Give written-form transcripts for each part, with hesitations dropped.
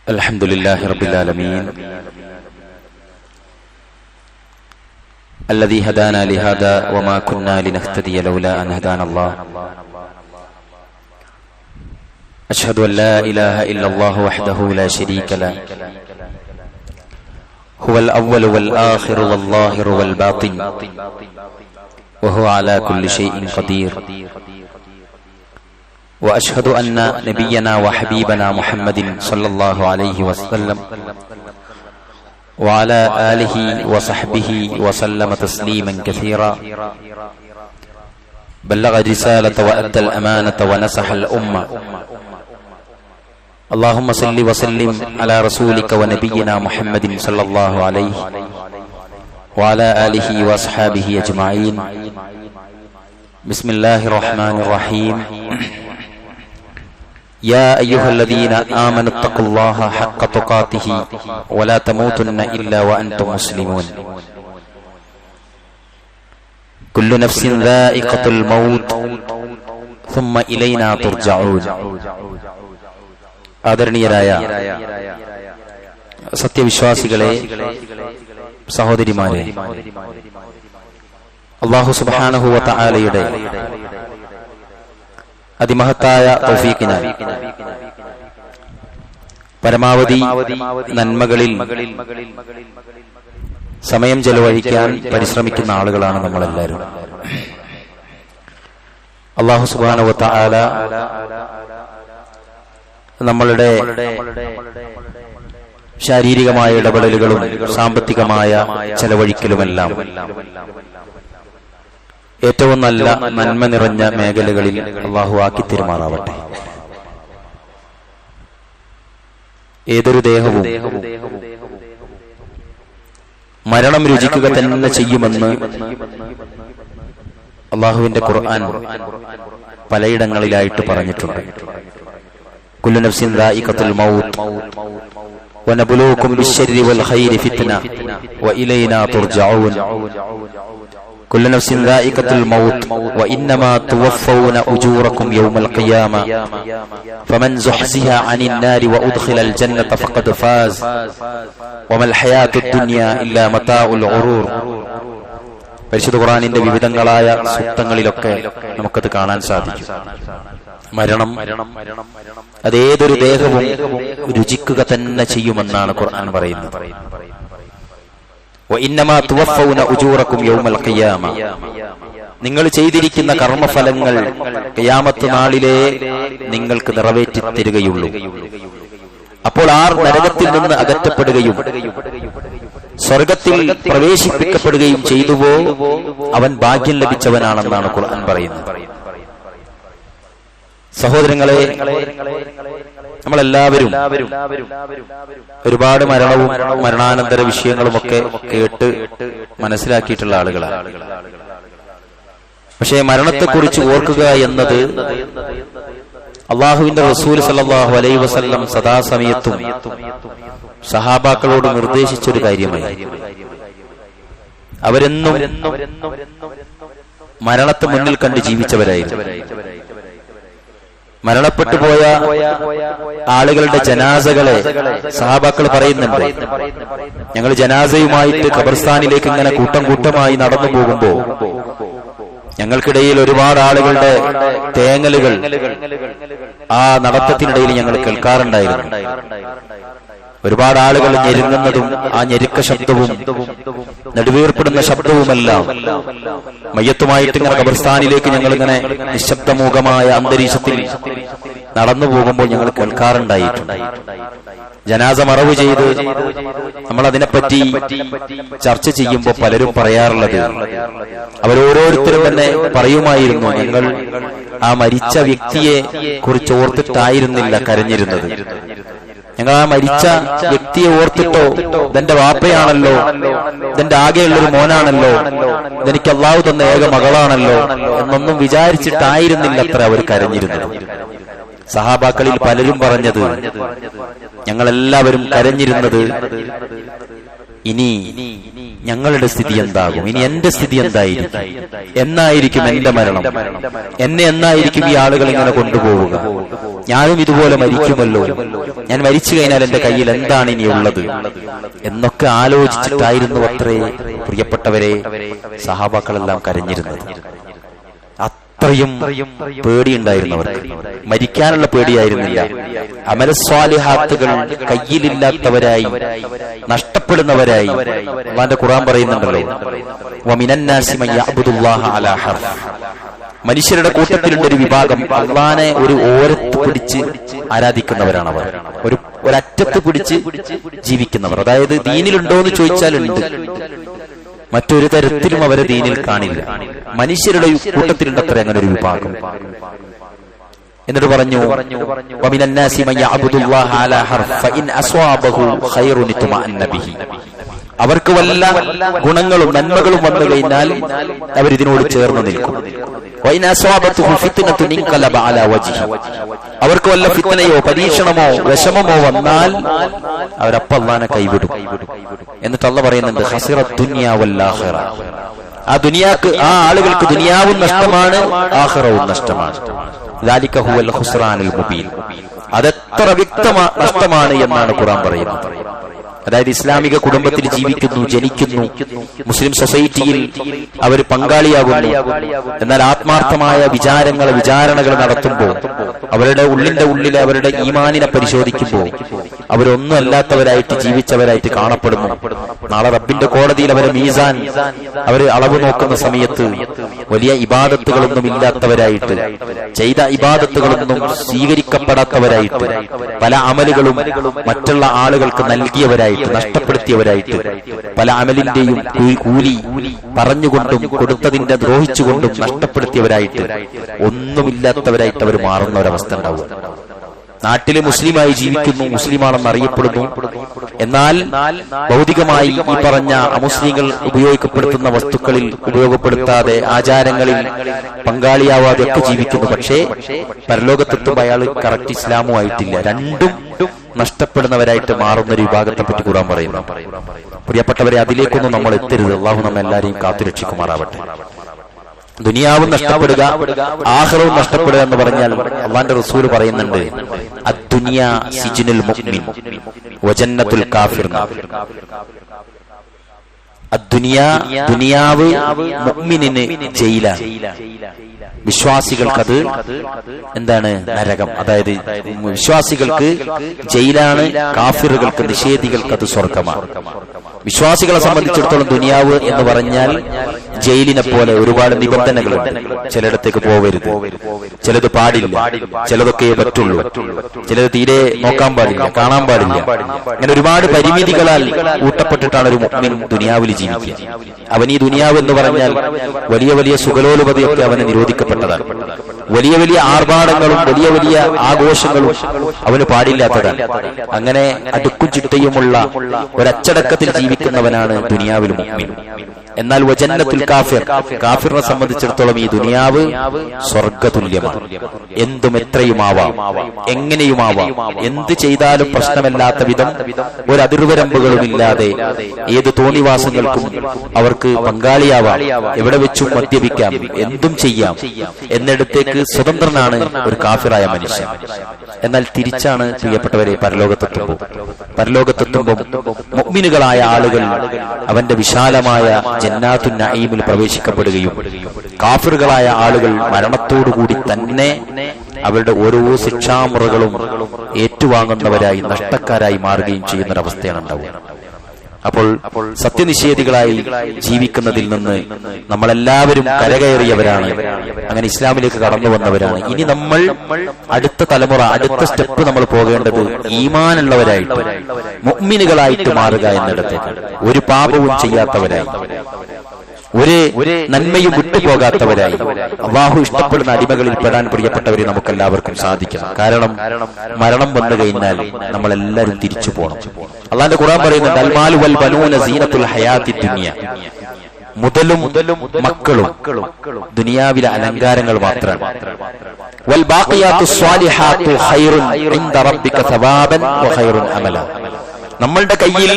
الحمد لله رب العالمين الذي هدانا لهذا وما كنا لنهتدي لولا أن هدانا الله. أشهد أن لا إله إلا الله وحده لا شريك له، هو الأول والآخر والظاهر والباطن، وهو على كل شيء قدير. وأشهد أن نبينا وحبيبنا محمد صلى الله عليه وسلم وعلى آله وصحبه وسلم تسليما كثيرا، بلغ الرسالة وأدى الأمانة ونصح الأمة. اللهم صل وسلم على رسولك ونبينا محمد صلى الله عليه وعلى آله وأصحابه أجمعين. بسم الله الرحمن الرحيم. يا أيها الذين آمنوا اتقوا الله حق تقاته ولا تموتن إلا وأنتم مسلمون. كل نفس ذائقة الموت ثم إلينا ترجعون. ആദരണീയരായ സത്യവിശ്വാസികളെ, സഹോദരിമാരെ, അല്ലാഹു സുബ്ഹാനഹു വ തആലയുടെ അതിമഹത്തായ തൗഫീഖിനാൽ പരമാവധി നന്മകളിൽ സമയം ചെലവഴിക്കാൻ പരിശ്രമിക്കുന്ന ആളുകളാണ് നമ്മളെല്ലാവരും. അല്ലാഹു സുബ്ഹാനഹു വ തആല നമ്മളുടെ ശാരീരികമായ ഇടപെടലുകളും സാമ്പത്തികമായ ചെലവഴിക്കലുമെല്ലാം ഏറ്റവും നല്ല നന്മ നിറഞ്ഞ മേഖലകളിൽ അല്ലാഹു ആക്കി തീരുമാറാവട്ടെ. ഏതൊരു ദേഹവും മരണം രുചിക്കുക തന്നെ ചെയ്യുമെന്ന് അല്ലാഹുവിന്റെ ഖുർആൻ പലയിടങ്ങളിലായിട്ട് പറഞ്ഞിട്ടുണ്ട്. കുല്ലു നഫ്സിൻ ദായിഖത്തുൽ മൗത്ത് വനബ്ലൂകും ബിശ്ശർരി വൽ ഖൈരി ഫിത്ന വഇലൈനാ തുർജഊൻ. കുല്ലു നഫ്സിൻ ദായിഖത്തുൽ മൗത്ത് വഇന്നമാ തുവഫൗന ഉജൂറകും യൗമൽ ഖിയാമ ഫമൻ സുഹ്സിഹ അനിൻ നാരി വഉദ്ഖിലൽ ജന്നത ഫഖദ് ഫാസ് വമൽ ഹയാത്തുദ് ദുനിയ ഇല്ലാ മതാഉൽ ഉറൂർ. പരിശുദ്ധ ഖുർആനിന്റെ വിവിധങ്ങളായ സൂക്തങ്ങളിലൊക്കെ നമുക്കത് കാണാൻ സാധിക്കും. മരണം അതേതൊരു ദേഹവും രുചിക്കുക തന്നെ ചെയ്യുമെന്നാണ് ഖുർആൻ പറയുന്നത്. വഇന്നമാ തുവഫൗന ഉജൂറകും യൗമൽ ഖിയാമ. നിങ്ങൾ ചെയ്തിരിക്കുന്ന കർമ്മഫലങ്ങൾ ഖിയാമത്ത് നാളിലെ നിങ്ങൾക്ക് നിറവേറ്റി തരികയുള്ളൂ. അപ്പോൾ ആർ നരകത്തിൽ നിന്ന് അകറ്റപ്പെടുകയും സ്വർഗത്തിൽ പ്രവേശിപ്പിക്കപ്പെടുകയും ചെയ്തുവോ അവൻ ഭാഗ്യം ലഭിച്ചവനാണെന്നാണ് ഖുർആൻ പറയുന്നത്. സഹോദരങ്ങളെ, നമ്മളെല്ലാവരും ഒരുപാട് മരണവും മരണാനന്തര വിഷയങ്ങളുമൊക്കെ കേട്ട് മനസ്സിലാക്കിയിട്ടുള്ള ആളുകളാണ്. പക്ഷേ മരണത്തെക്കുറിച്ച് ഓർക്കുക എന്നത് അള്ളാഹുവിന്റെ റസൂൽ സല്ലല്ലാഹു അലൈഹി വസല്ലം സദാസമയത്തും സഹാബാക്കളോട് നിർദ്ദേശിച്ചൊരു കാര്യമായി. അവരെന്നും മരണത്തെ മുന്നിൽ കണ്ട് ജീവിച്ചവരായിരുന്നു. മരണപ്പെട്ടു പോയ ആളുകളുടെ ജനാസകളെ സഹാബാക്കൾ പറയുന്നുണ്ട്, ഞങ്ങൾ ജനാസയുമായിട്ട് ഖബർസ്ഥാനിലേക്ക് ഇങ്ങനെ കൂട്ടം കൂട്ടമായി നടന്നു പോകുമ്പോ ഞങ്ങൾക്കിടയിൽ ഒരുപാട് ആളുകളുടെ തേങ്ങലുകൾ ആ നടത്തത്തിനിടയിൽ ഞങ്ങൾ കേൾക്കാറുണ്ടായിരുന്നു. ഒരുപാട് ആളുകൾ ഞെരുങ്ങുന്നതും ആ ഞെരുക്ക ശബ്ദവും നെടുവീർപ്പെടുന്ന ശബ്ദവുമെല്ലാം മയ്യത്തുമായിട്ട് ഇങ്ങനെ ഖബർസ്ഥാനിലേക്ക് ഞങ്ങൾ ഇങ്ങനെ നിശബ്ദമൂകമായ അന്തരീക്ഷത്തിൽ നടന്നു പോകുമ്പോൾ ഞങ്ങൾ കേൾക്കാറുണ്ടായിട്ടുണ്ട്. ജനാസ മറവ് ചെയ്ത് നമ്മൾ അതിനെപ്പറ്റി ചർച്ച ചെയ്യുമ്പോൾ പലരും പറയാറുള്ളത്, അവരോരോരുത്തരും തന്നെ പറയുമായിരുന്നു, ഞങ്ങൾ ആ മരിച്ച വ്യക്തിയെ കുറിച്ച് ഓർത്തിട്ടായിരുന്നില്ല കരഞ്ഞിരുന്നത്. ഞങ്ങൾ ആ മരിച്ച വ്യക്തിയെ ഓർത്തിട്ടോ ഇതെന്റെ വാപ്പയാണല്ലോ, ഇതെന്റെ ആകെയുള്ളൊരു മോനാണല്ലോ, ഇതെനിക്ക് അള്ളാഹു തന്ന ഏക മകളാണല്ലോ എന്നൊന്നും വിചാരിച്ചിട്ടായിരുന്നില്ല അത്ര അവർ കരഞ്ഞിരുന്നത്. സഹാബാക്കളിൽ പലരും പറഞ്ഞത്, ഞങ്ങളെല്ലാവരും കരഞ്ഞിരുന്നത് ഇനി ഞങ്ങളുടെ സ്ഥിതി എന്താകും, ഇനി എന്റെ സ്ഥിതി എന്തായിരിക്കും, എന്നായിരിക്കും എന്റെ മരണം, എന്നെ എന്നായിരിക്കും ഈ ആളുകൾ ഇങ്ങനെ കൊണ്ടുപോവുക, ഞാനും ഇതുപോലെ മരിക്കുമല്ലോ, ഞാൻ മരിച്ചു കഴിഞ്ഞാൽ എന്റെ കയ്യിൽ എന്താണ് ഇനി ഉള്ളത് എന്നൊക്കെ ആലോചിച്ചിട്ടായിരുന്നു അത്രേ പ്രിയപ്പെട്ടവരെ സഹാബാക്കളെല്ലാം കരഞ്ഞിരുന്നത്. അത്രയും പേടിയുണ്ടായിരുന്നവർക്ക്, മരിക്കാനുള്ള പേടിയായിരുന്നില്ല. അമലസ്വാലിഹാത്തുകൾ കയ്യിലില്ലാത്തവരായി, നഷ്ടപ്പെടുന്നവരായി അല്ലാഹുവിന്റെ ഖുർആൻ പറയുന്നുണ്ടല്ലോ, വമിനന്നാസി മൻ യഅ്ബുദുല്ലാഹ അലാ ഹർഫ്. മനുഷ്യരുടെ കൂട്ടത്തിലുള്ള ഒരു വിഭാഗം അള്ളാനെ ഒരു ഓരത്ത് പിടിച്ച് ആരാധിക്കുന്നവരാണ്. അവർ ഒരറ്റത്ത് പിടിച്ച് ജീവിക്കുന്നവർ. അതായത് ദീനിലുണ്ടോ എന്ന് ചോദിച്ചാൽ ഉണ്ട്, മറ്റൊരു തരത്തിലും അവരെ ദീനിൽ കാണില്ല. മനുഷ്യരുടെ കൂട്ടത്തിലുണ്ടത്ര അങ്ങനെ ഒരു വിഭാഗം. എന്നിട്ട് പറഞ്ഞു, വമിനന്നാസി മൻ യഅ്ബുദുല്ലാഹ അലാ ഹർഫ് ഫഇൻ അസ്വാബഹു ഖൈറുൻ തുമഅന്ന ബിഹി. അവർക്ക് വല്ല ഗുണങ്ങളും നന്മകളും വന്നു കഴിഞ്ഞാൽ അവരിതിനോട് ചേർന്ന് നിൽക്കും. വഇൻ അസ്വാബതുഹു ഫിത്നതുൻ ഇൻഖലബ അലാ വജ്ഹി. അവർക്ക് വല്ല ഫിത്നയോ പരീക്ഷണമോ വിഷമമോ വന്നാൽ അവരപ്പോൾ അല്ലാഹുവിനെ കൈവിടും. എന്നിട്ട് അല്ലാഹു പറയുന്നുണ്ട്, ഖസിറത് ദുനിയ വൽ ആഖിറ. ആ ആളുകൾക്ക് ദുനിയാവും നഷ്ടമാണ്, ആഖിറവും നഷ്ടമാണ്. ദാലിക ഹുവൽ ഖുസ്റാനുൽ മുബീൻ. അതെത്ര വ്യക്തമായ നഷ്ടമാണ് എന്നാണ് ഖുർആൻ പറയുന്നത്. അതായത് ഇസ്ലാമിക കുടുംബത്തിൽ ജീവിക്കുന്നു, ജനിക്കുന്നു, മുസ്ലിം സൊസൈറ്റിയിൽ അവർ പങ്കാളിയാകുന്നു. എന്നാൽ ആത്മാർത്ഥമായ വിചാരണകൾ നടത്തുമ്പോൾ, അവരുടെ ഉള്ളിൽ അവരുടെ ഈമാനിനെ പരിശോധിക്കുമ്പോൾ അവരൊന്നും അല്ലാത്തവരായിട്ട് ജീവിച്ചവരായിട്ട് കാണപ്പെടുന്നു. നാളെ റബ്ബിന്റെ കോടതിയിൽ അവരെ മീസാൻ അളവ് നോക്കുന്ന സമയത്ത് വലിയ ഇബാദത്തുകളൊന്നും ഇല്ലാത്തവരായിട്ട്, ചെയ്ത ഇബാദത്തുകളൊന്നും സ്വീകരിക്കപ്പെടാത്തവരായിട്ട്, പല അമലുകളും മറ്റുള്ള ആളുകൾക്ക് നൽകിയവരായിട്ട്, നഷ്ടപ്പെടുത്തിയവരായിട്ട്, പല അമലിന്റെയും കൂലി പറഞ്ഞുകൊണ്ടും കൊടുത്തതിന്റെ ദ്രോഹിച്ചുകൊണ്ടും നഷ്ടപ്പെടുത്തിയവരായിട്ട്, ഒന്നുമില്ലാത്തവരായിട്ട് അവർ മാറുന്ന ഒരവസ്ഥ ഉണ്ടാവുക. നാട്ടില് മുസ്ലിമായി ജീവിക്കുന്നു, മുസ്ലിമാണെന്ന് അറിയപ്പെടുന്നു. എന്നാൽ ഭൗതികമായി ഈ പറഞ്ഞ അമുസ്ലിങ്ങൾ ഉപയോഗിക്കപ്പെടുത്തുന്ന വസ്തുക്കളിൽ ഉപയോഗപ്പെടുത്താതെ, ആചാരങ്ങളിൽ പങ്കാളിയാവാതെ ഒക്കെ ജീവിക്കുന്നു. പക്ഷേ പരലോകത്തെത്തുമ്പോൾ അയാൾ കറക്റ്റ് ഇസ്ലാമും ആയിട്ടില്ല. രണ്ടും നഷ്ടപ്പെടുന്നവരായിട്ട് മാറുന്ന ഒരു വിഭാഗത്തെ പറ്റി ഖുർആൻ പറയുന്നു. പ്രിയപ്പെട്ടവരെ, അതിലേക്കൊന്നും നമ്മൾ എത്തരുത്. അല്ലാഹു നമ്മെ എല്ലാവരെയും കാത്തുരക്ഷിക്കുമാറാവട്ടെ. ദുനിയാവും നഷ്ടപ്പെടുക, ആഖിറവും നഷ്ടപ്പെടുക എന്ന് പറഞ്ഞാൽ അല്ലാഹുവിന്റെ റസൂൽ പറയുന്നുണ്ട്, അദ്ദുനിയ സിജ്നുൽ മുഅ്മിൻ വജന്നത്തുൽ കാഫിർ. ദുനിയാവ് മുഅ്മിനിന് ജയിലാണ്, വിശ്വാസികൾക്കത് എന്താണ്? നരകം. അതായത് വിശ്വാസികൾക്ക് ജയിലാണ്, കാഫിറുകൾക്ക്, നിഷേധികൾക്ക് അത് സ്വർഗമാണ്. വിശ്വാസികളെ സംബന്ധിച്ചിടത്തോളം ദുനിയാവ് എന്ന് പറഞ്ഞാൽ ജയിലിനെ പോലെ ഒരുപാട് നിബന്ധനകളുണ്ട്. ചിലയിടത്തേക്ക് പോവരുത്, ചിലത് പാടില്ല, ചിലതൊക്കെ പറ്റുള്ളൂ, ചിലത് തീരെ നോക്കാൻ പാടില്ല, കാണാൻ പാടില്ല. അങ്ങനെ ഒരുപാട് പരിമിതികളാൽ ഊട്ടപ്പെട്ടിട്ടാണ് ഒരു മുഅ്മിൻ ദുനിയാവിൽ ജീവിക്കുക. അവൻ ഈ ദുനിയാവ് എന്ന് പറഞ്ഞാൽ വലിയ വലിയ സുഖലോലുപതയൊക്കെ അവന് നിരോധിക്കപ്പെട്ടതാണ്. വലിയ വലിയ ആർഭാടങ്ങളും വലിയ വലിയ ആഘോഷങ്ങളും അവന് പാടില്ലാത്തതാണ്. അങ്ങനെ അടുക്കും ചിട്ടയുമുള്ള ഒരച്ചടക്കത്തിൽ ജീവിക്കുന്നവനാണ് ദുനിയാവിൽ മുഅ്മിൻ. എന്നാൽ വജന്നത്തുൽ കാഫിർ, കാഫിറിനെ സംബന്ധിച്ചിടത്തോളം ഈ ദുനിയാവ് സ്വർഗതുല്യമാണ്. എന്തും എത്രയുമാവാം, എങ്ങനെയുമാവാം, എന്ത് ചെയ്താലും പ്രശ്നമല്ലാത്ത വിധം ഒരു അതിർവരമ്പുകളുമില്ലാതെ ഏത് തോന്നിവാസങ്ങൾക്കും അവർക്ക് പങ്കാളിയാവാം, എവിടെ വെച്ചും മദ്യപിക്കാം, എന്തും ചെയ്യാം എന്നിടത്തേക്ക് സ്വതന്ത്രനാണ് ഒരു കാഫിറായ മനുഷ്യൻ. എന്നാൽ തിരിച്ചാണ് പ്രിയപ്പെട്ടവരെ പരലോകത്തെത്തുമ്പോൾ മുഅ്മിനുകളായ ആളുകൾ അവന്റെ വിശാലമായ ജന്നാത്തുൻ നഈമിൽ പ്രവേശിക്കപ്പെടുകയും കാഫിറുകളായ ആളുകൾ മരണത്തോടുകൂടി തന്നെ അവരുടെ ഓരോ ശിക്ഷാമുറകളും ഏറ്റുവാങ്ങുന്നവരായി, നഷ്ടക്കാരായി മാറുകയും ചെയ്യുന്നൊരവസ്ഥയാണ് ഉണ്ടാവുക. അപ്പോൾ സത്യനിഷേധികളായി ജീവിക്കുന്നതിൽ നിന്ന് നമ്മളെല്ലാവരും കരകയറിയവരാണ്, അങ്ങനെ ഇസ്ലാമിലേക്ക് കടന്നു വന്നവരാണ്. ഇനി നമ്മൾ അടുത്ത തലമുറ, അടുത്ത സ്റ്റെപ്പ് നമ്മൾ പോകേണ്ടത് ഈമാനുള്ളവരായിട്ട്, മുഅ്മിനുകളായിട്ട് മാറുക എന്നിടത്തേക്കാണ്. ഒരു പാപവും ചെയ്യാത്തവരായി, ഒരു നന്മയും വിട്ടുപോകാത്തവരായി അല്ലാഹു ഇഷ്ടപ്പെടുന്ന അടിമകളിൽ പെടാൻ പ്രിയപ്പെട്ടവരെ നമുക്കെല്ലാവർക്കും സാധിക്കണം. കാരണം മരണം വന്നു കഴിഞ്ഞാൽ നമ്മളെല്ലാവരും തിരിച്ചു പോകണം. അല്ലാഹുവിന്റെ ഖുർആൻ പറയുന്നുണ്ട്, അൽ മാലു വൽ ബനൂന സീനത്തുൽ ഹയാത്തി ദുനിയ. മുതലും മക്കളും ദുനിയാവിലെ അലങ്കാരങ്ങൾ മാത്രമാണ്. വൽ ബാഖിയാത്തുസ് സ്വാലിഹാത്തു ഖൈറുൻ ഇൻദ റബ്ബിക സവാബൻ വ ഖൈറുൻ അമല. നമ്മളുടെ കയ്യിൽ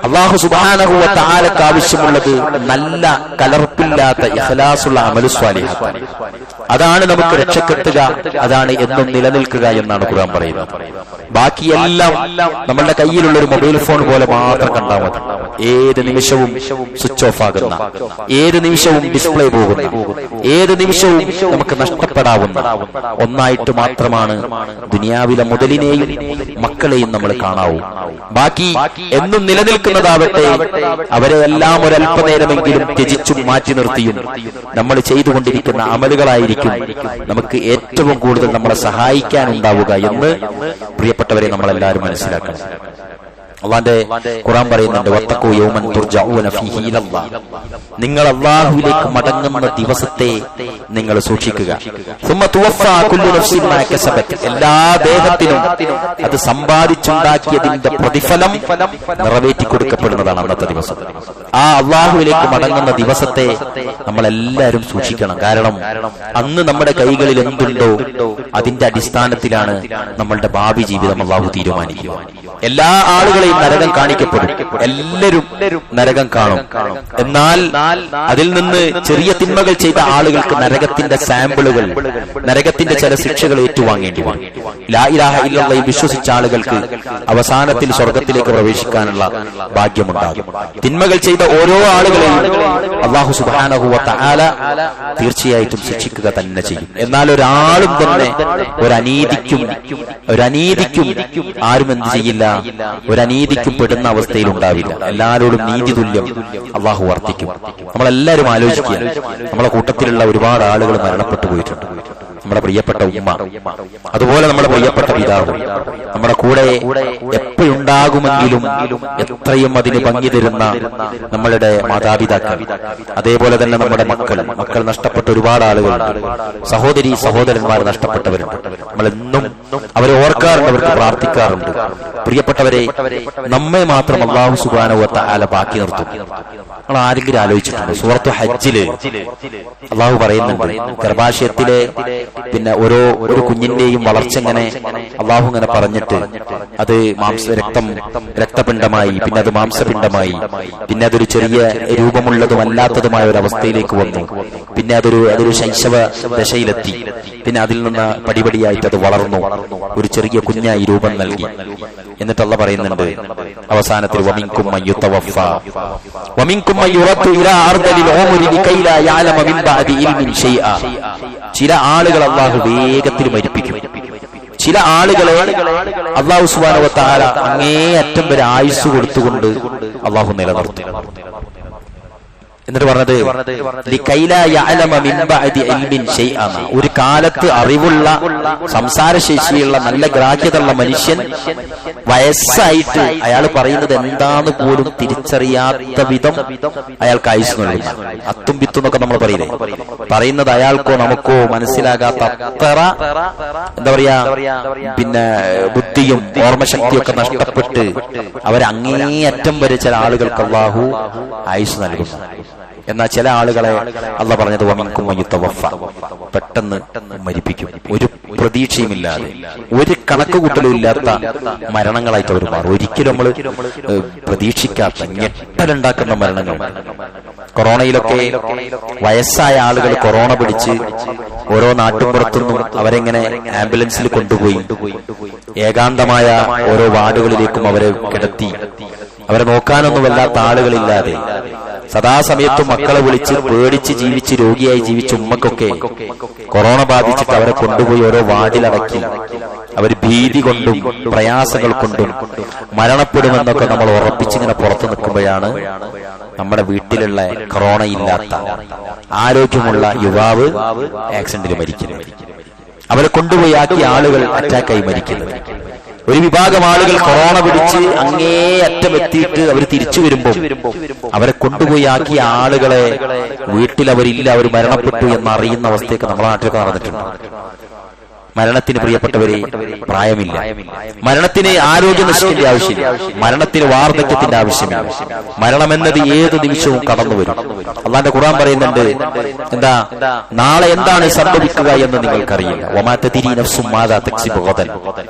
അല്ലാഹു സുബ്ഹാനഹു വ തആലക്ക് ആവശ്യമുള്ളത് നല്ല കലർപ്പില്ലാത്ത ഇഖ്ലാസുള്ള അമലു സ്വാലിഹാത്ത്. അതാണ് നമുക്ക് രക്ഷക്കെട്ടുക, അതാണ് എന്നും നിലനിൽക്കുക എന്നാണ് ഖുർആൻ പറയുന്നത്. ബാക്കിയെല്ലാം നമ്മളുടെ കയ്യിലുള്ള ഒരു മൊബൈൽ ഫോൺ പോലെ മാത്രം കണ്ടാൽ മതി. ഏത് നിമിഷവും സ്വിച്ച് ഓഫ് ആകുന്ന, ഏത് നിമിഷവും ഡിസ്പ്ലേ പോകുന്ന, ഏത് നിമിഷവും നമുക്ക് നഷ്ടപ്പെടാവുന്ന ഒന്നായിട്ട് മാത്രമാണ് ദുനിയാവിലെ മുതലിനെയും മക്കളെയും നമ്മൾ കാണാവൂ. ബാക്കി എന്നും നിലനിൽക്കുന്നതാവട്ടെ അവരെ എല്ലാം ഒരല്പനേരമെങ്കിലും ത്യജിച്ചും മാറ്റി നിർത്തിയും നമ്മൾ ചെയ്തുകൊണ്ടിരിക്കുന്ന അമലുകളായിരിക്കും നമുക്ക് ഏറ്റവും കൂടുതൽ നമ്മളെ സഹായിക്കാനുണ്ടാവുക എന്ന് പ്രിയപ്പെട്ടവരെ നമ്മളെല്ലാവരും മനസ്സിലാക്കണം. അല്ലാഹുവിന്റെ ഖുർആൻ പറയുന്നുണ്ട്, വത്തഖൂ യൗമൻ തുർജഊന ഫീഹി ഇലല്ലാഹ്. നിങ്ങൾ അല്ലാഹുവിലേക്ക് മടങ്ങുന്ന ദിവസത്തെ നിങ്ങൾ സൂക്ഷിക്കുക. സുമ്മ തുവഫാ കുല്ലു നഫ്സിൻ മാ കസബത്. എല്ലാ ദേഹത്തിനും അത് സമ്പാദിച്ചുണ്ടാക്കിയതിന്റെ പ്രതിഫലം നിറവേറ്റി കൊടുക്കപ്പെടുന്നതാണ് അന്നത്തെ ദിവസം. ആ അല്ലാഹുവിലേക്ക് മടങ്ങുന്ന ദിവസത്തെ നമ്മളെല്ലാവരും സൂക്ഷിക്കണം. കാരണം അന്ന് നമ്മുടെ കൈകളിൽ എന്തുണ്ടോ അതിന്റെ അടിസ്ഥാനത്തിലാണ് നമ്മളുടെ ഭാവി ജീവിതം അല്ലാഹു തീരുമാനിക്കുക. എല്ലാ ആളുകളെയും നരകം കാണിക്കപ്പെടും, എല്ലാവരും നരകം കാണും. എന്നാൽ അതിൽ നിന്ന് ചെറിയ തിന്മകൾ ചെയ്ത ആളുകൾക്ക് നരകത്തിന്റെ സാമ്പിളുകൾ, നരകത്തിന്റെ ചില ശിക്ഷകൾ ഏറ്റുവാങ്ങേണ്ടി വരും. ലാ ഇലാഹ ഇല്ലല്ലാഹ് വിശ്വസിച്ച ആളുകൾക്ക് അവസാനത്തിൽ സ്വർഗത്തിലേക്ക് പ്രവേശിക്കാനുള്ള ഭാഗ്യമുണ്ടാകും. തിന്മകൾ ചെയ്ത ഓരോ ആളുകളെയും അല്ലാഹു സുബ്ഹാനഹു വ തആല തീർച്ചയായിട്ടും ശിക്ഷിക്കുക തന്നെ ചെയ്യും. എന്നാൽ ഒരാളും തന്നെ ഒരനീതിക്കും ആരും എന്ത് ചെയ്യില്ല, ഒരനീതിക്കും പെടുന്ന അവസ്ഥയിൽ ഉണ്ടാവില്ല. എല്ലാവരോടും നീതി തുല്യം അല്ലാഹു വർത്തിക്കും. നമ്മളെല്ലാവരും ആലോചിക്കുക, നമ്മളെ കൂട്ടത്തിലുള്ള ഒരുപാട് ആളുകൾ മരണപ്പെട്ടു പോയിട്ടുണ്ട്. നമ്മുടെ പ്രിയപ്പെട്ട ഉമ്മ, അതുപോലെ നമ്മുടെ പ്രിയപ്പെട്ട പിതാവ്, നമ്മുടെ കൂടെ എപ്പോഴുണ്ടാകുമെങ്കിലും എത്രയും അതിന് ഭംഗി തരുന്ന നമ്മളുടെ മാതാപിതാക്കൾ, അതേപോലെ തന്നെ നമ്മുടെ മക്കൾ നഷ്ടപ്പെട്ട ഒരുപാട് ആളുകളുണ്ട്. സഹോദരന്മാർ നഷ്ടപ്പെട്ടവരുണ്ട്. നമ്മളെന്നും അവരെ ഓർക്കാറുണ്ട്, അവർക്ക് പ്രാർത്ഥിക്കാറുണ്ട്. പ്രിയപ്പെട്ടവരെ, നമ്മെ മാത്രം അല്ലാഹു സുബ്ഹാനഹു വ തആല ബാക്കി നിർത്തും. നമ്മൾ ആരെങ്കിലും ആലോചിച്ചിട്ടുണ്ട്? സൂറത്തു ഹജ്ജില് അല്ലാഹു പറയുന്നുണ്ട്, ഗർഭാശയത്തിലെ പിന്നെ ഒരു കുഞ്ഞിന്റെയും വളർച്ച ഇങ്ങനെ അല്ലാഹു ഇങ്ങനെ പറഞ്ഞിട്ട് അത് രക്തപിണ്ഡമായി, പിന്നെ അത് മാംസപിണ്ഡമായി, പിന്നെ അതൊരു ചെറിയ രൂപമുള്ളതും അല്ലാത്തതുമായ ഒരു അവസ്ഥയിലേക്ക് വന്നു. പിന്നെ അതൊരു ശൈശവ ദശയിലെത്തി. പിന്നെ അതിൽ നിന്ന് പടിപടിയായിട്ട് അത് വളർന്നു, ഒരു ചെറിയ കുഞ്ഞായി രൂപം നൽകി. എന്നിട്ട് അല്ലാഹു പറയുന്നുണ്ട് അവസാനത്തിൽ, വമിൻകും മയ്യുതവഫ വമിൻകും മയ്യുറദ്ദു ഇലാ അർദലിൽ ഉംരി ലകൈ ലാ യഅലമ മിൻ ബഅദി ഇൽമിൻ ശൈഅ. ചില ആളുകൾ അല്ലാഹു വേഗത്തിൽ മരിപ്പിക്കും. ചില ആളുകളെ അല്ലാഹു സുബ്ഹാനഹു വ തആല അങ്ങേയറ്റം വരെ ആയുസ് കൊടുത്തുകൊണ്ട് അല്ലാഹു നിലനിർത്തും. എന്നിട്ട് പറഞ്ഞത് ലികൈലാ യഅലമ മിൻ ബഅദി ഇൽമിൻ ശൈഅ. ഒരു കാലത്ത് അറിവുള്ള, സംസാരശേഷിയുള്ള, നല്ല ഗ്രാഹ്യതയുള്ള മനുഷ്യൻ വയസ്സായിട്ട് അയാൾ പറയുന്നത് എന്താന്ന് പോലും തിരിച്ചറിയാത്ത വിധം അയാൾക്ക് ആയുസ് നൽകുന്നു. അത്തും വിത്തും എന്നൊക്കെ നമ്മൾ പറയില്ലേ, പറയുന്നത് അയാൾക്കോ നമുക്കോ മനസ്സിലാകാത്ത അത്ര എന്താ പറയാ, പിന്നെ ബുദ്ധിയും ഓർമ്മശക്തിയൊക്കെ നഷ്ടപ്പെട്ട് അവരങ്ങേയറ്റം വരെ ചില ആളുകൾക്ക് അല്ലാഹു ആയുസ് നൽകുന്നു. എന്നാൽ ചില ആളുകളെ അല്ലാഹു പറഞ്ഞത് വമിൻകും മയ്യുതവഫ, പെട്ടെന്ന് മരിപ്പിക്കും. ഒരു പ്രതീക്ഷയുമില്ലാതെ, ഒരു കണക്കുകൂട്ടലും ഇല്ലാത്ത മരണങ്ങളായിട്ട് അവർ മാറും. ഒരിക്കലും നമ്മൾ പ്രതീക്ഷിക്കാത്ത ഞെട്ടലുണ്ടാക്കുന്ന മരണങ്ങൾ. കൊറോണയിലൊക്കെ വയസ്സായ ആളുകൾ കൊറോണ പിടിച്ച് ഓരോ നാട്ടുപുറത്തുനിന്നും അവരെങ്ങനെ ആംബുലൻസിൽ കൊണ്ടുപോയി ഏകാന്തമായ ഓരോ വാർഡുകളിലേക്കും അവരെ കിടത്തി. അവരെ നോക്കാനൊന്നും വല്ലാത്ത ആളുകളില്ലാതെ സദാസമയത്തും മക്കളെ വിളിച്ച് പേടിച്ച് ജീവിച്ച് രോഗിയായി ജീവിച്ച ഉമ്മക്കൊക്കെ കൊറോണ ബാധിച്ചിട്ട് അവരെ കൊണ്ടുപോയി ഓരോ വാർഡിലടക്കി അവർ ഭീതി കൊണ്ടും പ്രയാസങ്ങൾ കൊണ്ടും മരണപ്പെടുമെന്നൊക്കെ നമ്മൾ ഉറപ്പിച്ചിങ്ങനെ പുറത്തു നിൽക്കുമ്പോഴാണ് നമ്മുടെ വീട്ടിലുള്ള കൊറോണ ഇല്ലാത്ത ആരോഗ്യമുള്ള യുവാവ് ആക്സിഡന്റിൽ മരിക്കുന്നത്. അവരെ കൊണ്ടുപോയി ആക്കിയ ആളുകൾ അറ്റാക്കായി മരിക്കുന്നത്. ഒരു വിഭാഗം ആളുകൾ കൊറോണ പിടിച്ച് അങ്ങേയറ്റം എത്തിയിട്ട് അവർ തിരിച്ചു വരുമ്പോൾ അവരെ കൊണ്ടുപോയി ആക്കിയ ആളുകളെ വീട്ടിൽ അവരില്ല, അവർ മരണപ്പെട്ടു എന്നറിയുന്ന അവസ്ഥയൊക്കെ നമ്മുടെ നാട്ടിലൊക്കെ നടന്നിട്ടുണ്ട്. മരണത്തിന് പ്രിയപ്പെട്ടവരെ പ്രായമില്ല. മരണത്തിന് ആരോഗ്യനഷ്ടത്തിന്റെ ആവശ്യമില്ല. മരണത്തിന് വാർദ്ധക്യത്തിന്റെ ആവശ്യമില്ല. മരണമെന്നത് ഏത് നിമിഷവും കടന്നു വരും. അള്ളാന്റെ ഖുർആൻ പറയുന്നുണ്ട്, എന്താ, നാളെ എന്താണ് സംഭവിക്കുക എന്ന് നിങ്ങൾക്കറിയില്ല. വമാ തദ്രി നഫ്സും മാദാ തക്സിബു ഗദൻ.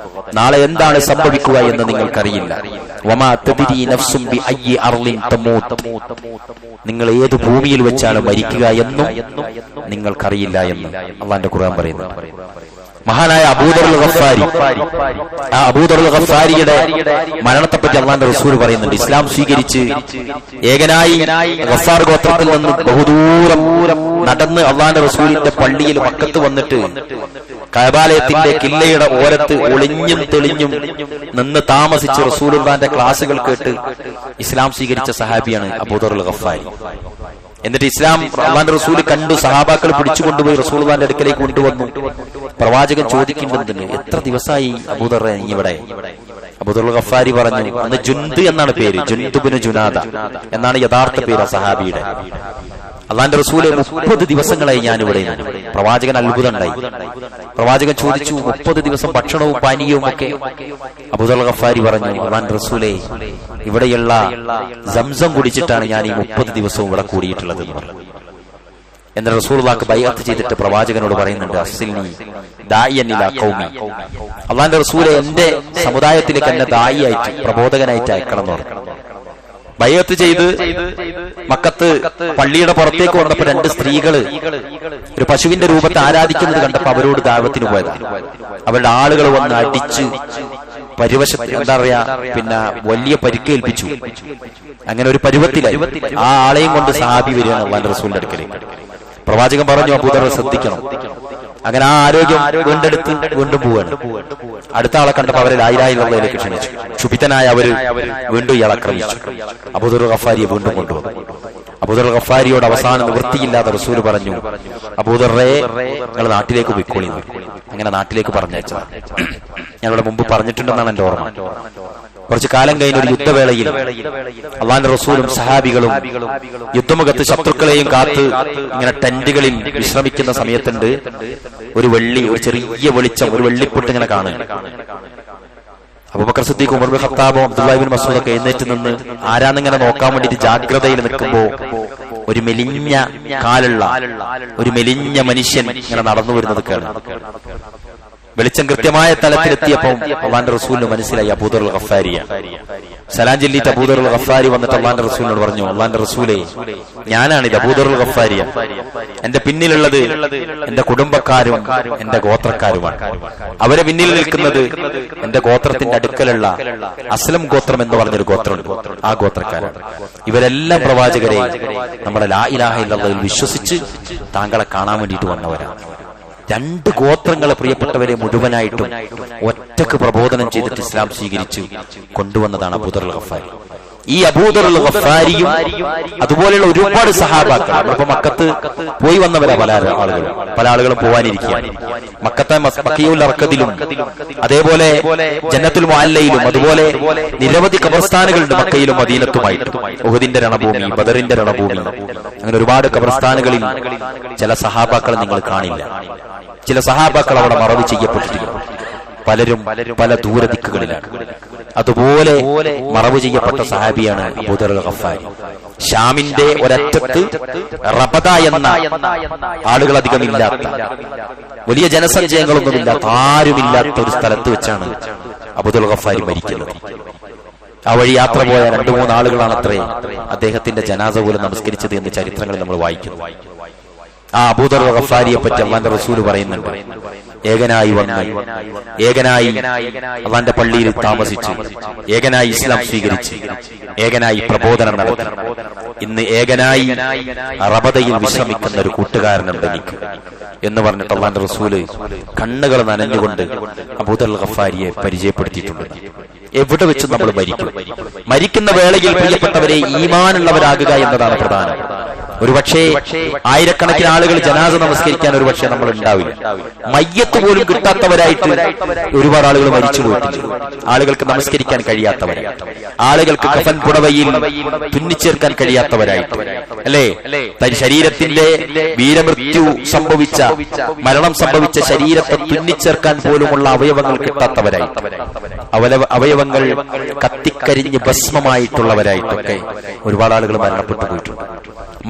നാളെ എന്താണ് സംഭവിക്കുക എന്ന് നിങ്ങൾക്കറിയില്ല. വമാ തദ്രി നഫ്സും ബിഅയ്യി അർളിൻ തമൂത്. നിങ്ങൾ ഏത് ഭൂമിയിൽ വെച്ചാണ് മരിക്കുക എന്നും നിങ്ങൾക്കറിയില്ല എന്ന് അള്ളാന്റെ ഖുർആൻ പറയുന്നു. മഹാനായ അബൂദറുൽ ഗഫാരി, ആ അബൂദറുൽ ഗഫാരിയുടെ മരണത്തെപ്പറ്റി അള്ളാന്റെ റസൂൽ പറയുന്നുണ്ട്. ഇസ്ലാം സ്വീകരിച്ച് ഏകനായി ഗഫാർ ഗോത്രത്തിൽ നിന്ന് ബഹുദൂരം നടന്ന് അള്ളാന്റെ റസൂലിന്റെ പള്ളിയിൽ മക്കത്ത് വന്നിട്ട് കഅബാലയത്തിന്റെ കില്ലയുടെ ഓരത്ത് ഒളിഞ്ഞും തെളിഞ്ഞും നിന്ന് താമസിച്ച് റസൂലുള്ളാന്റെ ക്ലാസുകൾ കേട്ട് ഇസ്ലാം സ്വീകരിച്ച സഹാബിയാണ് അബൂദറുൽ ഗഫാരി. എന്നിട്ട് ഇസ്ലാം അള്ളാന്റെ റസൂൽ കണ്ടു. സഹാബാക്കൾ പിടിച്ചുകൊണ്ടുപോയി റസൂലുള്ളാന്റെ അടുക്കലേക്ക് കൊണ്ടുവന്നു. പ്രവാചകൻ ചോദിക്കുന്നുണ്ട്, എത്ര ദിവസമായി അബൂദർ ഇവിടെ? അബൂദറുൽ ഗഫാരി പറഞ്ഞു, അന്ന് ജുന്ദ് എന്നാണ് പേര്, ജുന്ദുബ്നു ജുനാദ എന്നാണ് യഥാർത്ഥ പേര് സഹാബിയുടെ. അള്ളാന്റെ റസൂലെ 30 ദിവസങ്ങളായി ഞാനിവിടെ. പ്രവാചകൻ അത്ഭുതം ഉണ്ടായി. പ്രവാചകൻ ചോദിച്ചു, 30 ദിവസം ഭക്ഷണവും പാനീയവും ഒക്കെ? അബൂദറുൽ ഗഫാരി പറഞ്ഞു, അള്ളാന്റെ റസൂലെ, ഇവിടെയുള്ള സംസം കുടിച്ചിട്ടാണ് ഞാൻ ഈ 30 ദിവസവും ഇവിടെ കൂടിയിട്ടുള്ളത് എന്ന് പറഞ്ഞു. എന്നാൽ റസൂലുള്ളാഹിക്ക് ബൈഅത്ത് ചെയ്തിട്ട് പ്രവാചകനോട് പറയുന്നുണ്ട്, അസ്ലിനി ദാഇയൻ ഇലാ ഖൗമി. അള്ളാന്റെ റസൂലെ, എന്റെ സമുദായത്തിലേക്ക് എന്നെ ദായിയായിട്ട്, പ്രബോധകനായിട്ട് അയക്കണം എന്ന് പറഞ്ഞു. ബൈഅത്ത് ചെയ്ത് മക്കത്ത് പള്ളിയുടെ പുറത്തേക്ക് വന്നപ്പോ 2 സ്ത്രീകള് ഒരു പശുവിന്റെ രൂപത്തെ ആരാധിക്കുന്നത് കണ്ടപ്പോ അവരോട് ദാവത്തിന് പോയതാണ്. അവരുടെ ആളുകൾ വന്ന് അടിച്ച് എന്താ പറയാ, പിന്നെ വലിയ പരിക്കേൽപ്പിച്ചു. അങ്ങനെ ഒരു പരുവത്തിലായി. ആ ആളെയും കൊണ്ട് സഹാബി വരികയാണ് അള്ളാന്റെ റസൂലിന്റെ അടുക്കലേക്ക്. പ്രവാചകൻ പറഞ്ഞു, അബൂദർ ശ്രദ്ധിക്കണം. അങ്ങനെ ആ ആരോഗ്യം വീണ്ടെടുത്ത് വീണ്ടും പോവാണ്. അടുത്ത ആളെ കണ്ടപ്പോ അവരെ ലാ ഇലാഹ ഇല്ലല്ലാഹിലേക്ക് ക്ഷണിച്ചു. ക്ഷുഭിതനായ അവര് വീണ്ടും ഇയാളെ ആക്രമിച്ചു. അബൂദറുൽ ഗഫാരിയെ വീണ്ടും കൊണ്ടുവന്നു. അബൂദറുൽ ഗഫാരിയോട് അവസാനം നിവൃത്തിയില്ലാതെ റസൂൽ പറഞ്ഞു, അബൂദറേ, നിങ്ങൾ നാട്ടിലേക്ക് പോയിക്കോളി. അങ്ങനെ നാട്ടിലേക്ക് പറഞ്ഞയച്ചതാണ്. ഞാനിവിടെ മുമ്പ് പറഞ്ഞിട്ടുണ്ടെന്നാണ് എന്റെ ഓർമ്മ. കുറച്ചു കാലം കഴിഞ്ഞ ഒരു യുദ്ധവേളയിൽ അള്ളാന്റെ റസൂലും സഹാബികളും യുദ്ധമുഖത്ത് ശത്രുക്കളെയും കാത്ത് ഇങ്ങനെ ടെന്റുകളിൽ വിശ്രമിക്കുന്ന സമയത്തുണ്ട് ഒരു ചെറിയ വെളിച്ചം, ഒരു വെള്ളിപ്പൊട്ട് ഇങ്ങനെ കാണുക. അബൂബക്കർ സിദ്ദീഖ്, ഉമർ ഇബ്നു ഖത്താബ്, അബ്ദുല്ലാഹി ഇബ്നു മസ്ഊദ് ഒക്കെ എഴുന്നേറ്റ് നിന്ന് ആരാന്നിങ്ങനെ നോക്കാൻ വേണ്ടിയിട്ട് ജാഗ്രതയിൽ നിൽക്കുമ്പോ ഒരു മെലിഞ്ഞ കാലുള്ള ഒരു മെലിഞ്ഞ മനുഷ്യൻ ഇങ്ങനെ നടന്നു വരുന്നത് കാണും. വെളിച്ചം കൃത്യമായ തലത്തിലെത്തിയപ്പോൾ അള്ളാന്റെ റസൂലിന് മനസ്സിലായി അബൂദറുൽ ഗഫാരിയ. സലാം ചൊല്ലിയിട്ട് അബൂദറുൽ ഗഫാരി വന്നിട്ട് അള്ളാന്റെ റസൂലിനോട് പറഞ്ഞു, അള്ളാന്റെ റസൂലേ, ഞാനാണിത്, അബൂദറുൽ ഗഫാരിയ. എന്റെ പിന്നിലുള്ളത് എന്റെ കുടുംബക്കാരും എന്റെ ഗോത്രക്കാരുമാണ്. അവരെ പിന്നിൽ നിൽക്കുന്നത് എന്റെ ഗോത്രത്തിന്റെ അടുക്കലുള്ള അസ്ലം ഗോത്രം എന്ന് പറഞ്ഞൊരു ഗോത്രമുണ്ട്, ആ ഗോത്രക്കാരാണ്. ഇവരെല്ലാം പ്രവാചകരെ നമ്മുടെ ലാ ഇലാഹ ഇല്ലല്ലാഹിൽ വിശ്വസിച്ച് താങ്കളെ കാണാൻ വേണ്ടിയിട്ട് വന്നവരാണ്. 2 ഗോത്രങ്ങളെ പ്രിയപ്പെട്ടവരെ മുഴുവനായിട്ടും ഒറ്റക്ക് പ്രബോധനം ചെയ്തിട്ട് ഇസ്ലാം സ്വീകരിച്ചു കൊണ്ടുവന്നതാണ് അബൂദറുൽ ഗഫാരി. ഈ അബൂദറുൽ ഗഫാരിയും അതുപോലെയുള്ള ഒരുപാട് സഹാബാക്കൾ, നമ്മളിപ്പോ മക്കത്ത് പോയി വന്നവരാ പല ആളുകളും പോവാനിരിക്കുകയാണ്. മക്കത്തെ മക്കീഉൽ അർഖദിലും അതേപോലെ ജന്നത്തുൽ മുഅല്ലയിലും അതുപോലെ നിരവധി ഖബർസ്ഥാനുകളുണ്ട് മക്കയിലും മദീനത്തുമായിട്ട്. ഉഹദിന്റെ രണഭൂമി, ബദറിന്റെ രണഭൂമി, അങ്ങനെ ഒരുപാട് ഖബർസ്ഥാനുകളിൽ ചില സഹാബാക്കൾ നിങ്ങൾ കാണില്ല. ചില സഹാബാക്കൾ അവിടെ മറവ് ചെയ്യപ്പെട്ടിരിക്കുന്നു. പലരും പല ദൂരദിക്കുകളിലാണ്. അതുപോലെ മറവ് ചെയ്യപ്പെട്ട സഹാബിയാണ് അബൂദറുൽ ഗഫാരി. ഷാമിന്റെ ഒരറ്റത്ത് റബദ എന്ന ആളുകൾ അധികം ഇല്ലാത്ത, വലിയ ജനസഞ്ചയങ്ങളൊന്നുമില്ലാത്ത, ആരുമില്ലാത്ത ഒരു സ്ഥലത്ത് വെച്ചാണ് അബൂദറുൽ ഗഫാരി മരിക്കുന്നത്. ആ വഴി യാത്ര പോയ 2-3 ആളുകളാണ് അത്രേ അദ്ദേഹത്തിന്റെ ജനാസ പോലും നമസ്കരിച്ചത് എന്ന് ചരിത്രങ്ങളിൽ നമ്മൾ വായിക്കുന്നു. ആ അബൂദറുൽ ഗഫാരിയെ പറ്റി അള്ളാന്റെ റസൂൽ പറയുന്നുണ്ട്, ഏകനായി വന്ന് ഏകനായി അള്ളാന്റെ പള്ളിയിൽ താമസിച്ച് ഏകനായി ഇസ്ലാം സ്വീകരിച്ച് ഏകനായി പ്രബോധനം നടത്തി ഇന്ന് ഏകനായി റബദയിൽ വിശ്രമിക്കുന്ന ഒരു കൂട്ടുകാരനുണ്ട് എനിക്ക് എന്ന് പറഞ്ഞിട്ട് അള്ളാന്റെ റസൂല് കണ്ണുകൾ നനഞ്ഞുകൊണ്ട് അബൂദറുൽ ഗഫാരിയെ പരിചയപ്പെടുത്തിയിട്ടുണ്ട്. എവിടെ വെച്ചും നമ്മൾ മരിക്കും. മരിക്കുന്ന വേളയിൽ പ്രിയപ്പെട്ടവരെ ഈമാനുള്ളവരാകുക എന്നതാണ് പ്രധാനം. ഒരുപക്ഷെ ആയിരക്കണക്കിന് ആളുകൾ ജനാസ നമസ്കരിക്കാൻ ഒരുപക്ഷെ നമ്മൾ ഉണ്ടാവില്ല. മയ്യത്ത് പോലും കിട്ടാത്തവരായിട്ട് ഒരുപാട് ആളുകൾ മരിച്ചു പോയിട്ടുണ്ട്. ആളുകൾക്ക് നമസ്കരിക്കാൻ കഴിയാത്തവരായിട്ട്, ആളുകൾക്ക് കഫൻ പുടവയിൽ തുന്നിച്ചേർക്കാൻ കഴിയാത്തവരായിട്ട്, അല്ലേ? ശരീരത്തിന്റെ വീരമൃത്യു സംഭവിച്ച, മരണം സംഭവിച്ച ശരീരത്തെ തുന്നിച്ചേർക്കാൻ പോലുമുള്ള അവയവങ്ങൾ കിട്ടാത്തവരായിട്ട്, അവയവങ്ങൾ കത്തിക്കരിഞ്ഞ് ഭസ്മമായിട്ടുള്ളവരായിട്ടൊക്കെ ഒരുപാട് ആളുകൾ മരണപ്പെട്ടു പോയിട്ടുണ്ട്.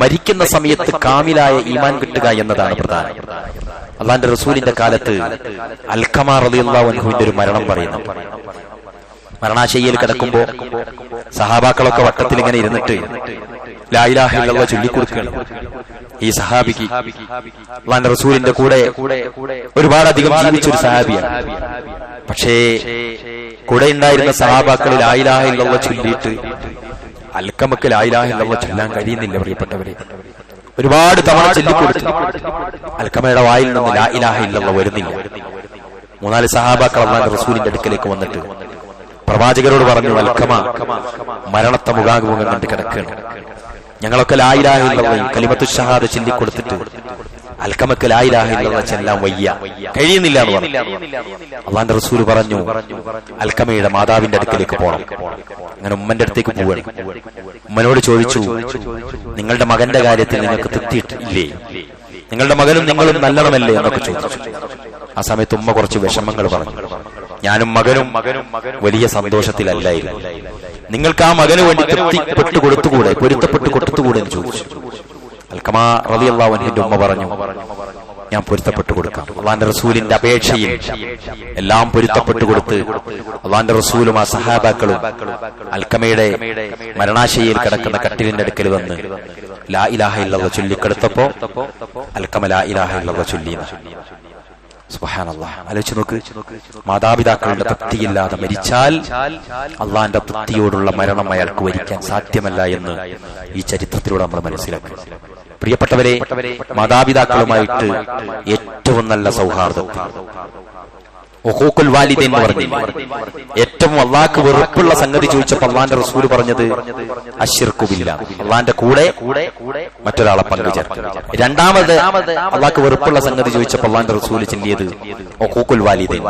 മരിക്കുന്ന സമയത്ത് കാമിലായ ഈമാൻ കിട്ടുക എന്നതാണ് പ്രധാനം. അള്ളാന്റെ റസൂലിന്റെ കാലത്ത് അൽഖമ റളിയല്ലാഹു അൻഹുവിന്റെ ഒരു മരണം പറയുന്നു. മരണാശയ്യയിൽ കിടക്കുമ്പോ സഹാബാക്കളൊക്കെ വട്ടത്തിൽ ഇങ്ങനെ ഇരുന്നിട്ട് ലാ ഇലാഹ ഇല്ലല്ലാഹ് ചൊല്ലിക്കൊടുക്കുകയാണ് ഈ സഹാബിക്ക്. അള്ളാന്റെ റസൂലിന്റെ കൂടെ ഒരുപാട് അധികം ജീവിച്ചൊരു സഹാബിയാണ്. പക്ഷേ കൂടെ ഉണ്ടായിരുന്ന സഹാബാക്കളിൽ ലാ ഇലാഹ ഇല്ലല്ലാഹ് ചൊല്ലിയിട്ട് അൽഖമക്ക് ലാ ഇലാഹ ഇല്ലല്ലാഹ് ചൊല്ലാൻ കഴിയുന്നില്ല. പ്രിയപ്പെട്ടവരെ, ഒരുപാട് തവണ ചൊല്ലിക്കൊടുത്തു. അൽഖമയുടെ വായിൽ നിന്ന് ലാ ഇലാഹ ഇല്ലല്ലാഹ് വരുന്നില്ല. 3-4 സഹാബാക്കൾ അള്ളാന്റെ റസൂലിന്റെ അടുക്കലേക്ക് വന്നിട്ട് പ്രവാചകരോട് പറഞ്ഞു, അൽഖമ മരണത്തെ മുഖാമുഖം കണ്ട് കിടക്കുകയാണ്. ഞങ്ങളൊക്കെ ലാ ഇലാഹ ഇല്ലല്ലാഹ് കലിമത്തു ഷഹാദ ചൊല്ലിക്കൊടുത്തിട്ട് അൽഖമക്ക് ലാ ഇലാഹ ഇല്ലല്ലാഹ് ചെല്ലാൻ വയ്യ, കഴിയുന്നില്ല എന്ന് പറഞ്ഞു. അള്ളാന്റെ റസൂല് പറഞ്ഞു, അൽഖമയുടെ മാതാവിന്റെ അടുക്കലേക്ക് പോകണം. അങ്ങനെ ഉമ്മന്റെ അടുത്തേക്ക് പോവുകയാണ്. ഉമ്മനോട് ചോദിച്ചു, നിങ്ങളുടെ മകന്റെ കാര്യത്തിൽ നിങ്ങൾക്ക് തൃപ്തിയിട്ടില്ലേ? നിങ്ങളുടെ മകനും നിങ്ങളും നല്ലണമല്ലേ എന്നൊക്കെ ചോദിച്ചു. ആ സമയത്ത് ഉമ്മ കുറച്ച് വിഷമങ്ങൾ പറഞ്ഞു. ഞാനും മകനും വലിയ സന്തോഷത്തിലല്ലായിരുന്നു. നിങ്ങൾക്ക് ആ മകന് വേണ്ടി തൃപ്തിപ്പെട്ടു കൊടുത്തുകൂടെ, പൊരുത്തപ്പെട്ടു കൊടുത്തുകൂടെ എന്ന് ചോദിച്ചു. അൽഖമ റളിയല്ലാഹു അൻഹുവിന്റെ ഉമ്മ പറഞ്ഞു, ഞാൻ പൊരുത്തപ്പെട്ടു കൊടുക്കാം. അള്ളാന്റെ റസൂലിന്റെ അപേക്ഷയിൽ എല്ലാം പൊരുത്തപ്പെട്ടു കൊടുത്ത് അള്ളാന്റെ റസൂലും ആ സഹാബാക്കളും അൽഖമയുടെ മരണാശയ്യയിൽ കിടക്കുന്ന കട്ടിലിന്റെ അടുക്കൽ വന്ന് ലാ ഇലാഹ ഇല്ലല്ലാഹ് ചൊല്ലിക്കെടുത്തപ്പോ അൽഖമ ലാ ഇലാഹ ഇല്ലല്ലാഹ് ചൊല്ലിയെന്ന്. സുബ്ഹാനല്ലാഹ്, ആലോചിച്ച് നോക്ക്. മാതാപിതാക്കളുടെ തൃപ്തിയില്ലാതെ മരിച്ചാൽ അള്ളാന്റെ തൃപ്തിയോടുള്ള മരണം അയാൾക്ക് വരിക്കാൻ സാധ്യമല്ല എന്ന് ഈ ചരിത്രത്തിലൂടെ നമ്മൾ മനസ്സിലാക്കി. പ്രിയപ്പെട്ടവരെ, മാതാപിതാക്കളുമായിട്ട് ഏറ്റവും നല്ല സൗഹാർദ്ദം, ഉഖൂഖുൽ വാലിദൈൻ എന്ന് പറഞ്ഞില്ല, ഏറ്റവും അള്ളാഹ്ക്ക് വെറുപ്പുള്ള സംഗതി ചോദിച്ചപ്പോൾ അള്ളാന്റെ റസൂൽ പറഞ്ഞത് അശ്ശിർക്കു ബില്ലാഹ്, അള്ളാന്റെ കൂടെ മറ്റൊരാളെ പങ്കുചേർക്കുക. രണ്ടാമത് അള്ളാഹ്ക്ക് വെറുപ്പുള്ള സംഗതി ചോദിച്ചപ്പോൾ അള്ളാന്റെ റസൂൽ ചൊല്ലിയത് ഉഖൂഖുൽ വാലിദൈൻ.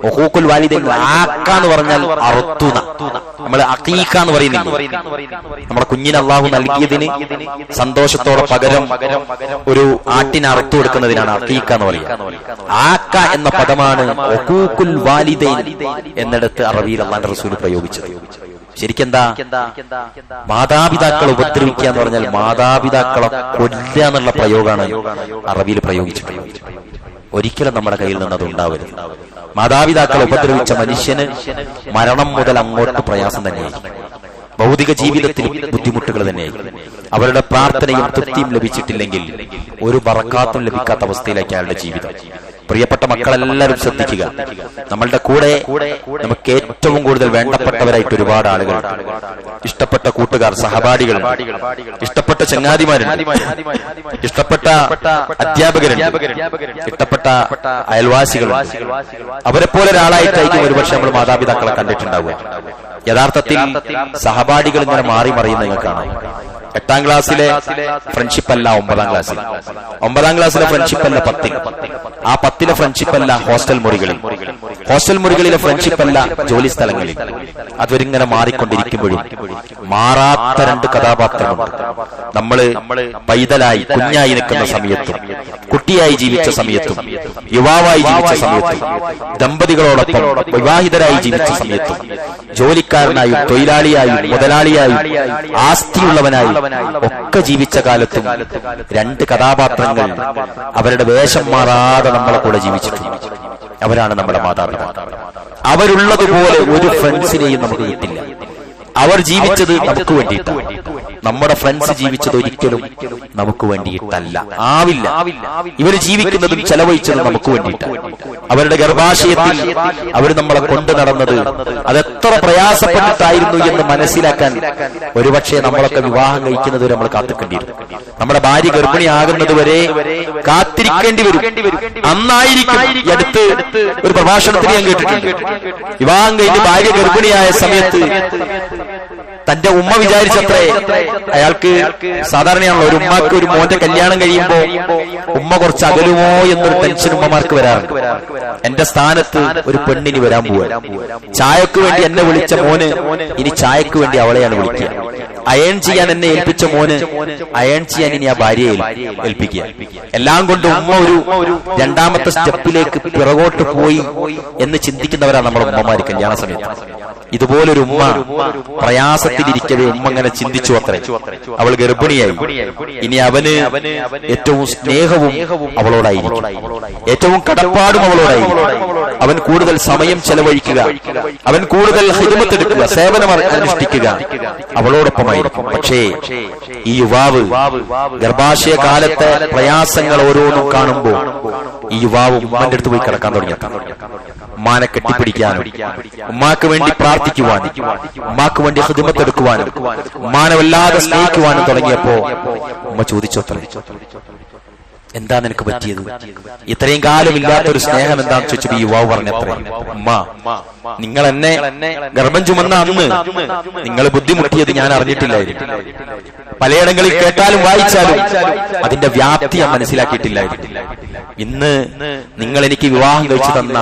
ഉഖൂഖുൽ വാലിദൈൻ ആക്ക എന്ന് പറഞ്ഞാൽ അറുത്തുന, നമ്മൾ അഖീഖ എന്ന് പറയുന്നില്ല, നമ്മുടെ കുഞ്ഞിന് അള്ളാഹു നൽകിയതിന് സന്തോഷത്തോടെ പകരം ഒരു ആട്ടിനെ അറുത്തു കൊടുക്കുന്നതിനാണ് അഖീഖ എന്ന് പറയുക. ആക്ക എന്ന പദമാണ് ഉഖൂഖുൽ വാലിദൈൻ എന്നിടത്ത് അറബിയിൽ അല്ലാഹുവിന്റെ റസൂൽ പ്രയോഗിച്ചത്. ശരിക്കെന്താ? മാതാപിതാക്കളെ ഉപദ്രവിക്കുക എന്ന് പറഞ്ഞാൽ മാതാപിതാക്കളെ കൊല്ലുക എന്നുള്ള പ്രയോഗമാണ് അറബിയിൽ പ്രയോഗിച്ചിട്ടുള്ളത്. ഒരിക്കലും നമ്മുടെ കയ്യിൽ നിന്ന് അത് ഉണ്ടാവരുത്. മാതാപിതാക്കളെ ഉപദ്രവിച്ച മനുഷ്യന് മരണം മുതൽ അങ്ങോട്ട് പ്രയാസം തന്നെയായിരിക്കും. ഭൗതിക ജീവിതത്തിൽ ബുദ്ധിമുട്ടുകൾ തന്നെയായിരിക്കും. അവരുടെ പ്രാർത്ഥനയും തൃപ്തിയും ലഭിച്ചിട്ടില്ലെങ്കിൽ ഒരു ബറക്കാത്തും ലഭിക്കാത്ത അവസ്ഥയിലേക്ക് അയാളുടെ ജീവിതം. പ്രിയപ്പെട്ട മക്കളെല്ലാവരും ശ്രദ്ധിക്കുക. നമ്മളുടെ കൂടെ നമുക്ക് ഏറ്റവും കൂടുതൽ വേണ്ടപ്പെട്ടവരായിട്ട് ഒരുപാട് ആളുകൾ, ഇഷ്ടപ്പെട്ട കൂട്ടുകാർ, സഹപാഠികളുണ്ട്, ഇഷ്ടപ്പെട്ട ചങ്ങാതിമാരുണ്ട്, ഇഷ്ടപ്പെട്ട അധ്യാപകരുണ്ട്, ഇഷ്ടപ്പെട്ട അയൽവാസികളുണ്ട്. അവരെ പോലെ ഒരാളായിട്ടായിരിക്കും ഒരുപക്ഷെ നമ്മൾ മാതാപിതാക്കളെ കണ്ടിട്ടുണ്ടാവുക. യഥാർത്ഥത്തിൽ സഹപാഠികൾ ഇങ്ങനെ മാറി മറിയുന്ന നിങ്ങൾ കാണാം. 8ാം ക്ലാസ്സിലെ ഫ്രണ്ട്ഷിപ്പ് അല്ല 9ാം ക്ലാസ്സിൽ, 9ാം ക്ലാസ്സിലെ ഫ്രണ്ട്ഷിപ്പ് അല്ല 10ൽ, ആ 10ലെ ഫ്രണ്ട്ഷിപ്പ് അല്ല ഹോസ്റ്റൽ മുറികളിൽ, ഹോസ്റ്റൽ മുറികളിലെ ഫ്രണ്ട്ഷിപ്പ് അല്ല ജോലി സ്ഥലങ്ങളിൽ. അതൊരിങ്ങനെ മാറിക്കൊണ്ടിരിക്കുമ്പോഴും മാറാത്ത 2 കഥാപാത്രമുണ്ട്. നമ്മള് പൈതലായി കുഞ്ഞായി നിൽക്കുന്ന സമയത്തും, കുട്ടിയായി ജീവിച്ച സമയത്തും, യുവാവായി ജീവിച്ച സമയത്തും, ദമ്പതികളോടൊപ്പം വിവാഹിതരായി ജീവിച്ച സമയത്തും, ജോലിക്കാരനായും തൊഴിലാളിയായും മുതലാളിയായും ആസ്തിയുള്ളവനായും ഒക്കെ ജീവിച്ച കാലത്തും 2 കഥാപാത്രങ്ങൾ അവരുടെ വേഷം മാറാതെ നമ്മളെ കൂടെ ജീവിച്ചിട്ടുണ്ട്. അവരാണ് നമ്മുടെ മാതാപിതാക്കൾ. അവരുള്ളതുപോലെ ഒരു ഫ്രണ്ട്സിനെയും നമുക്ക് കിട്ടില്ല. അവർ ജീവിച്ചത് നമുക്ക് വേണ്ടിയിട്ടാണ്. നമ്മുടെ ഫ്രണ്ട്സ് ജീവിച്ചത് ഒരിക്കലും നമുക്ക് വേണ്ടിയിട്ടല്ല, ആവില്ല. ഇവർ ജീവിക്കുന്നതും ചെലവഴിച്ചതും നമുക്ക് വേണ്ടിയിട്ടാണ്. അവരുടെ ഗർഭാശയത്തിൽ അവർ നമ്മളെ കൊണ്ടു നടന്നത് അതെത്ര പ്രയാസപ്പെട്ടിട്ടായിരുന്നു എന്ന് മനസ്സിലാക്കാൻ ഒരുപക്ഷെ നമ്മളൊക്കെ വിവാഹം കഴിക്കുന്നത് വരെ നമ്മൾ കാത്തിക്കേണ്ടിയിരുന്നു. നമ്മുടെ ഭാര്യ ഗർഭിണിയാകുന്നത് വരെ കാത്തിരിക്കേണ്ടി വരും. അന്നായിരിക്കും അടുത്ത് ഒരു പ്രഭാഷണത്തിൽ ഞാൻ കേട്ടിട്ടുണ്ട്, വിവാഹം കഴിഞ്ഞ് ഭാര്യ ഗർഭിണിയായ സമയത്ത് തന്റെ ഉമ്മ വിചാരിച്ചത്രേ, അയാൾക്ക് സാധാരണയാണല്ലോ ഒരു ഉമ്മക്ക് ഒരു മോന്റെ കല്യാണം കഴിയുമ്പോ ഉമ്മ കുറച്ച് അകലുമോ എന്നൊരു ടെൻഷൻ ഉമ്മമാർക്ക് വരാറുണ്ട്. എന്റെ സ്ഥാനത്ത് ഒരു പെണ്ണിന് വരാൻ പോവാൻ, ചായക്ക് വേണ്ടി എന്നെ വിളിച്ച മോന് ഇനി ചായക്ക് വേണ്ടി അവളെയാണ് വിളിക്കുക. അയൺ ചെയ്യാൻ എന്നെ ഏൽപ്പിച്ച മോന് അയൺ ചെയ്യാൻ ഇനി ആ ഭാര്യയെ ഏൽപ്പിക്കുക. എല്ലാം കൊണ്ട് ഉമ്മ ഒരു രണ്ടാമത്തെ സ്റ്റെപ്പിലേക്ക് പിറകോട്ട് പോയി എന്ന് ചിന്തിക്കുന്നവരാണ് നമ്മുടെ ഉമ്മമാര് കല്യാണ സമയത്ത്. ഇതുപോലൊരു ഉമ്മ പ്രയാസത്തിലിരിക്കവേ ഉമ്മ അങ്ങനെ ചിന്തിച്ചു അത്രേ. അവൾ ഗർഭിണിയായി. ഇനി അവന് ഏറ്റവും സ്നേഹവും അവളോടായിരിക്കും, ഏറ്റവും കടപ്പാടും അവളോടായിരിക്കും. അവൻ കൂടുതൽ സമയം ചെലവഴിക്കുക, അവൻ കൂടുതൽ ഖിദ്മത്ത് എടുക്കുക, സേവനം അനുഷ്ഠിക്കുക അവളോടൊപ്പമായിരിക്കും. പക്ഷേ ഈ യുവാവ് ഗർഭാശയ കാലത്തെ പ്രയാസങ്ങൾ ഓരോന്നും കാണുമ്പോൾ ഈ യുവാവ് ഉമ്മാന്റെ അടുത്ത് പോയി കിടക്കാൻ തുടങ്ങി. ഉമ്മാനെ കെട്ടിപ്പിടിക്കാനും ഉമ്മാക്ക് വേണ്ടി പ്രാർത്ഥിക്കുവാനും ഉമ്മാക്ക് വേണ്ടി ഖിദ്മത്ത് എടുക്കുവാനും ഉമ്മാനെ വല്ലാതെ സ്നേഹിക്കുവാനും തുടങ്ങിയപ്പോ ഉമ്മ ചോദിച്ചോത്രേ, എന്താ നിനക്ക് പറ്റിയത്? ഇത്രയും കാലം ഇല്ലാത്തൊരു സ്നേഹം എന്താണെന്ന് ചോദിച്ചപ്പോ ഈ യുവാവ് പറഞ്ഞത്രേ, ഉമ്മ, നിങ്ങൾ എന്നെ ഗർഭം ചുമന്ന അന്ന് നിങ്ങൾ ബുദ്ധിമുട്ടിയത് ഞാൻ അറിഞ്ഞിട്ടില്ലായിരുന്നു. പലയിടങ്ങളിൽ കേട്ടാലും വായിച്ചാലും അതിന്റെ വ്യാപ്തി ഞാൻ മനസ്സിലാക്കിയിട്ടില്ലായിരുന്നു. ഇന്ന് നിങ്ങൾ എനിക്ക് വിവാഹം കഴിച്ചു തന്ന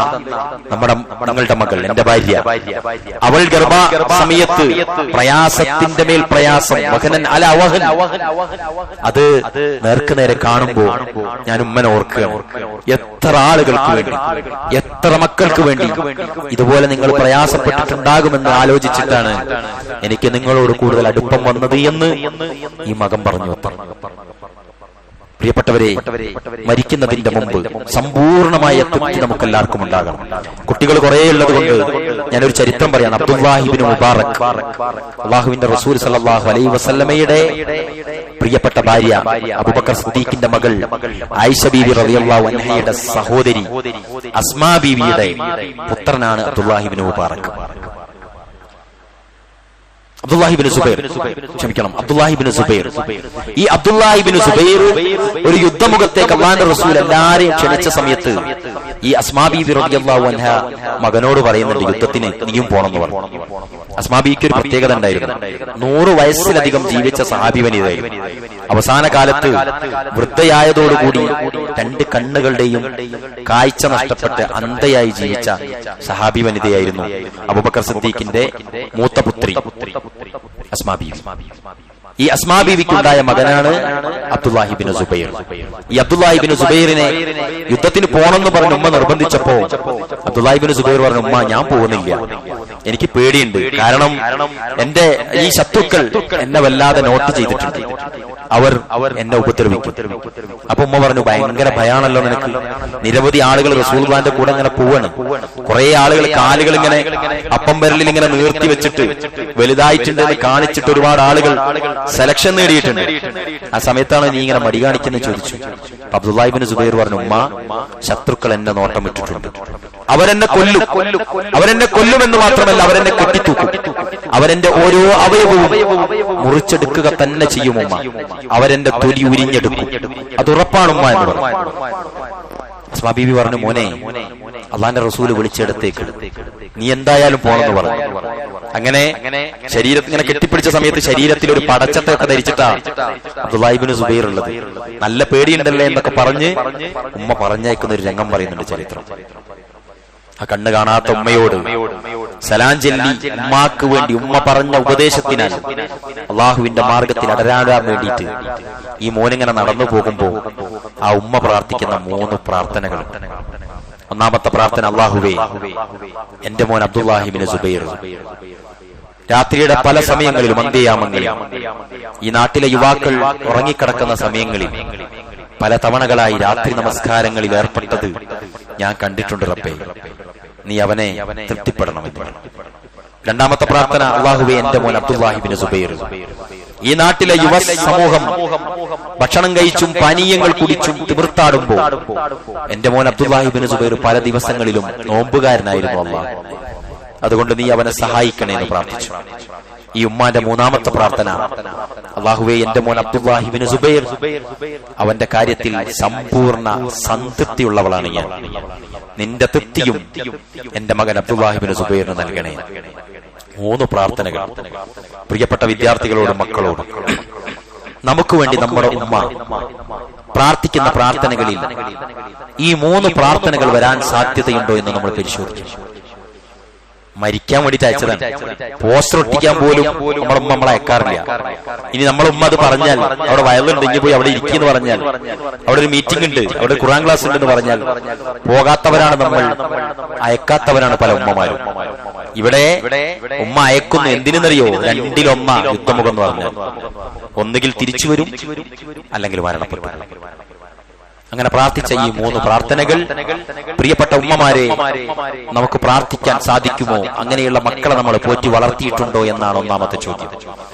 ഞങ്ങളുടെ മകൾ, എന്റെ ഭാര്യ, അവൾ ഗർഭ സമയത്ത് പ്രയാസത്തിന്റെ മേൽ പ്രയാസം, വഹനൻ അല അവഹൻ, അത് നേർക്ക് നേരെ കാണുമ്പോ ഞാൻ ഉമ്മനെ ഓർക്കുകയാണ്. എത്ര ആളുകൾക്ക് വേണ്ടി, എത്ര മക്കൾക്ക് വേണ്ടി ഇതുപോലെ നിങ്ങൾ പ്രയാസപ്പെട്ടിട്ടുണ്ടാകുമെന്ന് ആലോചിച്ചിട്ടാണ് എനിക്ക് നിങ്ങളോട് കൂടുതൽ അടുപ്പം വന്നത് എന്ന് ഈ മകൻ പറഞ്ഞു. പ്രിയപ്പെട്ടവരെ, മരിക്കുന്നതിന്റെ മുമ്പ് സമ്പൂർണമായ തൃപ്തി നമുക്ക് എല്ലാവർക്കും ഉണ്ടാകണം. കുട്ടികൾ കുറെ ഉള്ളത് കൊണ്ട് ഞാനൊരു ചരിത്രം പറയാണ്. അബ്ദുല്ലാഹി ഇബ്നു മുബാറക്, അല്ലാഹുവിന്റെ റസൂൽ സല്ലല്ലാഹു അലൈഹി വസല്ലമയുടെ പ്രിയപ്പെട്ട ഭാര്യ അബൂബക്കർ സിദ്ദീഖിന്റെ മകൾ ആയിഷ ബീവി റളിയല്ലാഹു അൻഹയുടെ സഹോദരി അസ്മാ ബീവിയുടെ പുത്രനാണ് അബ്ദുല്ലാഹി ഇബ്നു മുബാറക്. അബ്ദുല്ലാഹി ഇബ്നു സുബൈർ, അബ്ദുല്ലാഹി ഇബ്നു സുബൈർ. ഈ അബ്ദുല്ലാഹി ഇബ്നു സുബൈർ ഒരു യുദ്ധമുഖത്തേക്ക് അല്ലാഹുവിന്റെ റസൂൽ എല്ലാരെയും ക്ഷണിച്ച സമയത്ത് ഈ അസ്മാ ബീവി റളിയല്ലാഹു അൻഹ മകനോട് പറയുന്നുണ്ട്, യുദ്ധത്തിന് നീയും പോണെന്ന് പറഞ്ഞു. അസ്മാ ബീവിക്ക് ഒരു പ്രത്യേകത ഉണ്ടായിരുന്നു. 100 വയസ്സിലധികം ജീവിച്ച സഹാബി വനിതയായിരുന്നു. അവസാന കാലത്ത് വൃദ്ധയായതോടുകൂടി 2 കണ്ണുകളുടെയും കാഴ്ച നഷ്ടപ്പെട്ട് അന്ധയായി ജീവിച്ച സഹാബി വനിതയായിരുന്നു അബൂബക്കർ സിദ്ദീഖിന്റെ മൂത്ത പുത്രി അസ്മാ ബീവി. ഈ അസ്മാ ബീവിക്കുണ്ടായ മകനാണ് അബ്ദുല്ലാഹി ഇബ്നു സുബൈർ. ഈ അബ്ദുല്ലാഹി ഇബ്നു സുബൈറിനെ യുദ്ധത്തിന് പോണെന്ന് പറഞ്ഞ് ഉമ്മ നിർബന്ധിച്ചപ്പോ അബ്ദുല്ലാഹി ഇബ്നു സുബൈർ പറഞ്ഞു, ഉമ്മ ഞാൻ പോകുന്നില്ല, എനിക്ക് പേടിയുണ്ട്. കാരണം എന്റെ ഈ ശത്രുക്കൾ എന്നെ വല്ലാതെ നോട്ട് ചെയ്തിട്ടുണ്ട്, അവർ എന്നെ ഉപദ്രവിക്കും. അപ്പൊ ഉമ്മ പറഞ്ഞു, ഭയങ്കര ഭയാണല്ലോ നിനക്ക്. നിരവധി ആളുകൾ റസൂലുള്ളാഹിന്റെ കൂടെ ഇങ്ങനെ പോവാണ്. കുറെ ആളുകൾ കാലുകൾ ഇങ്ങനെ അപ്പം വിരലിൽ ഇങ്ങനെ നീർത്തി വെച്ചിട്ട് വലുതായിട്ടുണ്ടെന്ന് കാണിച്ചിട്ട് ഒരുപാട് ആളുകൾ സെലക്ഷൻ നേടിയിട്ടുണ്ട്. ആ സമയത്താണ് നീ ഇങ്ങനെ മടി കാണിക്കുന്നത് ചോദിച്ചു. അബ്ദുല്ലാഹി ഇബ്നു സുബൈർ പറഞ്ഞു, ഉമ്മ, ശത്രുക്കൾ എന്നെ നോട്ടം ഇട്ടിട്ടുണ്ട്, അവരെന്നെ കൊല്ലുമെന്ന് മാത്രമല്ല അവരെന്നെ കെട്ടിത്തൂക്കും, അവരെന്റെ ഓരോ അവയവവും മുറിച്ചെടുക്കുക തന്നെ ചെയ്യും ഉമ്മ, അവരെന്റെ തൊലി ഉരിഞ്ഞെടുക്കും, അത് ഉറപ്പാണുമ്മ എന്ന് പറഞ്ഞു. അസ്മാ ബീവി പറഞ്ഞു, മോനെ, അള്ളാന്റെ റസൂല് വിളിച്ചെടുത്തേക്ക്, നീ എന്തായാലും പോണെന്ന് പറഞ്ഞു. അങ്ങനെ ശരീരത്തിൽ ഇങ്ങനെ കെട്ടിപ്പിടിച്ച സമയത്ത് ശരീരത്തിൽ ഒരു പടച്ചത്തൊക്കെ ധരിച്ചിട്ടാ അബ്ദുല്ലാഹി ഇബ്നു സുബൈർ ഉള്ളത്. നല്ല പേടിയുണ്ടല്ലേ എന്നൊക്കെ പറഞ്ഞ് ഉമ്മ പറഞ്ഞയക്കുന്ന ഒരു രംഗം പറയുന്നുണ്ട് ചരിത്രം. ആ കണ്ണ് കാണാത്ത ഉമ്മയോട് സലാം ചൊല്ലി ഉമ്മാക്ക് വേണ്ടി ഉമ്മ പറഞ്ഞ ഉപദേശത്തിനാൽ അള്ളാഹുവിന്റെ മാർഗത്തിൽ അടരാടാൻ വേണ്ടിയിട്ട് ഈ മോനിങ്ങനെ നടന്നു പോകുമ്പോ ആ ഉമ്മ പ്രാർത്ഥിക്കുന്ന 3 പ്രാർത്ഥനകൾ. ഒന്നാമത്തെ പ്രാർത്ഥന, അള്ളാഹുവേ, എന്റെ മോൻ അബ്ദുല്ലാഹി ഇബ്നു സുബൈർ രാത്രിയുടെ പല സമയങ്ങളിലും, അന്ത്യയാമങ്ങളിൽ, ഈ നാട്ടിലെ യുവാക്കൾ ഉറങ്ങിക്കിടക്കുന്ന സമയങ്ങളിൽ പല തവണകളായി രാത്രി നമസ്കാരങ്ങളിൽ ഏർപ്പെട്ടത് ഞാൻ കണ്ടിട്ടുണ്ട് റബ്ബേ, നീ അവനെ തൃപ്തിപ്പെടണമെന്ന്. രണ്ടാമത്തെ പ്രാർത്ഥന, അള്ളാഹുവേ, എന്റെ മോൻ അബ്ദുല്ലാഹി ഇബ്നു സുബൈർ ഈ നാട്ടിലെ യുവ സമൂഹം ഭക്ഷണം കഴിച്ചും പാനീയങ്ങൾ കുടിച്ചും തിമിർത്താടുമ്പോൾ എന്റെ മോൻ അബ്ദുല്ലാഹി ഇബ്നു സുബൈർ പല ദിവസങ്ങളിലും നോമ്പുകാരനായിരുന്നു അല്ലാഹ്, അതുകൊണ്ട് നീ അവനെ സഹായിക്കണേ എന്ന് പ്രാർത്ഥിച്ചു. ഈ ഉമ്മാന്റെ 3ാമത്തെ പ്രാർത്ഥന, അല്ലാഹുവേ, എന്റെ മോൻ അബ്ദുല്ലാഹി ഇബ്നു സുബൈർ അവന്റെ കാര്യത്തിൽ സമ്പൂർണ്ണ സംതൃപ്തിയുള്ളവളാണ് ഞാൻ, നിന്റെ തൃപ്തിയും എന്റെ മകൻ അബ്ദുല്ലാഹി ഇബ്നു സുബൈറിന് നൽകണേ. 3 പ്രാർത്ഥനകൾ. പ്രിയപ്പെട്ട വിദ്യാർത്ഥികളോടും മക്കളോടും, നമുക്ക് വേണ്ടി നമ്മുടെ ഉമ്മ പ്രാർത്ഥിക്കുന്ന പ്രാർത്ഥനകളിൽ ഈ 3 പ്രാർത്ഥനകൾ വരാൻ സാധ്യതയുണ്ടോ എന്ന് നമ്മൾ പരിശോധിക്കും. മരിക്കാൻ വേണ്ടിയിട്ട് അയച്ചതാണ്. പോസ്റ്റർ ഒട്ടിക്കാൻ പോലും നമ്മുടെ ഉമ്മ നമ്മളെ അയക്കാറില്ല. ഇനി നമ്മളെ ഉമ്മ അത് പറഞ്ഞാൽ, അവിടെ വയലുണ്ടെങ്കിൽ പോയി അവിടെ ഇരിക്കുന്നു പറഞ്ഞാൽ, അവിടെ ഒരു മീറ്റിംഗ് ഉണ്ട്, അവിടെ ഖുർആൻ ക്ലാസ് ഉണ്ടെന്ന് പറഞ്ഞാൽ പോകാത്തവരാണ് നമ്മൾ, അയക്കാത്തവരാണ് പല ഉമ്മമാരും. ഇവിടെ ഉമ്മ അയക്കുന്നു. എന്തിനെന്നറിയോ? 2-1 യുദ്ധമുഖം എന്ന് പറഞ്ഞാൽ, ഒന്നുകിൽ തിരിച്ചു വരും, അല്ലെങ്കിൽ മരണപ്പെട്ടു. അങ്ങനെ പ്രാർത്ഥിച്ച ഈ 3 പ്രാർത്ഥനകൾ പ്രിയപ്പെട്ട ഉമ്മമാരെ നമുക്ക് പ്രാർത്ഥിക്കാൻ സാധിക്കുമോ? അങ്ങനെയുള്ള മക്കളെ നമ്മൾ പോറ്റി വളർത്തിയിട്ടുണ്ടോ എന്നാണ് ഒന്നാമത്തെ ചോദ്യം.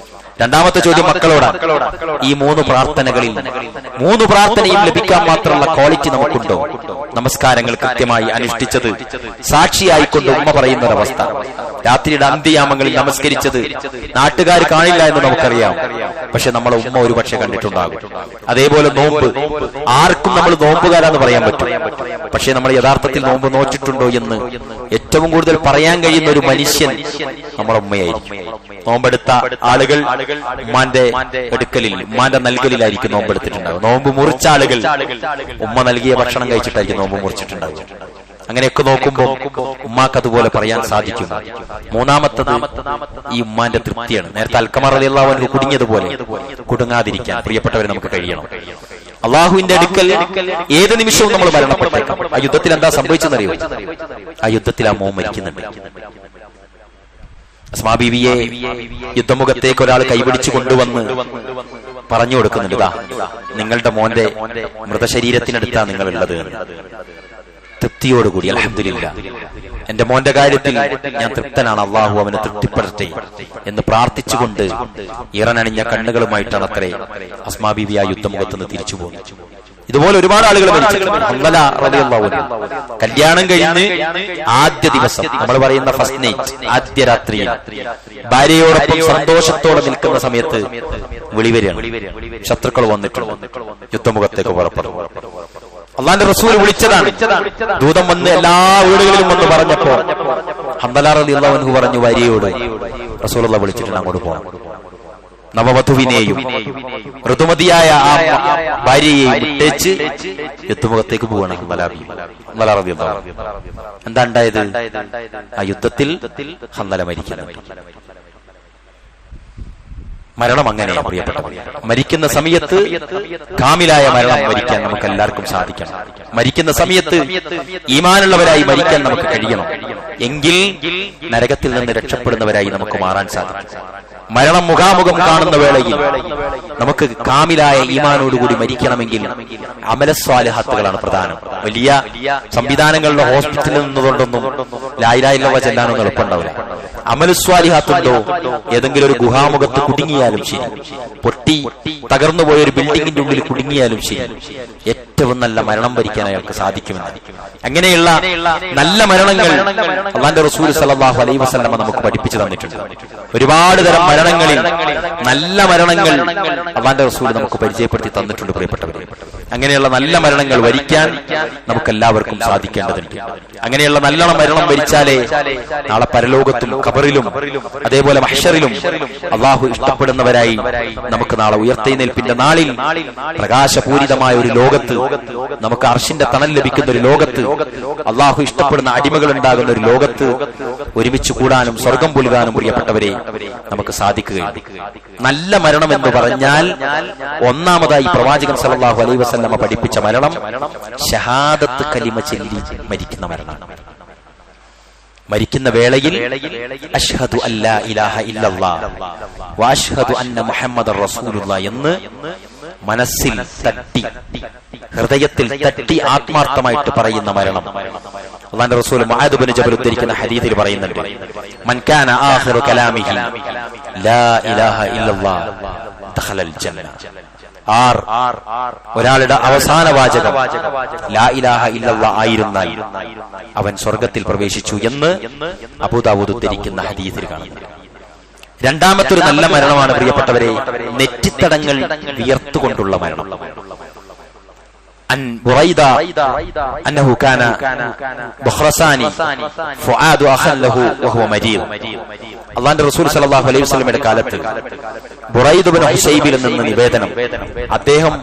രണ്ടാമത്തെ ചോദ്യം മക്കളോടാണ്. ഈ 3 പ്രാർത്ഥനകളിൽ 3 പ്രാർത്ഥനയും ലഭിക്കാൻ മാത്രമുള്ള ക്വാളിറ്റി നമുക്കുണ്ടോ? നമസ്കാരങ്ങൾ കൃത്യമായി അനുഷ്ഠിച്ചത് സാക്ഷിയായിക്കൊണ്ട് ഉമ്മ പറയുന്ന ഒരവസ്ഥ, രാത്രിയുടെ അന്ത്യയാമങ്ങളിൽ നമസ്കരിച്ചത് നാട്ടുകാർ കാണില്ല എന്ന് നമുക്കറിയാം, പക്ഷെ നമ്മളെ ഉമ്മ ഒരു പക്ഷെ കണ്ടിട്ടുണ്ടാകും. അതേപോലെ നോമ്പ്, ആർക്കും നമ്മൾ നോമ്പുകാരാന്ന് പറയാൻ പറ്റും, പക്ഷെ നമ്മൾ യഥാർത്ഥത്തിൽ നോമ്പ് നോച്ചിട്ടുണ്ടോ എന്ന് ഏറ്റവും കൂടുതൽ പറയാൻ കഴിയുന്ന ഒരു മനുഷ്യൻ നമ്മളെ ഉമ്മയായിരിക്കും. നോമ്പെടുത്ത ആളുകൾ ഉമ്മാന്റെ എടുക്കലിൽ, ഉമ്മാന്റെ നൽകലിലായിരിക്കും നോമ്പെടുത്തിട്ടുണ്ടാകും. നോമ്പ് മുറിച്ച ആളുകൾ ഉമ്മ നൽകിയ ഭക്ഷണം കഴിച്ചിട്ടായിരിക്കും നോമ്പ് മുറിച്ചിട്ടുണ്ടാകും. അങ്ങനെയൊക്കെ നോക്കുമ്പോൾ ഉമ്മാക്ക് അതുപോലെ പറയാൻ സാധിക്കും. മൂന്നാമത്തത് ഈ ഉമ്മാന്റെ തൃപ്തിയാണ്. നേരത്തെ അൽക്കമർ റളിയല്ലാഹു അൻഹു കുടുങ്ങിയതുപോലെ കുടുങ്ങാതിരിക്കാൻ പ്രിയപ്പെട്ടവരെ നമുക്ക് കഴിയണം. അള്ളാഹുവിന്റെ അടുക്കൽ ഏത് നിമിഷവും നമ്മൾ മരണപ്പെട്ടേക്കാം. ആ യുദ്ധത്തിൽ എന്താ സംഭവിച്ചെന്നറിയോ? ആ യുദ്ധത്തിൽ ആ മോൻ മരിക്കുന്നുണ്ട്. അസ്മാ ബീവിയെ യുദ്ധമുഖത്തേക്ക് ഒരാൾ കൈപിടിച്ചു കൊണ്ടുവന്ന് പറഞ്ഞു കൊടുക്കുന്നുണ്ട്, ഇതാ നിങ്ങളുടെ മോന്റെ മൃതശരീരത്തിനടുത്താ നിങ്ങൾ ഉള്ളത്. തൃപ്തിയോടുകൂടി അൽഹംദുലില്ലാ, എന്റെ മോന്റെ കാര്യത്തിൽ ഞാൻ തൃപ്തനാണ്, അള്ളാഹു അവനെ തൃപ്തിപ്പെടട്ടെ എന്ന് പ്രാർത്ഥിച്ചുകൊണ്ട് ഇറനണിഞ്ഞ കണ്ണുകളുമായിട്ടാണ് അത്രേ അസ്മാ ബീവി ആ യുദ്ധമുഖത്ത് നിന്ന് തിരിച്ചു പോകുന്നത്. ഇതുപോലെ ഒരുപാട് ആളുകൾ മരിച്ചിട്ടുണ്ട്. ഹംദല റളിയല്ലാഹു അൻഹു കല്യാണം കഴിഞ്ഞ് ആദ്യ ദിവസം, നമ്മൾ പറയുന്ന ഫസ്റ്റ് നൈറ്റ്, ആദ്യ രാത്രിയിൽ ഭാര്യയോടൊപ്പം സന്തോഷത്തോടെ നിൽക്കുന്ന സമയത്ത് വിളിവരികയാണ്, ശത്രുക്കൾ വന്നിട്ടുണ്ട്, യുദ്ധമുഖത്തേക്ക് പുറപ്പെടും. അള്ളാന്റെ റസൂൽ വിളിച്ചതാണ്. ദൂതം വന്ന് എല്ലാ വീടുകളിലും വന്ന് പറഞ്ഞപ്പോ ഹംദല റളിയല്ലാഹു അൻഹു പറഞ്ഞു ഭാര്യയോട്, റസൂലുള്ളാഹി വിളിച്ചിട്ടുണ്ട്, അങ്ങോട്ട് പോകണം. നവവധുവിനെയും ഋതുമതിയായ ആ ഭാര്യയെയും വിട്ടേച്ച് യുദ്ധമുഖത്തേക്ക് പോവാണ് ഹംദല റളിയല്ലാഹു അൻഹു. എന്താ ഉണ്ടായത്? ആ യുദ്ധത്തിൽ ഹംദല മരിക്കുന്നു. മരണം അങ്ങനെയാണ് പ്രിയപ്പെട്ടവർ. മരിക്കുന്ന സമയത്ത് കാമിലായ മരണം മരിക്കാൻ നമുക്ക് എല്ലാവർക്കും സാധിക്കണം. മരിക്കുന്ന സമയത്ത് ഈമാനുള്ളവരായി മരിക്കാൻ നമുക്ക് കഴിയണം. എങ്കിൽ നരകത്തിൽ നിന്ന് രക്ഷപ്പെടുന്നവരായി നമുക്ക് മാറാൻ സാധിക്കും. മരണം മുഖാമുഖം കാണുന്ന വേളയിൽ നമുക്ക് കാമിലായ ഈമാനോടുകൂടി മരിക്കണമെങ്കിൽ അമലസ്വാലിഹാത്തുകളാണ് പ്രധാനം. വലിയ സംവിധാനങ്ങളുടെ ഹോസ്പിറ്റലിൽ നിന്നുകൊണ്ടൊന്നും ലാ ഇലാഹ ഇല്ലല്ലാഹ് ചെല്ലാനൊന്നും എളുപ്പമുണ്ടാവില്ല. അമലസ്വാലിഹാത്തുണ്ടോ? ഏതെങ്കിലും ഒരു ഗുഹാമുഖത്ത് കുടുങ്ങിയാലും ശരി, പൊട്ടി തകർന്നു പോയ ഒരു ബിൽഡിങ്ങിന്റെ ഉള്ളിൽ കുടുങ്ങിയാലും ശരി, ഏറ്റവും നല്ല മരണം വരിക്കാൻ അയാൾക്ക് സാധിക്കുമെന്ന്. അങ്ങനെയുള്ള നല്ല മരണങ്ങൾ അല്ലാഹുവിന്റെ റസൂൽ സല്ലല്ലാഹു അലൈഹി വസല്ലം നമുക്ക് പഠിപ്പിച്ചു തന്നിട്ടുണ്ട്. ഒരുപാട് തരം മരണങ്ങളിൽ നല്ല മരണങ്ങൾ അല്ലാഹുവിന്റെ റസൂൽ നമുക്ക് പരിചയപ്പെടുത്തി തന്നിട്ടുണ്ട് പ്രിയപ്പെട്ടവരെ. അങ്ങനെയുള്ള നല്ല മരണങ്ങൾ വരിക്കാൻ നമുക്ക് എല്ലാവർക്കും സാധിക്കേണ്ടതുണ്ട്. അങ്ങനെയുള്ള നല്ല മരണം വരിച്ചാലേ നാളെ പരലോകത്തും ഖബറിലും അതേപോലെ മഹ്ശറിലും അള്ളാഹു ഇഷ്ടപ്പെടുന്നവരായി നമുക്ക് നാളെ ഉയർത്തെഴുന്നേൽപ്പിന്റെ നാളിൽ പ്രകാശപൂരിതമായ ഒരു ലോകത്ത്, നമുക്ക് അർശിന്റെ തണൽ ലഭിക്കുന്ന ഒരു ലോകത്ത്, അള്ളാഹു ഇഷ്ടപ്പെടുന്ന അടിമകൾ ഉണ്ടാകുന്ന ഒരു ലോകത്ത് ഒരുമിച്ച് കൂടാനും സ്വർഗം പുൽകാനും പ്രിയപ്പെട്ടവരെ നമുക്ക് സാധിക്കുകയുണ്ട്. നല്ല മരണം എന്ന് പറഞ്ഞാൽ ഒന്നാമതായി പ്രവാചകൻ സല്ലല്ലാഹു അലൈഹി വസല്ലം പഠിപ്പിച്ച മരണം ഷഹാദത്ത് കലിമ ചൊല്ലി മരിക്കുന്ന മരണമാണ്. മരിക്കുന്ന വേളയിൽ അഷ്ഹദു അല്ലാ ഇലാഹ ഇല്ലല്ലാഹ് വ അഷ്ഹദു അന്ന മുഹമ്മദർ റസൂലുള്ളാഹ് എന്ന് മനസ്സിൽ തട്ടി, ഹൃദയത്തിൽ തട്ടി ആത്മാർത്ഥമായിട്ട് പറയുന്ന മരണം. അല്ലാഹുവിന്റെ റസൂൽ മുആദ് ഇബ്നു ജബൽ ഉദ്ധരിക്കുന്ന ഹദീസിൽ പറയുന്നുണ്ട്, മൻ കാന ആഖിറു കലാമിഹി ലാ ഇലാഹ ഇല്ലല്ലാഹ് ദഖലൽ ജന്ന. ഒരാളുടെ അവസാന വാചകം ലാ ഇലാഹ ഇല്ലല്ലാഹ് ആയിരുന്നാൽ അവൻ സ്വർഗത്തിൽ പ്രവേശിച്ചു എന്ന് അബൂദാവൂദ് ഉദ്ധരിക്കുന്ന ഹദീസിൽ കാണുന്നു. രണ്ടാമത്തെ ഒരു നല്ല മരണമാണ് പ്രിയപ്പെട്ടവരെ നെറ്റിത്തടങ്ങൾ വിയർത്തുകൊണ്ടുള്ള മരണം. عن بريدة أنه كان بخرساني فؤاد أخا له وهو مريض. അള്ളാന്റെ റസൂൽ സല്ലല്ലാഹു അലൈഹി വസല്ലമയുടെ കാലത്ത് ബുറൈദ ഇബ്നു ഹുസൈബിൽ നിന്ന് നിവേദനം, അദ്ദേഹം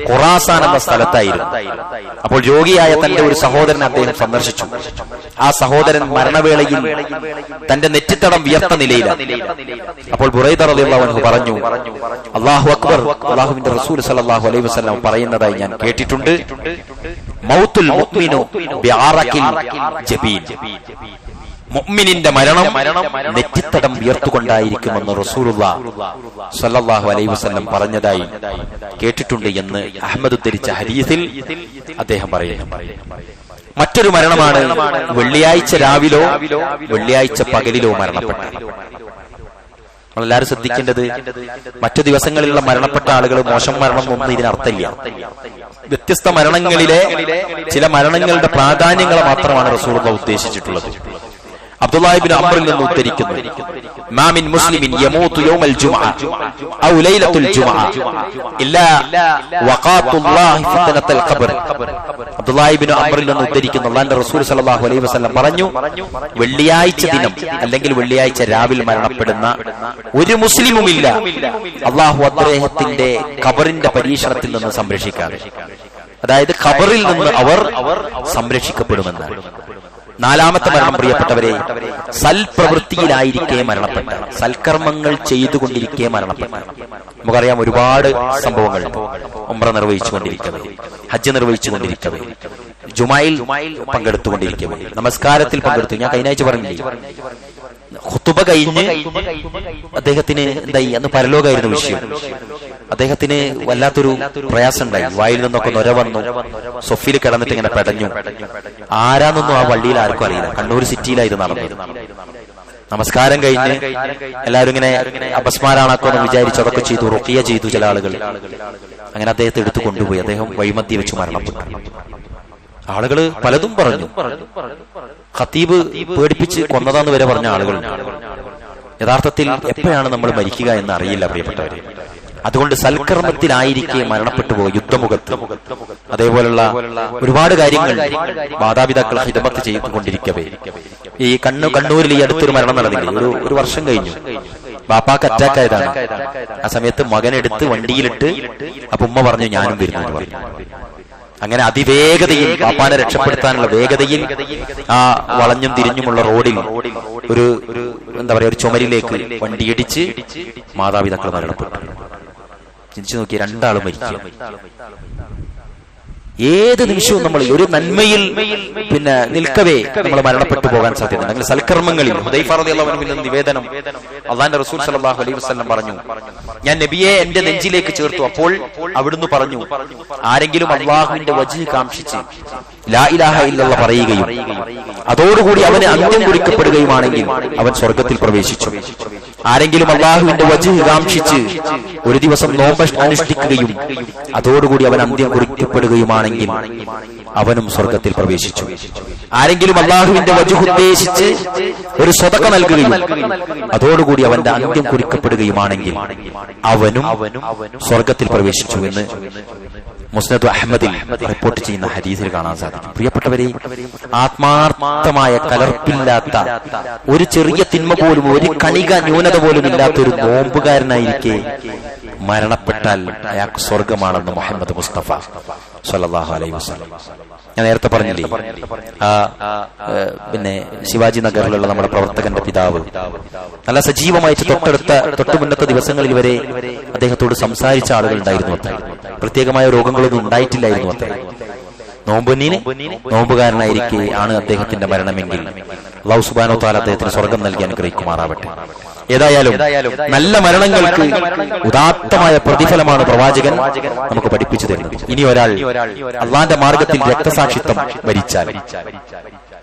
ഖുറാസാൻ എന്ന സ്ഥലത്തായിരുന്നു. അപ്പോൾ രോഗിയായ തന്റെ ഒരു സഹോദരനെ അദ്ദേഹം സന്ദർശിച്ചു. ആ സഹോദരൻ മരണവേളയിൽ തന്റെ നെറ്റിത്തടം വിയർത്ത നിലയിലാണ്. അപ്പോൾ ബുറൈദ റളിയല്ലാഹു അൻഹു പറഞ്ഞു, അല്ലാഹു അക്ബർ, അല്ലാഹുവിന്റെ റസൂൽ സല്ലല്ലാഹു അലൈഹി വസല്ലം പറയുന്നതായി ഞാൻ കേട്ടിട്ടുണ്ട്, മൗത്തുൽ മുഅ്മിനു ബിഅറഖിൽ ജബീൻ, മുഅ്മിനിന്റെ മരണം നെറ്റിത്തടം വിയർത്തുകൊണ്ടായിരിക്കുമെന്ന് റസൂലുള്ളാഹി സ്വല്ലല്ലാഹു അലൈഹി വസല്ലം പറഞ്ഞതായി കേട്ടിട്ടുണ്ട് എന്ന് അഹ്മദ് ഉദ്ധരിച്ച ഹദീസിൽ അദ്ദേഹം പറയുന്നു. മറ്റൊരു മരണമാണ് വെള്ളിയാഴ്ച രാവിലോ വെള്ളിയാഴ്ച പകലിലോ മരണപ്പെട്ടത്. നമ്മളെല്ലാവരും ശ്രദ്ധിക്കേണ്ടത്, മറ്റു ദിവസങ്ങളിലുള്ള മരണപ്പെട്ട ആളുകൾ മോശം മരണം ഒന്നും ഇതിനർത്ഥമില്ല. വ്യത്യസ്ത മരണങ്ങളിലെ ചില മരണങ്ങളുടെ പ്രാധാന്യങ്ങൾ മാത്രമാണ് റസൂലുള്ളാഹി ഉദ്ദേശിച്ചിട്ടുള്ളത്. അബ്ദുല്ലാഹി ഇബ്നു അംറിൽ നിന്ന് ഉദ്ധരിക്കുന്നു, മാ മിൻ മുസ്ലിമിൻ യമൂതു യൗമൽ ജുമുഅ ഔ ലൈലത്തുൽ ജുമുഅ ഇല്ലാ വഖാത്തുല്ലാഹി ഫിത്നത്തുൽ ഖബ്ർ. അബ്ദുല്ലാഹി ഇബ്നു അംറിൽ നിന്ന് ഉദ്ധരിക്കുന്നു, അല്ലാഹുവിന്റെ റസൂൽ സല്ലല്ലാഹു അലൈഹി വസല്ലം പറഞ്ഞു, വെള്ളിയാഴ്ച ദിനം അല്ലെങ്കിൽ വെള്ളിയാഴ്ച രാവിലെ മരണപ്പെടുന്ന ഒരു മുസ്ലിമുമില്ല, അല്ലാഹു അദ്ദേഹത്തിന്റെ ഖബറിന്റെ പരീക്ഷണത്തിൽ നിന്ന് സംരക്ഷിക്കാതെ, അതായത് ഖബറിൽ നിന്ന് അവർ സംരക്ഷിക്കപ്പെടുമെന്നാണ്. നാലാമത്തെ മരണം പ്രിയപ്പെട്ടവരെ, സൽപ്രവൃത്തിയിലായിരിക്കെ മരണപ്പെട്ട, സൽക്കർമ്മങ്ങൾ ചെയ്തുകൊണ്ടിരിക്കെ മരണപ്പെട്ട. നമുക്കറിയാം ഒരുപാട് സംഭവങ്ങൾ. ഉംറ നിർവഹിച്ചുകൊണ്ടിരിക്കവേ, ഹജ്ജ് നിർവഹിച്ചുകൊണ്ടിരിക്കവേ, ജുമായിൽ പങ്കെടുത്തുകൊണ്ടിരിക്കവേ, നമസ്കാരത്തിൽ പങ്കെടുത്തു. ഞാൻ കഴിഞ്ഞാഴ്ച പറഞ്ഞില്ലേ, ഖുതുബ കഴിഞ്ഞ് അദ്ദേഹത്തിന് എന്തായി, അന്ന് പരലോകമായിരുന്നു വിഷയം. അദ്ദേഹത്തിന് വല്ലാത്തൊരു പ്രയാസം ഉണ്ടായി, വായിൽ നിന്നൊക്കെ നൊര വന്നു, സൊഫിൽ കിടന്നിട്ട് ഇങ്ങനെ പെടഞ്ഞു. ആരാന്നൊന്നും ആ വള്ളിയിൽ ആർക്കും അറിയില്ല. കണ്ണൂർ സിറ്റിയിലായിരുന്നു നടന്നത്. നമസ്കാരം കഴിഞ്ഞ് എല്ലാവരും ഇങ്ങനെ അപസ്മാരാണാക്കോന്ന് വിചാരിച്ചു അതൊക്കെ ചെയ്തു, റുഖിയ ചെയ്തു ചില ആളുകൾ. അങ്ങനെ അദ്ദേഹത്തെ എടുത്തു കൊണ്ടുപോയി. അദ്ദേഹം വഴിമധ്യേ വെച്ച് മരണപ്പെട്ടു. ആളുകള് പലതും പറഞ്ഞു. ഖത്തീബ് പേടിപ്പിച്ച് കൊന്നതാന്ന് വരെ പറഞ്ഞ ആളുകൾ. യഥാർത്ഥത്തിൽ എപ്പോഴാണ് നമ്മൾ മരിക്കുക എന്ന് അറിയില്ല പ്രിയപ്പെട്ടവരെ. അതുകൊണ്ട് സൽക്കർമ്മത്തിലായിരിക്കെ മരണപ്പെട്ടു പോകും. യുദ്ധമുഖത്ത് അതേപോലുള്ള ഒരുപാട് കാര്യങ്ങൾ മാതാപിതാക്കൾ ഹിദമത്ത് ചെയ്തുകൊണ്ടിരിക്കവേ, ഈ കണ്ണൂരിൽ ഈ അടുത്തൊരു മരണം നടന്നില്ലേ, ഒരു വർഷം കഴിഞ്ഞു. ബാപ്പാക്ക് അറ്റാക്ക് ആയതാണ്. ആ സമയത്ത് മകനെടുത്ത് വണ്ടിയിലിട്ട് അപ്പൊ ഉമ്മ പറഞ്ഞു ഞാനും വരുന്നു എന്ന് പറഞ്ഞു. അങ്ങനെ അതിവേഗതയിൽ ബാപ്പാനെ രക്ഷപ്പെടുത്താനുള്ള വേഗതയിൽ ആ വളഞ്ഞും തിരിഞ്ഞുമുള്ള റോഡിൽ ഒരു എന്താ പറയാ, ഒരു ചുമരിലേക്ക് വണ്ടിയിടിച്ച് മാതാപിതാക്കൾ മരണപ്പെട്ടു. ചിന്തിച്ചു നോക്കി, രണ്ടാളും മരിക്കുക. ഏത് നിമിഷവും നമ്മൾ ഒരു നന്മയിൽ നിൽക്കവേ നമ്മൾ മരണപ്പെട്ടു പോകാൻ സാധ്യതയുണ്ട്. അങ്ങനെ സൽക്കർമ്മങ്ങളിൽ ഹുദൈഫ റളിയല്ലാഹു അൻഹു നിവേദനം, അല്ലാഹുവിന്റെ റസൂൽ സല്ലല്ലാഹു അലൈഹി വസല്ലം പറഞ്ഞു, ഞാൻ നബിയെ എന്റെ നെഞ്ചിലേക്ക് ചേർത്തു. അപ്പോൾ അവിടുന്ന് പറഞ്ഞു, ആരെങ്കിലും അല്ലാഹുവിന്റെ വജ്ഹ് കാംക്ഷിച്ച് ലാ ഇലാഹ ഇല്ലല്ലാഹ് പറയുകയും അതോടുകൂടി അവന് അന്ത്യം കുറിക്കപ്പെടുകയുമാണെങ്കിൽ അവൻ സ്വർഗത്തിൽ പ്രവേശിച്ചു. ആരെങ്കിലും അല്ലാഹുവിന്റെ വജ്ഹ് കാംക്ഷിച്ച് ഒരു ദിവസം നോമ്പ് അനുഷ്ഠിക്കുകയും അതോടുകൂടി അവൻ അന്ത്യം കുറിക്കപ്പെടുകയുമാണെങ്കിൽ അവനും സ്വർഗത്തിൽ പ്രവേശിച്ചു. ആരെങ്കിലും അല്ലാഹുവിന്റെ വജ്ഹ് ഉദ്ദേശിച്ച് ഒരു സ്വതക്ക നൽകുകയും അതോടുകൂടി അവന്റെ അന്ത്യം കുറിക്കപ്പെടുകയുമാണെങ്കിൽ അവനും സ്വർഗത്തിൽ പ്രവേശിച്ചു എന്ന് മുസ്നദ് അഹ്മദിൽ റിപ്പോർട്ട് ചെയ്യുന്ന ഹദീസിൽ കാണാൻ സാധിക്കും. പ്രിയപ്പെട്ടവരെ, ആത്മാർത്ഥമായ കലർപ്പില്ലാത്ത ഒരു ചെറിയ തിന്മ പോലും, ഒരു കണിക ന്യൂനത പോലും ഇല്ലാത്ത ഒരു നോമ്പുകാരനായിരിക്കെ മരണപ്പെട്ടാൽ അയാൾക്ക് സ്വർഗമാണെന്ന് മുഹമ്മദ് മുസ്തഫ സ്വല്ലല്ലാഹു അലൈഹി വസല്ലം. ഞാൻ നേരത്തെ പറഞ്ഞില്ലേ, ശിവാജി നഗറിലുള്ള നമ്മുടെ പ്രവർത്തകന്റെ പിതാവ് നല്ല സജീവമായിട്ട് തൊട്ടു മുന്നത്തെ ദിവസങ്ങളിൽ വരെ അദ്ദേഹത്തോട് സംസാരിച്ച ആളുകൾ ഉണ്ടായിരുന്നു. അത്ര പ്രത്യേകമായ രോഗങ്ങളൊന്നും ഉണ്ടായിട്ടില്ലായിരുന്നു. അത്ര നോമ്പുകാരനായിരിക്കെ ആണ് അദ്ദേഹത്തിന്റെ മരണമെങ്കിൽ അല്ലാഹു സുബ്ഹാനഹു വ തആല അദ്ദേഹത്തിന് സ്വർഗം നൽകി അനുഗ്രഹിക്കുമാറാവട്ടെ. ഏതായാലും നല്ല മരണങ്ങൾക്ക് ഉദാത്തമായ പ്രതിഫലമാണ് പ്രവാചകൻ നമുക്ക് പഠിപ്പിച്ചു തരുന്നത്. ഇനി ഒരാൾ അള്ളാന്റെ മാർഗത്തിൽ രക്തസാക്ഷിത്വം വരിച്ചാൽ,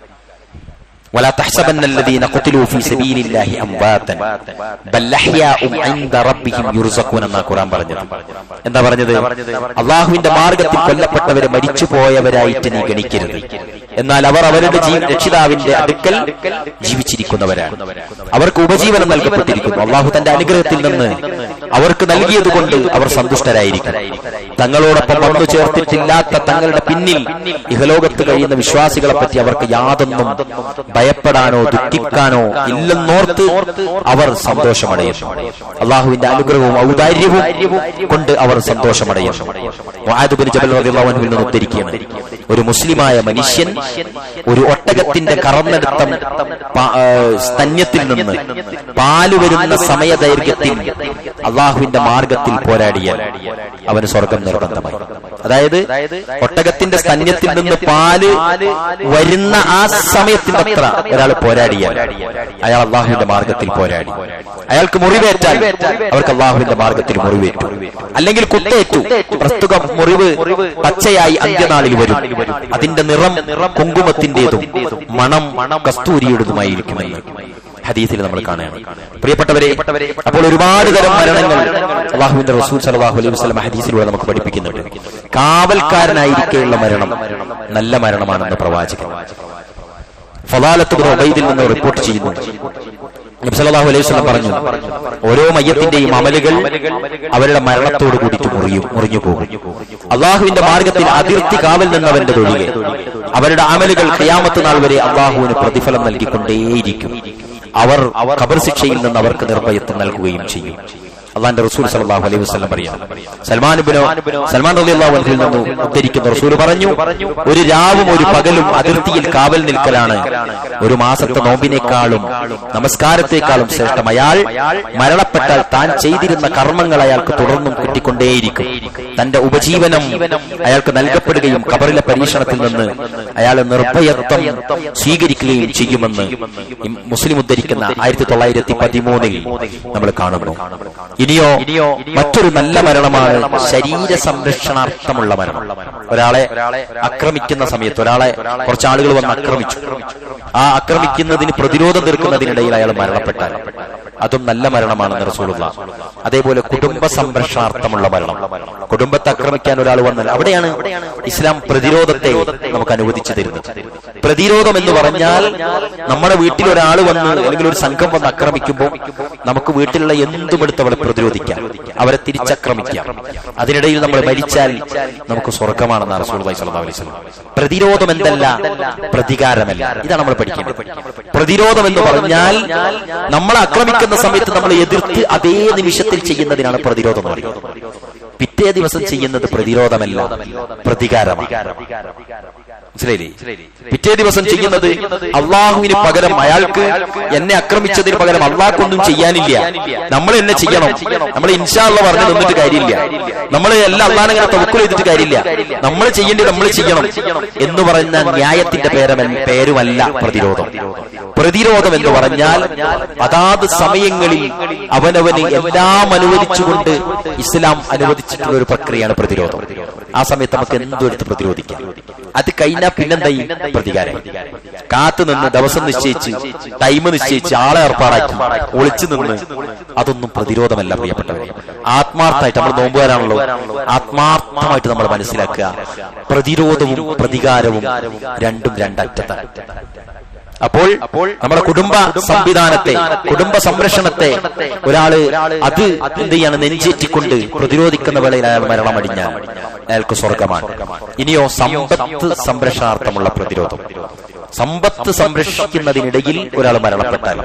ولا تحسبن الذين قتلوا في سبيل الله امواتا بل احياء عند ربهم يرزقون എന്നാ ഖുർആൻ പറഞ്ഞത്. എന്താ പറഞ്ഞത്? അല്ലാഹുവിന്റെ മാർഗ്ഗത്തിൽ കൊല്ലപ്പെട്ടവരെ മരിച്ചുപോയവരായിട്ട് നീ ഗണിക്കരുത്. എന്നാൽ അവർ അവരുടെ രക്ഷിതാവിന്റെ അടുക്കൽ ജീവിച്ചിരിക്കുന്നവരാണ്. അവർക്ക് ഉപജീവനം നൽകപ്പെട്ടിരിക്കുന്നു. അല്ലാഹു തന്റെ അനുഗ്രഹത്തിൽ നിന്ന് അവർക്ക് നൽകിയതുകൊണ്ട് അവർ സന്തുഷ്ടരായിരിക്കും. തങ്ങളോടൊപ്പം വന്നു ചേർത്തിട്ടില്ലാത്ത തങ്ങളുടെ പിന്നിൽ ഇഹലോകത്ത് കഴിയുന്ന വിശ്വാസികളെ പറ്റി അവർക്ക് യാതൊന്നും ഭയപ്പെടാനോ ദുഃഖിക്കാനോ ഇല്ലെന്നോർത്ത് അവർ സന്തോഷമടയുന്നു. അള്ളാഹുവിന്റെ അനുഗ്രഹവും ഔദാര്യവും കൊണ്ട് അവർ സന്തോഷമടയുന്നു. മുആദ് ബിൻ ജബൽ റളിയല്ലാഹു അൻഹുവിൽ നിന്ന് ഉദ്ധരിക്കുകയാണ്, ഒരു മുസ്ലിമായ മനുഷ്യൻ ഒരു ഒട്ടകത്തിന്റെ കറന്നെടുത്ത സ്തന്യത്തിൽ നിന്ന് പാല് വരുന്ന സമയദൈർഘ്യത്തിൽ അള്ളാഹുവിന്റെ മാർഗത്തിൽ പോരാടിയാൽ അവന് സ്വർഗം നിർബന്ധമായി. അതായത് ഒട്ടകത്തിന്റെ സ്തന്യത്തിൽ നിന്ന് പാല് വരുന്ന ആ സമയത്തിന്റെ അത്ര ഒരാൾ പോരാടിയാൽ അയാൾ അള്ളാഹുവിന്റെ മാർഗത്തിൽ പോരാടി. അയാൾക്ക് മുറിവേറ്റാൽ അവർക്ക് അള്ളാഹുവിന്റെ മാർഗത്തിൽ മുറിവേറ്റു, അല്ലെങ്കിൽ കുത്തേറ്റു. പ്രസ്തുത മുറിവ് പച്ചയായി അന്ത്യനാളിൽ വരും. അതിന്റെ നിറം കുങ്കുമത്തിന്റേതും മണം കസ്തൂരിയുടേതുമായിരിക്കുമെന്ന് ഹദീസിൽ നമ്മൾ കാണുകയാണ്. പ്രിയപ്പെട്ടവരെ, അപ്പോൾ ഒരുപാട് തരം മരണങ്ങൾ അല്ലാഹുവിന്റെ റസൂൽ സല്ലല്ലാഹു അലൈഹി വസല്ലം ഹദീസിലൂടെ നമുക്ക് പഠിപ്പിക്കുന്നുണ്ട്. കാവൽക്കാരനായിരിക്കെയുള്ള മരണം നല്ല മരണമാണെന്ന് പ്രവാചകൻ ഫളാലത്ത് ബിൻ ഉബൈദിൽ നിന്ന് റിപ്പോർട്ട് ചെയ്യുന്നു. നബി സല്ലല്ലാഹു അലൈഹി വസല്ലം പറഞ്ഞു, ഓരോ മയ്യത്തിന്റെയും അമലുകൾ അവരുടെ മരണത്തോട് കൂടിയിട്ട് മുറിഞ്ഞു പോകും. അള്ളാഹുവിന്റെ മാർഗത്തിൽ അതിർത്തി കാവൽ നിന്നവന്റെ ഒഴികെ അവരുടെ അമലുകൾ ഖിയാമത്ത് നാൾ വരെ അള്ളാഹുവിന് പ്രതിഫലം നൽകിക്കൊണ്ടേയിരിക്കും. അവർ ഖബർ ശിക്ഷയിൽ നിന്ന് അവർക്ക് നിർഭയത്വം നൽകുകയും ചെയ്യും. അള്ളാന്റെ റസൂൽ സല്ലല്ലാഹു അലൈഹി വസല്ലം പറയാം, സൽമാൻ റളിയല്ലാഹു അൻഹുവിൽ നിന്ന് ഉദ്ധരിക്കുന്ന റസൂൽ പറഞ്ഞു, ഒരു രാവും ഒരു പകലും അതിർത്തിയിൽ കാവൽ നിൽക്കലാണ് ഒരു മാസത്തെ നോമ്പിനേക്കാളും നമസ്കാരത്തെക്കാളും ശ്രേഷ്ഠം. അയാൾ മരണപ്പെട്ടാൽ താൻ ചെയ്തിരുന്ന കർമ്മങ്ങൾ അയാൾക്ക് തുടർന്നും കിട്ടിക്കൊണ്ടേയിരിക്കും. തന്റെ ഉപജീവനം അയാൾക്ക് നൽകപ്പെടുകയും ഖബറിലെ പരീക്ഷണത്തിൽ നിന്ന് അയാൾ നിർഭയത്വം സ്വീകരിക്കുകയും ചെയ്യുമെന്ന് മുസ്ലിം ഉദ്ധരിക്കുന്ന 1913 നമ്മൾ കാണുന്നു. ഇനിയോ മറ്റൊരു നല്ല മരണമാണ് ശരീര സംരക്ഷണാർത്ഥമുള്ള മരണം. ഒരാളെ ആക്രമിക്കുന്ന സമയത്ത് കുറച്ച് ആളുകൾ വന്ന് ആക്രമിച്ചു. ആ ആക്രമിക്കുന്നതിന് പ്രതിരോധം തീർക്കുന്നതിനിടയിൽ അയാൾ മരണപ്പെട്ടാൽ അതും നല്ല മരണമാണെന്ന് റസൂലുള്ളാഹ്. അതേപോലെ കുടുംബ സംരക്ഷണാർത്ഥമുള്ള മരണം, കുടുംബത്തെ ആക്രമിക്കാൻ ഒരാൾ വന്നാൽ അവിടെയാണ് ഇസ്ലാം പ്രതിരോധത്തെ നമുക്ക് അനുവദിച്ചു തരുന്നത്. പ്രതിരോധം എന്ന് പറഞ്ഞാൽ നമ്മുടെ വീട്ടിൽ ഒരാൾ വന്ന് അല്ലെങ്കിൽ ഒരു സംഘം വന്ന് ആക്രമിക്കുമ്പോൾ നമുക്ക് വീട്ടിലുള്ള എന്തും എടുത്ത് അവരെ പ്രതിരോധിക്കാം, അവരെ തിരിച്ചക്രമിക്കാം. അതിനിടയിൽ നമ്മൾ മരിച്ചാൽ നമുക്ക് സ്വർഗമാണെന്ന് റസൂലുള്ളാഹി സ്വല്ലല്ലാഹു അലൈഹി വസല്ലം. പ്രതിരോധം എന്തല്ല, പ്രതികാരമല്ല. ഇതാണ് നമ്മൾ പഠിക്കേണ്ടത്. പ്രതിരോധം എന്ന് പറഞ്ഞാൽ നമ്മളെ ആക്രമിക്കുന്ന സമയത്ത് നമ്മൾ എതിർത്ത് അതേ നിമിഷത്തിൽ ചെയ്യുന്നതിനാണ് പ്രതിരോധം എന്ന് പറയുന്നത്. പിറ്റേ ദിവസം ചെയ്യുന്നത് പ്രതിരോധമല്ല, പ്രതികാരമാണ്. പിറ്റേ ദിവസം ചെയ്യുന്നത് അള്ളാഹുവിന് പകരം അയാൾക്ക് എന്നെ ആക്രമിച്ചതിന് പകരം അള്ളാഹ്ക്കൊന്നും ചെയ്യാനില്ല, നമ്മൾ എന്നെ ചെയ്യണം, നമ്മൾ ഇൻഷാ അല്ലാഹ് പറഞ്ഞു നിന്നിട്ട് കാര്യമില്ല, നമ്മൾ എല്ലാം അള്ളാഹിനെ ഇങ്ങനെ തവക്കുൽ ചെയ്തിട്ട് കാര്യമില്ല, നമ്മൾ ചെയ്യേണ്ടത് നമ്മൾ ചെയ്യണം എന്ന് പറയുന്ന ന്യായത്തിന്റെ പേരുമല്ല പ്രതിരോധം. പ്രതിരോധം എന്ന് പറഞ്ഞാൽ അതാത് സമയങ്ങളിൽ അവനവന് എല്ലാം അനുവദിച്ചുകൊണ്ട് ഇസ്ലാം അനുവദിച്ചിട്ടുള്ള ഒരു പ്രക്രിയയാണ് പ്രതിരോധം. ആ സമയത്ത് നമുക്ക് എന്തെടുത്ത് പ്രതിരോധിക്കാം. അത് കഴിഞ്ഞാൽ പിന്നെന്തായി? പ്രതികാരം. കാത്തു നിന്ന് ദിവസം നിശ്ചയിച്ച് ടൈം നിശ്ചയിച്ച് ആളെ ഏർപ്പാടാക്കി ഒളിച്ചു നിന്ന് അതൊന്നും പ്രതിരോധമല്ല പ്രിയപ്പെട്ടവരെ. ആത്മാർത്ഥമായിട്ട് നമ്മൾ നോമ്പുകാരാണല്ലോ, ആത്മാർത്ഥമായിട്ട് നമ്മൾ മനസ്സിലാക്കുക, പ്രതിരോധവും പ്രതികാരവും രണ്ടും രണ്ടറ്റത്താണ്. അപ്പോൾ നമ്മുടെ കുടുംബ സംവിധാനത്തെ, കുടുംബ സംരക്ഷണത്തെ ഒരാള് അത് എന്ത് ചെയ്യാണ്, നെഞ്ചേറ്റിക്കൊണ്ട് പ്രതിരോധിക്കുന്ന വേളയിൽ അയാൾ മരണമടിഞ്ഞാൽ അയാൾക്ക് സ്വർഗമാണ്. ഇനിയോ സമ്പത്ത് സംരക്ഷണാർത്ഥമുള്ള പ്രതിരോധം. സമ്പത്ത് സംരക്ഷിക്കുന്നതിനിടയിൽ ഒരാൾ മരണപ്പെട്ടാൽ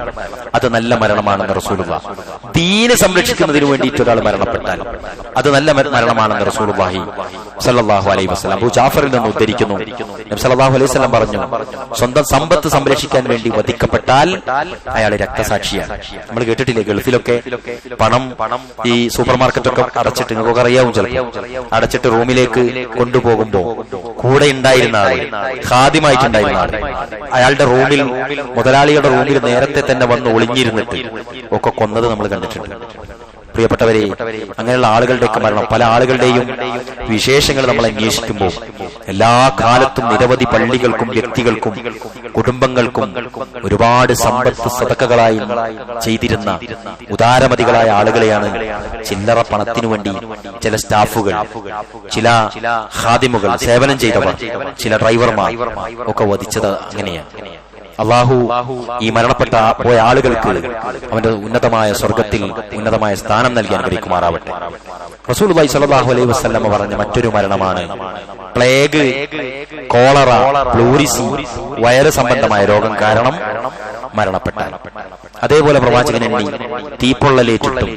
അത് നല്ല മരണമാണെന്ന് റസൂലുള്ളാഹി. ദീന് സംരക്ഷിക്കുന്നതിന് വേണ്ടിയിട്ട് ഒരാൾ മരണപ്പെട്ടാൽ അത് നല്ല മരണമാണെന്ന് റസൂലുള്ളാഹി സ്വല്ലല്ലാഹു അലൈഹി വസല്ലം അബൂ ജാഫറിൽ നിന്ന് ഉദ്ധരിക്കുന്നു. നബി സല്ലല്ലാഹു അലൈഹി വസല്ലം പറഞ്ഞു, സ്വന്തം സമ്പത്ത് സംരക്ഷിക്കാൻ വേണ്ടി വധിക്കപ്പെട്ടാൽ അയാൾ രക്തസാക്ഷിയാണ്. നമ്മൾ കേട്ടിട്ടില്ലേ, ഗൾഫിലൊക്കെ പണം ഈ സൂപ്പർ മാർക്കറ്റൊക്കെ അടച്ചിട്ട്, നിങ്ങൾക്ക് അറിയാവും ചിലപ്പോൾ, അടച്ചിട്ട് റൂമിലേക്ക് കൊണ്ടുപോകുമ്പോ കൂടെ ഉണ്ടായിരുന്ന ആള്, ഖാദിമായിട്ടുണ്ടായിരുന്ന ആള് അയാളുടെ റൂമിൽ, മുതലാളിയുടെ റൂമിൽ നേരത്തെ തന്നെ വന്ന് ഒളിഞ്ഞിരുന്നിട്ട് ഒക്കെ കൊന്നത് നമ്മൾ കണ്ടിട്ടുണ്ട്. പ്രിയപ്പെട്ടവരെ, അങ്ങനെയുള്ള ആളുകളുടെയൊക്കെ മരണം, പല ആളുകളുടെയും വിശേഷങ്ങൾ നമ്മൾ അന്വേഷിക്കുമ്പോൾ എല്ലാ കാലത്തും നിരവധി പള്ളികൾക്കും വ്യക്തികൾക്കും കുടുംബങ്ങൾക്കും ഒരുപാട് സമ്പത്ത് സദഖകളായി ചെയ്തിരുന്ന ഉദാരമതികളായ ആളുകളെയാണ് ചില്ലറ പണത്തിനു വേണ്ടി ചില സ്റ്റാഫുകൾ, ചില ഖാദിമുകൾ, സേവനം ചെയ്തവർ, ചില ഡ്രൈവർമാർ ഒക്കെ വധിച്ചത് അങ്ങനെയാണ്. അള്ളാഹു ഈ മരണപ്പെട്ട പോയ ആളുകൾക്ക് അവന്റെ ഉന്നതമായ സ്വർഗത്തിൽ ഉന്നതമായ സ്ഥാനം നൽകി അനുഗ്രഹിക്കുമാറാവട്ടെ. റസൂലുള്ളാഹി സ്വല്ലല്ലാഹു അലൈഹി വസല്ലം പറഞ്ഞ മറ്റൊരു മരണമാണ് പ്ലേഗ്, കോളറ, പ്ലൂറിസി, വയറ് സംബന്ധമായ രോഗം കാരണം മരണപ്പെട്ടാൽ. അതേപോലെ പ്രവാചകൻ എണ്ണി തീപ്പൊള്ളലേറ്റിട്ടും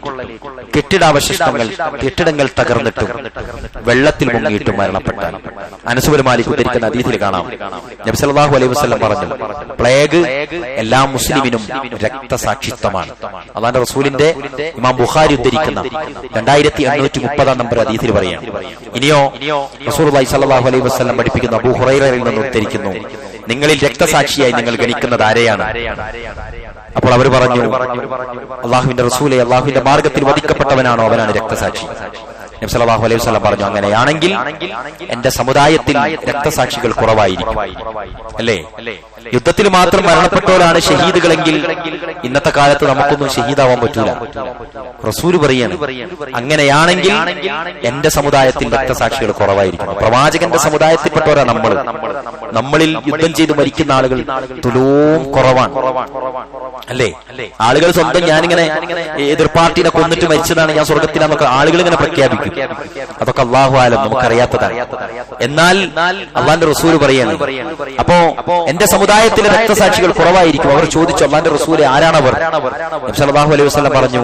കെട്ടിടങ്ങൾ തകർന്നിട്ടും വെള്ളത്തിൽ മുങ്ങിയിട്ടും മരണപ്പെട്ടാൽ. അനസ് ബിൻ മാലിക് ഉദ്ധരിക്കുന്ന ഹദീസിൽ കാണാം, നബി സല്ലല്ലാഹു അലൈഹി വസല്ലം പറഞ്ഞു, പ്ലേഗ് എല്ലാ മുസ്ലിമിനും രക്തസാക്ഷിത്വമാണ്. അല്ലാഹുവിന്റെ റസൂലിന്റെ ഇമാം ബുഖാരി ഉദ്ധരിക്കുന്ന 2830 നമ്പർ ഹദീസിൽ പറയാം. ഇനിയോ റസൂലുള്ളാഹി സ്വല്ലല്ലാഹു അലൈഹി വസല്ലം പഠിപ്പിക്കുന്ന അബൂ ഹുറൈറയിൽ നിന്ന് ഉദ്ധരിക്കുന്നു, നിങ്ങളിൽ രക്തസാക്ഷിയായി നിങ്ങൾ ഗണിക്കുന്നത് ആരെയാണ്? അപ്പോൾ അവർ പറഞ്ഞു, അള്ളാഹുവിന്റെ റസൂലെ, അള്ളാഹുവിന്റെ മാർഗത്തിൽ വധിക്കപ്പെട്ടവനാണോ അവനാണ് രക്തസാക്ഷി. നബി സല്ലല്ലാഹു അലൈഹി വസല്ലം പറഞ്ഞു, അങ്ങനെയാണെങ്കിൽ എന്റെ സമുദായത്തിൽ രക്തസാക്ഷികൾ കുറവായിരിക്കും. അല്ലേ? യുദ്ധത്തിൽ മാത്രം മരണപ്പെട്ടവരാണ് ഷഹീദുകളെങ്കിൽ ഇന്നത്തെ കാലത്ത് നമുക്കൊന്നും ഷഹീദാവാൻ പറ്റൂല. റസൂല് പറയാണ്, അങ്ങനെയാണെങ്കിൽ എന്റെ സമുദായത്തിൽ രക്തസാക്ഷികൾ കുറവായിരിക്കും. പ്രവാചകന്റെ സമുദായത്തിൽപ്പെട്ടവരാണ് നമ്മളിൽ യുദ്ധം ചെയ്ത് മരിക്കുന്ന ആളുകൾ തുലോം കുറവാണ്. അല്ലേ? ആളുകൾ സ്വന്തം ഞാനിങ്ങനെ എതിർ പാർട്ടിനെ കൊന്നിട്ട് മരിച്ചതാണ്, ഞാൻ സ്വർഗത്തിലാന്നൊക്കെ ആളുകൾ ഇങ്ങനെ പ്രഖ്യാപിക്കും. അതൊക്കെ അല്ലാഹു ആലം, നമുക്കറിയാത്തതാണ്. എന്നാൽ അള്ളാന്റെ റസൂല് പറയാണ്, അപ്പോ എന്റെ സമുദായത്തിലെ രക്തസാക്ഷികൾ കുറവായിരിക്കും. അവർ ചോദിച്ചു, അള്ളാന്റെ റസൂലെ ആരാണവർ? നബി സല്ലല്ലാഹു അലൈഹി വസല്ലം പറഞ്ഞു,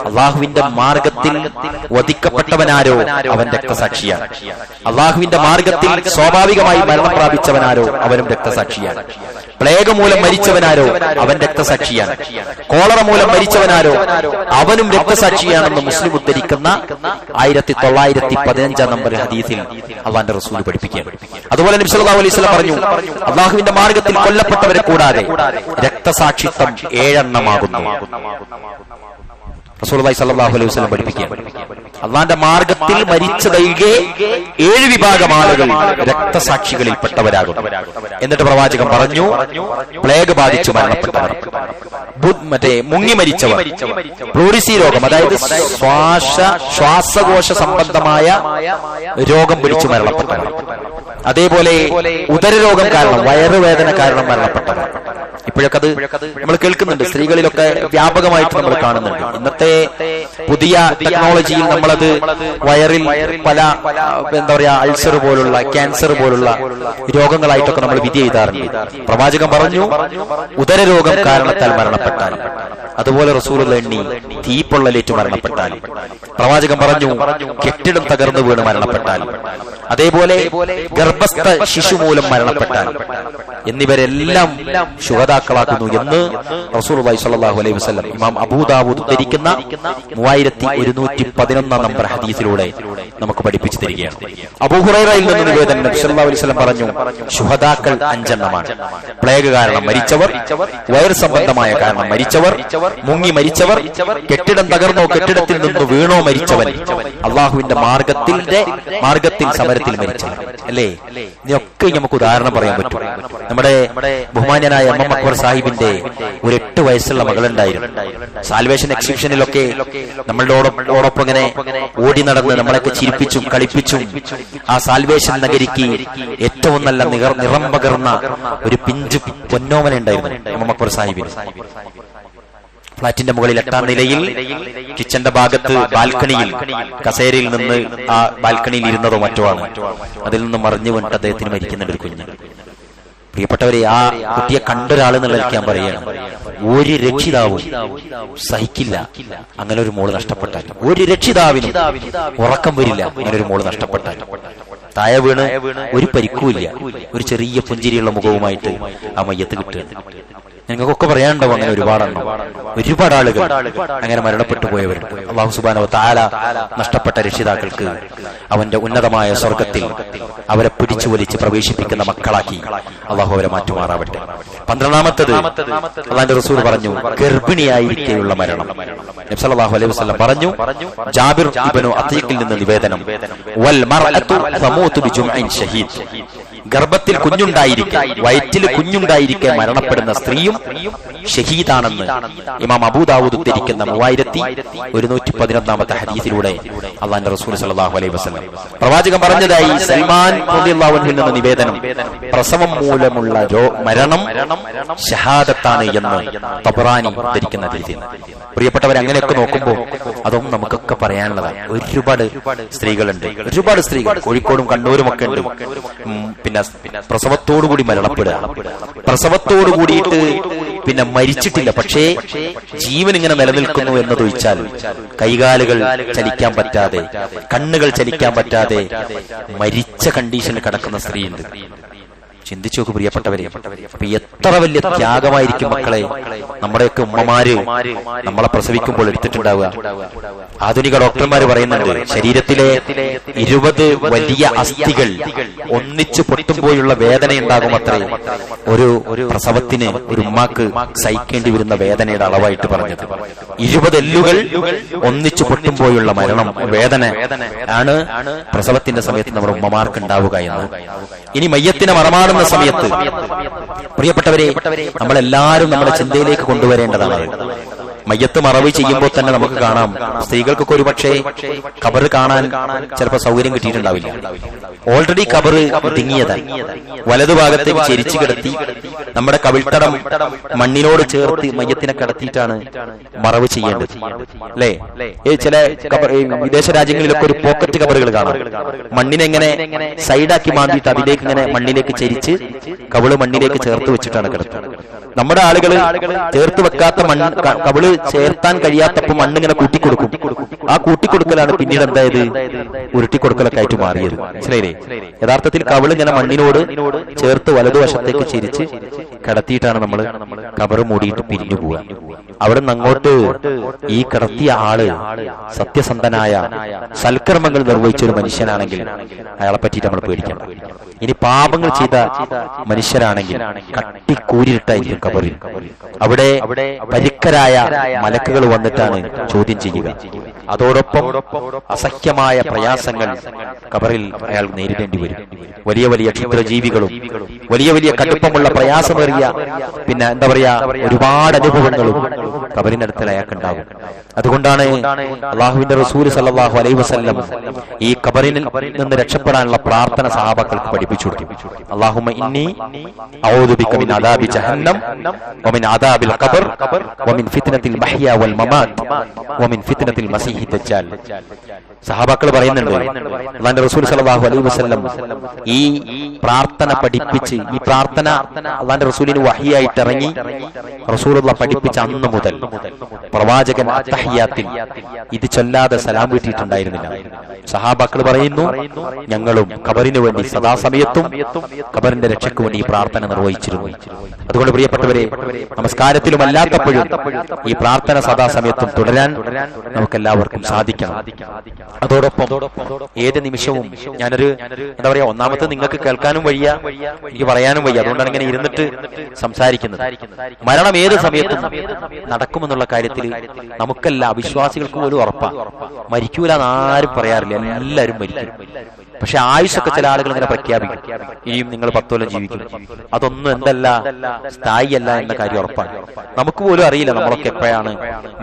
അള്ളാഹുവിന്റെ മാർഗത്തിൽ വധിക്കപ്പെട്ടവനാരോ അവൻ രക്തസാക്ഷിയാണ്. അള്ളാഹുവിന്റെ മാർഗത്തിൽ സ്വാഭാവികമായി മരണം പ്രാപിച്ചവനാരോ അവനും രക്തസാക്ഷിയാണ്. പ്ലേഗ് മൂലം മരിച്ചവനാരോ അവൻ രക്തസാക്ഷിയാണ്. കോളറ മൂലം മരിച്ചവനാരോ അവനും രക്തസാക്ഷിയാണെന്ന് മുസ്ലിം ഉദ്ധരിക്കുന്ന 1915 നമ്പർ ഹദീസിൽ അള്ളാന്റെ റസൂൽ പഠിപ്പിക്കുകയാണ്. അതുപോലെ നബി സല്ലല്ലാഹു അലൈഹി വസല്ലം പറഞ്ഞു, അള്ളാഹുവിന്റെ മാർഗത്തിൽ കൊല്ലപ്പെട്ടവരെ കൂടാതെ രക്തസാക്ഷിത്വം 7 എണ്ണമാകുന്നു. റസൂലുള്ളാഹി സ്വല്ലല്ലാഹു അലൈഹി വസല്ലം പഠിപ്പിക്കുകയാണ്, അള്ളാന്റെ മാർഗത്തിൽ മരിച്ചതൊഴികെ 7 വിഭാഗം ആളുകൾ രക്തസാക്ഷികളിൽപ്പെട്ടവരാകും. എന്നിട്ട് പ്രവാചകൻ പറഞ്ഞു, പ്ലേഗ് ബാധിച്ചു മരണപ്പെട്ടവർ, മുങ്ങി മരിച്ചവർ, പ്ലൂറിസി രോഗം, അതായത് ശ്വാസകോശ സംബന്ധമായ രോഗം പിടിച്ചു മരണപ്പെട്ടവർ, അതേപോലെ ഉദരരോഗം കാരണം, വയറുവേദന കാരണം മരണപ്പെട്ടവർ. ഇപ്പോഴൊക്കെ അത് നമ്മൾ കേൾക്കുന്നുണ്ട്, സ്ത്രീകളിലൊക്കെ വ്യാപകമായിട്ട് നമ്മൾ കാണുന്നുണ്ട്. ഇന്നത്തെ പുതിയ ടെക്നോളജിയിൽ നമ്മളത് വയറിൽ പല എന്താ പറയാ അൾസർ പോലുള്ള, ക്യാൻസർ പോലുള്ള രോഗങ്ങളായിട്ടൊക്കെ നമ്മൾ വിധി എഴുതാറുണ്ട്. പ്രവാചകൻ പറഞ്ഞു, ഉദരരോഗം കാരണത്താൽ മരണപ്പെട്ടാൽ, അതുപോലെ റസൂലുള്ള എണ്ണി തീപ്പൊള്ളലേറ്റ് മരണപ്പെട്ടാൽ, പ്രവാചകൻ പറഞ്ഞു കെട്ടിടം തകർന്നു വീണ് മരണപ്പെട്ടാൽ, അതേപോലെ ഗർഭസ്ഥ ശിശു മൂലം മരണപ്പെട്ടാൽ, എന്നിവരെല്ലാം ശുഹദാക്കളാക്കുന്നു എന്ന് റസൂലുള്ളാഹി സ്വല്ലല്ലാഹു അലൈഹി വസല്ലം ഇമാം അബൂ ദാവൂദ് ഉദ്ധരിക്കുന്ന 3111 നമ്പർ ഹദീസിലൂടെ നമുക്ക് പഠിപ്പിച്ചു തരികയാണ്. അബൂ ഹുറൈറയിൽ നിന്ന് നിവേദനം, നബി സല്ലല്ലാഹു അലൈഹി വസല്ലം പറഞ്ഞു, ശുഹദാക്കൾ 5 എണ്ണമാണ്. പ്ലേഗ് കാരണം മരിച്ചവർ, വയർ സംബന്ധമായ കാരണം മരിച്ചവർ, മുങ്ങി മരിച്ചവർ, കെട്ടിടം തകർന്നോ കെട്ടിടത്തിൽ നിന്ന് വീണോ മരിച്ചവൻ, അള്ളാഹുവിന്റെ മാർഗത്തിൽ സമരത്തിൽ മരിച്ചവർ. അല്ലേ? ഇതിനൊക്കെ നമുക്ക് ഉദാഹരണം പറയാൻ പറ്റും. നമ്മുടെ ബഹുമാന്യനായ എം എം അക്ബർ സാഹിബിന്റെ ഒരു 8 വയസ്സുള്ള മകളുണ്ടായിരുന്നു. സാൽവേഷൻ എക്സിബിഷനിലൊക്കെ നമ്മളോടൊപ്പം ഇങ്ങനെ ഓടി നടന്ന് നമ്മളൊക്കെ ചിരിപ്പിച്ചും കളിപ്പിച്ചും ആ സാൽവേഷൻ നഗരിക്ക് ഏറ്റവും നല്ല നിറം പകർന്ന ഒരു പിഞ്ചു പൊന്നോമന ഉണ്ടായിരുന്നു എം എം അക്ബർ സാഹിബിന്. ഫ്ളാറ്റിന്റെ മുകളിൽ 8ാം നിലയിൽ കിച്ചന്റെ ഭാഗത്ത് ബാൽക്കണിയിൽ കസേരയിൽ നിന്ന് ആ ബാൽക്കണിയിൽ ഇരുന്നതോ മറ്റോ ആണ്. അതിൽ നിന്ന് മറിഞ്ഞു വീണിട്ട് അദ്ദേഹത്തിന് മരിക്കുന്നുണ്ട് ഒരു കുഞ്ഞ്. പ്രിയപ്പെട്ടവരെ, ആ കുട്ടിയെ കണ്ടൊരാൾ എന്നുള്ളത് ഞാൻ പറയുകയാണ്, ഒരു രക്ഷിതാവും സഹിക്കില്ല അങ്ങനെ ഒരു മോള് നഷ്ടപ്പെട്ടാൽ. ഒരു രക്ഷിതാവിനും ഉറക്കം വരില്ല അങ്ങനെ ഒരു മോള് നഷ്ടപ്പെട്ടാൽ. താഴെ വീണ് ഒരു പരിക്കുമില്ല, ഒരു ചെറിയ പുഞ്ചിരിയുള്ള മുഖവുമായിട്ട് ആ മയ്യത്ത് കിട്ടുകയാണ്. നിങ്ങൾക്കൊക്കെ പറയാനുണ്ടാവും അങ്ങനെ ഒരുപാട് ആളുകൾ അങ്ങനെ മരണപ്പെട്ടു പോയവരുണ്ട്. അല്ലാഹു സുബ്ഹാനഹു വ തആല നഷ്ടപ്പെട്ട രക്ഷിതാക്കൾക്ക് അവന്റെ ഉന്നതമായ സ്വർഗത്തിൽ അവരെ പിടിച്ചു വലിച്ച് പ്രവേശിപ്പിക്കുന്ന മക്കളാക്കി അല്ലാഹു അവരെ മാറ്റുമാറാവട്ടെ. 12ാമത്തേത് അല്ലാഹുവിന്റെ റസൂൽ പറഞ്ഞു, ഗർഭിണിയായിരിക്കെയുള്ള മരണം. നബി സല്ലല്ലാഹു അലൈഹി വസല്ലം പറഞ്ഞു, ജാബിർ ഇബ്നു അത്തീഖിൽ നിന്ന് നിവേദനം, വൽ മർഅതു തമൂതു ബിജുംഇൻ ഷഹീദ്. ഗർഭത്തിൽ കുഞ്ഞുണ്ടായിരിക്കെ, വയറ്റിൽ കുഞ്ഞുണ്ടായിരിക്കെ മരണപ്പെടുന്ന സ്ത്രീയും ഷഹീദാണെന്ന് ഇമാം അബൂ ദാവൂദ് ഉദ്ധരിക്കുന്ന 3111 ഹദീസിലൂടെ അല്ലാഹുവിന്റെ റസൂൽ സല്ലല്ലാഹു അലൈഹി വസല്ലം പ്രവാചകൻ പറഞ്ഞതായി സൽമാൻ റളിയല്ലാഹു അൻഹു നിന്ന് നിവേദനം, പ്രസവം മൂലമുള്ള മരണം ഷഹാദത്താണ് എന്ന് തബറാനി ഉദ്ധരിക്കുന്ന ഹദീസിൽ. പ്രിയപ്പെട്ടവരെ, അങ്ങനെയൊക്കെ നോക്കുമ്പോൾ അതൊന്നും നമുക്കൊക്കെ പറയാനുള്ളതാണ്. ഒരുപാട് സ്ത്രീകളുണ്ട്, ഒരുപാട് സ്ത്രീകൾ കോഴിക്കോടും കണ്ണൂരും ഒക്കെ ഉണ്ട്. പിന്നെ പ്രസവത്തോടുകൂടി മരണപ്പെടുക, പ്രസവത്തോടു കൂടിയിട്ട് പിന്നെ മരിച്ചിട്ടില്ല, പക്ഷേ ജീവൻ ഇങ്ങനെ നിലനിൽക്കുന്നു എന്നതൊഴിച്ചാൽ കൈകാലുകൾ ചലിക്കാൻ പറ്റാതെ, കണ്ണുകൾ ചലിക്കാൻ പറ്റാതെ മരിച്ച കണ്ടീഷനിൽ കിടക്കുന്ന സ്ത്രീയുണ്ട്. ചിന്തിച്ചു നോക്ക് പ്രിയപ്പെട്ടവരെ. അപ്പൊ എത്ര വലിയ ത്യാഗമായിരിക്കും മക്കളെ നമ്മുടെയൊക്കെ ഉമ്മമാര് നമ്മളെ പ്രസവിക്കുമ്പോൾ എടുത്തിട്ടുണ്ടാവുക. ആധുനിക ഡോക്ടർമാര് പറയുന്നുണ്ട്, ശരീരത്തിലെ 20 വലിയ അസ്ഥികൾ ഒന്നിച്ചു പൊട്ടുമ്പോഴുള്ള വേദന ഉണ്ടാകും അത്രേ ഒരു പ്രസവത്തിന് ഒരു ഉമ്മാക്ക് സഹിക്കേണ്ടി വരുന്ന വേദനയുടെ അളവായിട്ട് പറഞ്ഞത്. 20 എല്ലുകൾ ഒന്നിച്ചു പൊട്ടുമ്പോഴുള്ള മരണം, വേദന ആണ് പ്രസവത്തിന്റെ സമയത്ത് നമ്മുടെ ഉമ്മമാർക്ക് ഉണ്ടാവുക എന്ന്. ഇനി മയ്യത്തിനെ മറമാടുന്ന സമയത്ത് പ്രിയപ്പെട്ടവരെ, നമ്മളെല്ലാവരും നമ്മുടെ ചിന്തയിലേക്ക് കൊണ്ടുവരേണ്ടതാണ്. മയ്യത്ത് മറവ് ചെയ്യുമ്പോൾ തന്നെ നമുക്ക് കാണാം, സ്ത്രീകൾക്കൊക്കെ ഒരു പക്ഷേ ഖബർ കാണാൻ ചിലപ്പോൾ സൗകര്യം കിട്ടിയിട്ടുണ്ടാവില്ല. ഓൾറെഡി ഖബർ തിങ്ങിയതാണ്. വലതുഭാഗത്തേക്ക് ചെരിച്ചു കിടത്തി നമ്മുടെ കവിൾത്തടം മണ്ണിനോട് ചേർത്ത് മയ്യത്തിനെ കിടത്തിയിട്ടാണ് മറവ് ചെയ്യേണ്ടത്, അല്ലേ? ചില വിദേശ രാജ്യങ്ങളിലൊക്കെ ഒരു പോക്കറ്റ് ഖബറുകൾ കാണാം. മണ്ണിനെങ്ങനെ സൈഡാക്കി മാന്തിയിട്ട് അതിലേക്ക് ഇങ്ങനെ മണ്ണിലേക്ക് ചെരിച്ച് കവിള് മണ്ണിലേക്ക് ചേർത്ത് വെച്ചിട്ടാണ് കിടത്തുന്നത്. നമ്മുടെ ആളുകൾ ചേർത്ത് വെക്കാത്ത മണ്ണ്, കവിള് ചേർത്താൻ കഴിയാത്തപ്പോൾ മണ്ണിങ്ങനെ കൂട്ടിക്കൊടുക്കും. ആ കൂട്ടിക്കൊടുക്കലാണ് പിന്നീട് എന്തായത് ഉരുട്ടിക്കൊടുക്കലൊക്കെ ആയിട്ട് മാറിയത്. മനസ്സിലായില്ലേ? യഥാർത്ഥത്തിൽ കവിള് ഇങ്ങനെ മണ്ണിനോട് ചേർത്ത് വലതുവശത്തേക്ക് ചിരിച്ച് കിടത്തിയിട്ടാണ് നമ്മൾ കബറ് മൂടിയിട്ട് പിരിഞ്ഞു പോവുക. അവിടെ നിന്ന് അങ്ങോട്ട് ഈ കിടത്തിയ ആള് സത്യസന്ധനായ സൽക്കർമ്മങ്ങൾ നിർവഹിച്ച ഒരു മനുഷ്യനാണെങ്കിൽ അയാളെ പറ്റിയിട്ട് നമ്മൾ പേടിക്കണം. ഇനി പാപങ്ങൾ ചെയ്ത മനുഷ്യരാണെങ്കിൽ കട്ടിക്കൂരിട്ടായിരിക്കും കബറിൽ. അവിടെ പരിക്കരായ മലക്കുകൾ വന്നിട്ടാണ് ചോദ്യം ചെയ്യുക. അതോടൊപ്പം അസഹ്യമായ പ്രയാസങ്ങൾ കബറിൽ അയാൾ നേരിടേണ്ടി വരും. വലിയ വലിയ ക്ഷുദ്രജീവികളും വലിയ വലിയ കടുപ്പമുള്ള പ്രയാസമേറിയ പിന്നെ എന്താ പറയാ ഒരുപാട് അനുഭവങ്ങളും കബറിനടുത്ത് അയാൾക്കുണ്ടാകും. അതുകൊണ്ടാണ് അല്ലാഹുവിന്റെ റസൂൽ സല്ലല്ലാഹു അലൈഹി വസല്ലം ഈ കബറിൽ നിന്ന് രക്ഷപ്പെടാനുള്ള പ്രാർത്ഥന സഹാബക്കൾക്ക് പഠിപ്പിച്ചു കൊടുത്തു. അല്ലാഹുമ്മ ഇന്നി അഊദു ബിക മിൻ അദാബി ജഹന്നം വമിൻ അദാബിൽ ഖബർ വമിൻ ഫിത്നത്തിൽ മഹ്യാ വൽ മമാത് വമിൻ ഫിത്നത്തിൽ മസീഹി ദജ്ജാൽ. സഹാബാക്കൾ പറയുന്നുണ്ട്, അല്ലാഹുവിന്റെ റസൂൽ സല്ലല്ലാഹു അലൈഹി വസല്ലം ഈ പ്രാർത്ഥന പഠിപ്പിച്ച്, ഈ പ്രാർത്ഥന അല്ലാഹുവിന്റെ റസൂലിന് വഹിയായിട്ട് ഇറങ്ങി റസൂലുള്ളാഹി പഠിപ്പിച്ച അന്ന് മുതൽ പ്രവാചകൻ അത്തഹിയാത്തിൽ ഇത് ചൊല്ലാതെ സലാം വീട്ടിയിട്ടുണ്ടായിരുന്നില്ല. സഹാബാക്കൾ പറയുന്നു, ഞങ്ങളും ഖബറിന് വേണ്ടി സദാസമയത്തും ഖബറിന്റെ രക്ഷയ്ക്ക് വേണ്ടി ഈ പ്രാർത്ഥന നിർവഹിച്ചിരുന്നു. അതുകൊണ്ട് പ്രിയപ്പെട്ടവരെ, നമസ്കാരത്തിലും അല്ലാത്തപ്പോഴും ഈ പ്രാർത്ഥന സദാസമയത്തും തുടരാൻ നമുക്കെല്ലാവർക്കും സാധിക്കണം. അതോടൊപ്പം ഏത് നിമിഷവും ഞാനൊരു എന്താ പറയാ, ഒന്നാമത്തെ നിങ്ങൾക്ക് കേൾക്കാനും വയ്യ, എനിക്ക് പറയാനും വയ്യ, അതുകൊണ്ടാണ് ഇങ്ങനെ ഇരുന്നിട്ട് സംസാരിക്കുന്നത്. മരണം ഏത് സമയത്തും നടക്കുമെന്നുള്ള കാര്യത്തിൽ നമുക്കല്ല, അവിശ്വാസികൾക്ക് പോലും ഉറപ്പാണ്. മരിക്കൂല എന്നാരും പറയാറില്ല, എല്ലാവരും മരിക്കും. പക്ഷെ ആയുഷൊക്കെ ചില ആളുകൾ ഇങ്ങനെ പ്രഖ്യാപിക്കും, ഇനിയും നിങ്ങൾ 10 കൊല്ലം ജീവിക്കും. അതൊന്നും എന്തല്ല, സ്ഥായിയല്ല എന്ന കാര്യം ഉറപ്പാണ്. നമുക്ക് പോലും അറിയില്ല നമ്മളൊക്കെ എപ്പോഴാണ്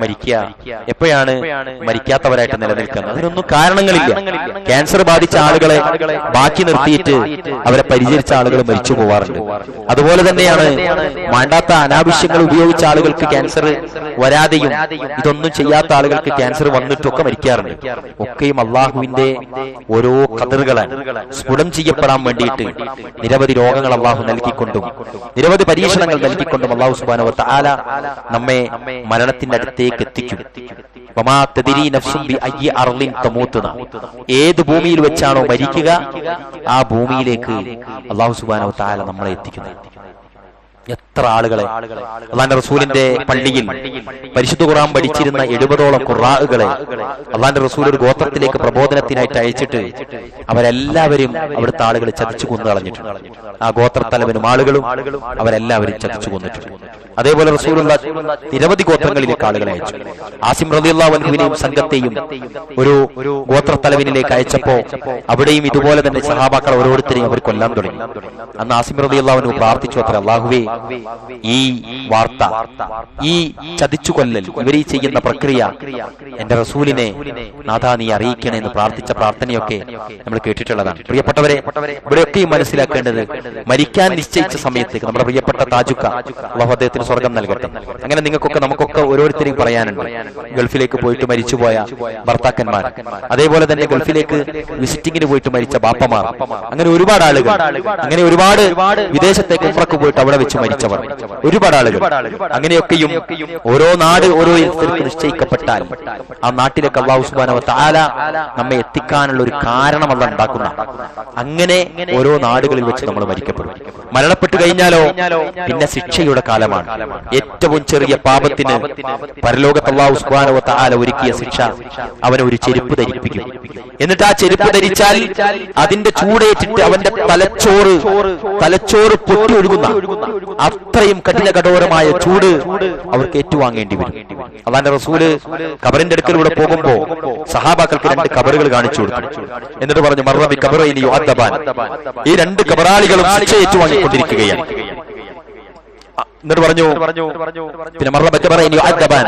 മരിക്കുക, എപ്പോഴാണ് മരിക്കാത്തവരായിട്ട് നിലനിൽക്കുന്നത്. അതിനൊന്നും കാരണങ്ങളില്ല. ക്യാൻസർ ബാധിച്ച ആളുകളെ ബാക്കി നിർത്തിയിട്ട് അവരെ പരിചരിച്ച ആളുകൾ മരിച്ചു പോവാറുണ്ട്. അതുപോലെ തന്നെയാണ് വേണ്ടാത്ത അനാവശ്യങ്ങൾ ഉപയോഗിച്ച ആളുകൾക്ക് ക്യാൻസർ വരാതെയും ഇതൊന്നും ചെയ്യാത്ത ആളുകൾക്ക് ക്യാൻസർ വന്നിട്ടൊക്കെ മരിക്കാറുണ്ട്. ഒക്കെയും അള്ളാഹുവിന്റെ ഓരോ ഖദറുകളാണ്. സ്ഫുടം ചെയ്യപ്പെടാൻ വേണ്ടിയിട്ട് നിരവധി രോഗങ്ങൾ അള്ളാഹു നൽകിക്കൊണ്ടും നിരവധി പരീക്ഷണങ്ങൾ നൽകിക്കൊണ്ടും അള്ളാഹു സുബ്ഹാനഹു വ തആല നമ്മെ മരണത്തിന്റെ അടുത്തേക്ക് എത്തിക്കും. ഏത് ഭൂമിയിൽ വെച്ചാണോ മരിക്കുക, ആ ഭൂമിയിലേക്ക് അള്ളാഹു സുബ്ഹാനഹു വ തആല നമ്മളെ എത്തിക്കുന്നത്. എത്ര ആളുകളെ അള്ളാന്റെ റസൂലിന്റെ പള്ളിയിൽ പരിശുദ്ധ ഖുർആൻ പഠിച്ചിരുന്ന 70ഓളം ഖുറാഅുകളെ അള്ളാന്റെ റസൂൽ ഒരു ഗോത്രത്തിലേക്ക് പ്രബോധനത്തിനായിട്ട് അയച്ചിട്ട് അവരെല്ലാവരും അവിടുത്തെ ആളുകളെ ചതിച്ചു കൊന്നു കളഞ്ഞിട്ടുണ്ട്. ആ ഗോത്രത്തലവനും ആളുകളും അവരെല്ലാവരും ചതിച്ചു കൊന്നിട്ടുണ്ട്. അതേപോലെ റസൂലുള്ള നിരവധി ഗോത്രങ്ങളിലേക്ക് ആളുകളെ അയച്ചു. ആസിം റളിയല്ലാഹു അൻഹുവിനെയും സംഘത്തെയും ഒരു ഗോത്രത്തലവനിലേക്ക് അയച്ചപ്പോ അവിടെയും ഇതുപോലെ തന്നെ സഹാബാക്കൾ ഓരോരുത്തരെയും അവർ കൊല്ലാൻ തുടങ്ങി. അന്ന് ആസിം റളിയല്ലാഹു അൻഹു പ്രാർത്ഥിച്ചു അത്ര, അല്ലാഹുവേ ഈ വാർത്ത, ഈ ചതിച്ചു കൊല്ലൽ, ഇവരീ ചെയ്യുന്ന പ്രക്രിയ എന്റെ റസൂലിനെ നാഥാ നീ അറിയിക്കണേ എന്ന് പ്രാർത്ഥിച്ച പ്രാർത്ഥനയൊക്കെ നമ്മൾ കേട്ടിട്ടുള്ളതാണ്. പ്രിയപ്പെട്ടവരെ, ഇവിടെയൊക്കെയും മനസ്സിലാക്കേണ്ടത് മരിക്കാൻ നിശ്ചയിച്ച സമയത്തേക്ക് നമ്മുടെ പ്രിയപ്പെട്ട താജുക്ക അല്ലാഹു അദ്ദേഹത്തിന് സ്വർഗം നൽകട്ടെ. അങ്ങനെ നിങ്ങൾക്കൊക്കെ നമുക്കൊക്കെ ഓരോരുത്തരെയും പറയാനുണ്ട്. ഗൾഫിലേക്ക് പോയിട്ട് മരിച്ചുപോയ ഭർത്താക്കന്മാർ, അതേപോലെ തന്നെ ഗൾഫിലേക്ക് വിസിറ്റിങ്ങിന് പോയിട്ട് മരിച്ച ബാപ്പമാർ, അങ്ങനെ ഒരുപാട് ആളുകൾ, അങ്ങനെ ഒരുപാട് വിദേശത്തേക്ക് ഉംറക്ക് പോയിട്ട് അവിടെ വെച്ച് മരിച്ചവർ, ഒരുപാട് ആളുകൾ. അങ്ങനെയൊക്കെയും ഓരോ നാട് ഓരോ നിശ്ചയിക്കപ്പെട്ടാൽ ആ നാട്ടിലേക്ക് അല്ലാഹു സുബ്ഹാനഹു വ തആല നമ്മെ എത്തിക്കാനുള്ള ഒരു കാരണം അല്ലാഹു ഉണ്ടാക്കുന്ന, അങ്ങനെ ഓരോ നാടുകളിൽ വെച്ച് നമ്മൾ മരിക്കപ്പെടും. മരണപ്പെട്ടു കഴിഞ്ഞാലോ പിന്നെ ശിക്ഷയുടെ കാലമാണ്. ഏറ്റവും ചെറിയ പാപത്തിന് പരലോകത്ത് അല്ലാഹു സുബ്ഹാനഹു വ തആല ഒരുക്കിയ ശിക്ഷ അവനെ ഒരു ചെരുപ്പ് ധരിപ്പിക്കും. എന്നിട്ട് ആ ചെരുപ്പ് ധരിച്ചാൽ അതിന്റെ ചൂടേറ്റിട്ട് അവന്റെ തലച്ചോറ് പൊട്ടി ഒഴുകുന്ന അത്രയും കഠിന കഠോരമായ ചൂട് അവർക്ക് ഏറ്റുവാങ്ങേണ്ടി വരും. അല്ലാഹുവിന്റെ റസൂല് ഖബറിന്റെ അടുക്കലൂടെ പോകുമ്പോ സഹാബാക്കൾക്ക് 2 ഖബറുകൾ കാണിച്ചു കൊടുത്തു. എന്നിട്ട് പറഞ്ഞു, മർറബി ഖബറൈനി യുഅദ്ദബാൻ, ഈ 2 ഖബറാളികളും ശിക്ഷ ഏറ്റുവാങ്ങിക്കൊണ്ടിരിക്കുകയാണ്. എന്നിട്ട് പറഞ്ഞു, പിന്നെ മർറബി ഖബറൈനി യുഅദ്ദബാൻ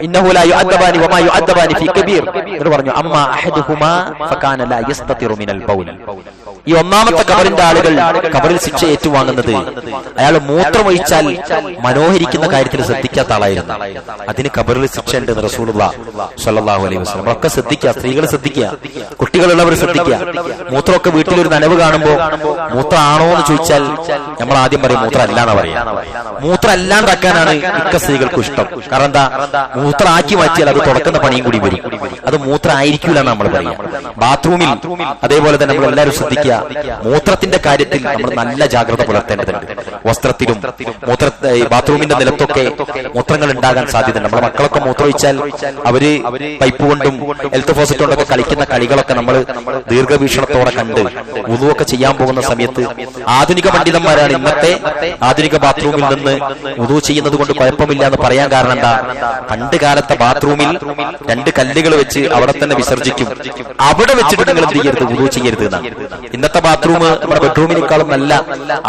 ഇന്നഹു ലാ യുഅദ്ദബാനി വമാ യുഅദ്ദബാനി ഫീ കബീർ. എന്നിട്ട് പറഞ്ഞു, അമ്മാ അഹദുഹുമാ ഫകാന ലാ യസ്തതിറു മിനൽ ബൗൽ. ഈ ഒന്നാമത്തെ ഖബറിന്റെ ആളുകൾ ഖബറിൽ ശിക്ഷ ഏറ്റുവാങ്ങുന്നത് അയാൾ മൂത്രമൊഴിച്ചാൽ മനോഹരിക്കുന്ന കാര്യത്തിൽ ശ്രദ്ധിക്കാത്ത ആളായിരുന്നു. അതിന് ഖബറിൽ ശിക്ഷ ഉണ്ട് റസൂലുള്ളാഹി സ്വല്ലല്ലാഹു അലൈഹി വസല്ലം. നമ്മളൊക്കെ ശ്രദ്ധിക്കുക, സ്ത്രീകൾ ശ്രദ്ധിക്കുക, കുട്ടികളുള്ളവർ ശ്രദ്ധിക്കുക. മൂത്രമൊക്കെ വീട്ടിലൊരു നനവ് കാണുമ്പോൾ മൂത്രം ആണോ എന്ന് ചോദിച്ചാൽ നമ്മൾ ആദ്യം പറയും മൂത്രം അല്ലാന്ന് പറയാം. മൂത്രം അല്ലാണ്ടാക്കാനാണ് മിക്ക സ്ത്രീകൾക്കും ഇഷ്ടം. കാരണം എന്താ, മൂത്രം ആക്കി മാറ്റിയാൽ അത് തുടക്കുന്ന പണിയും കൂടി വരും. അത് മൂത്രം ആയിരിക്കൂല നമ്മൾ പറയാം. ബാത്റൂമിൽ അതേപോലെ തന്നെ നമ്മൾ എല്ലാവരും ശ്രദ്ധിക്കുക, മൂത്രത്തിന്റെ കാര്യത്തിൽ നമ്മൾ നല്ല ജാഗ്രത പുലർത്തേണ്ടതുണ്ട്. വസ്ത്രത്തിലും ബാത്റൂമിന്റെ നിലത്തൊക്കെ മൂത്രങ്ങൾ ഉണ്ടാകാൻ സാധ്യതയുണ്ട്. നമ്മുടെ മക്കളൊക്കെ മൂത്രമൊഴിച്ചാൽ അവര് പൈപ്പ് കൊണ്ടും ഹെൽത്ത് ഫോസറ്റ് കൊണ്ടൊക്കെ കളിക്കുന്ന കളികളൊക്കെ നമ്മൾ ദീർഘവീക്ഷണത്തോടെ കണ്ട് വുളൂഅൊക്കെ ചെയ്യാൻ പോകുന്ന സമയത്ത് ആധുനിക പണ്ഡിതന്മാരാണ് ഇന്നത്തെ ആധുനിക ബാത്റൂമിൽ നിന്ന് വുളൂ ചെയ്യുന്നത് കൊണ്ട് കുഴപ്പമില്ല എന്ന് പറയാൻ കാരണം എന്താ, പണ്ട് കാലത്തെ ബാത്റൂമിൽ 2 കല്ലുകൾ വെച്ച് അവിടെ തന്നെ വിസർജിക്കും. അവിടെ വെച്ചിട്ട് നിങ്ങൾ എന്ത് ചെയ്യരുത്, വുളൂ ചെയ്യരുത് എന്നാണ്. ഇന്നത്തെ ബാത്റൂം നമ്മുടെ ബെഡ്റൂമിനേക്കാളും നല്ല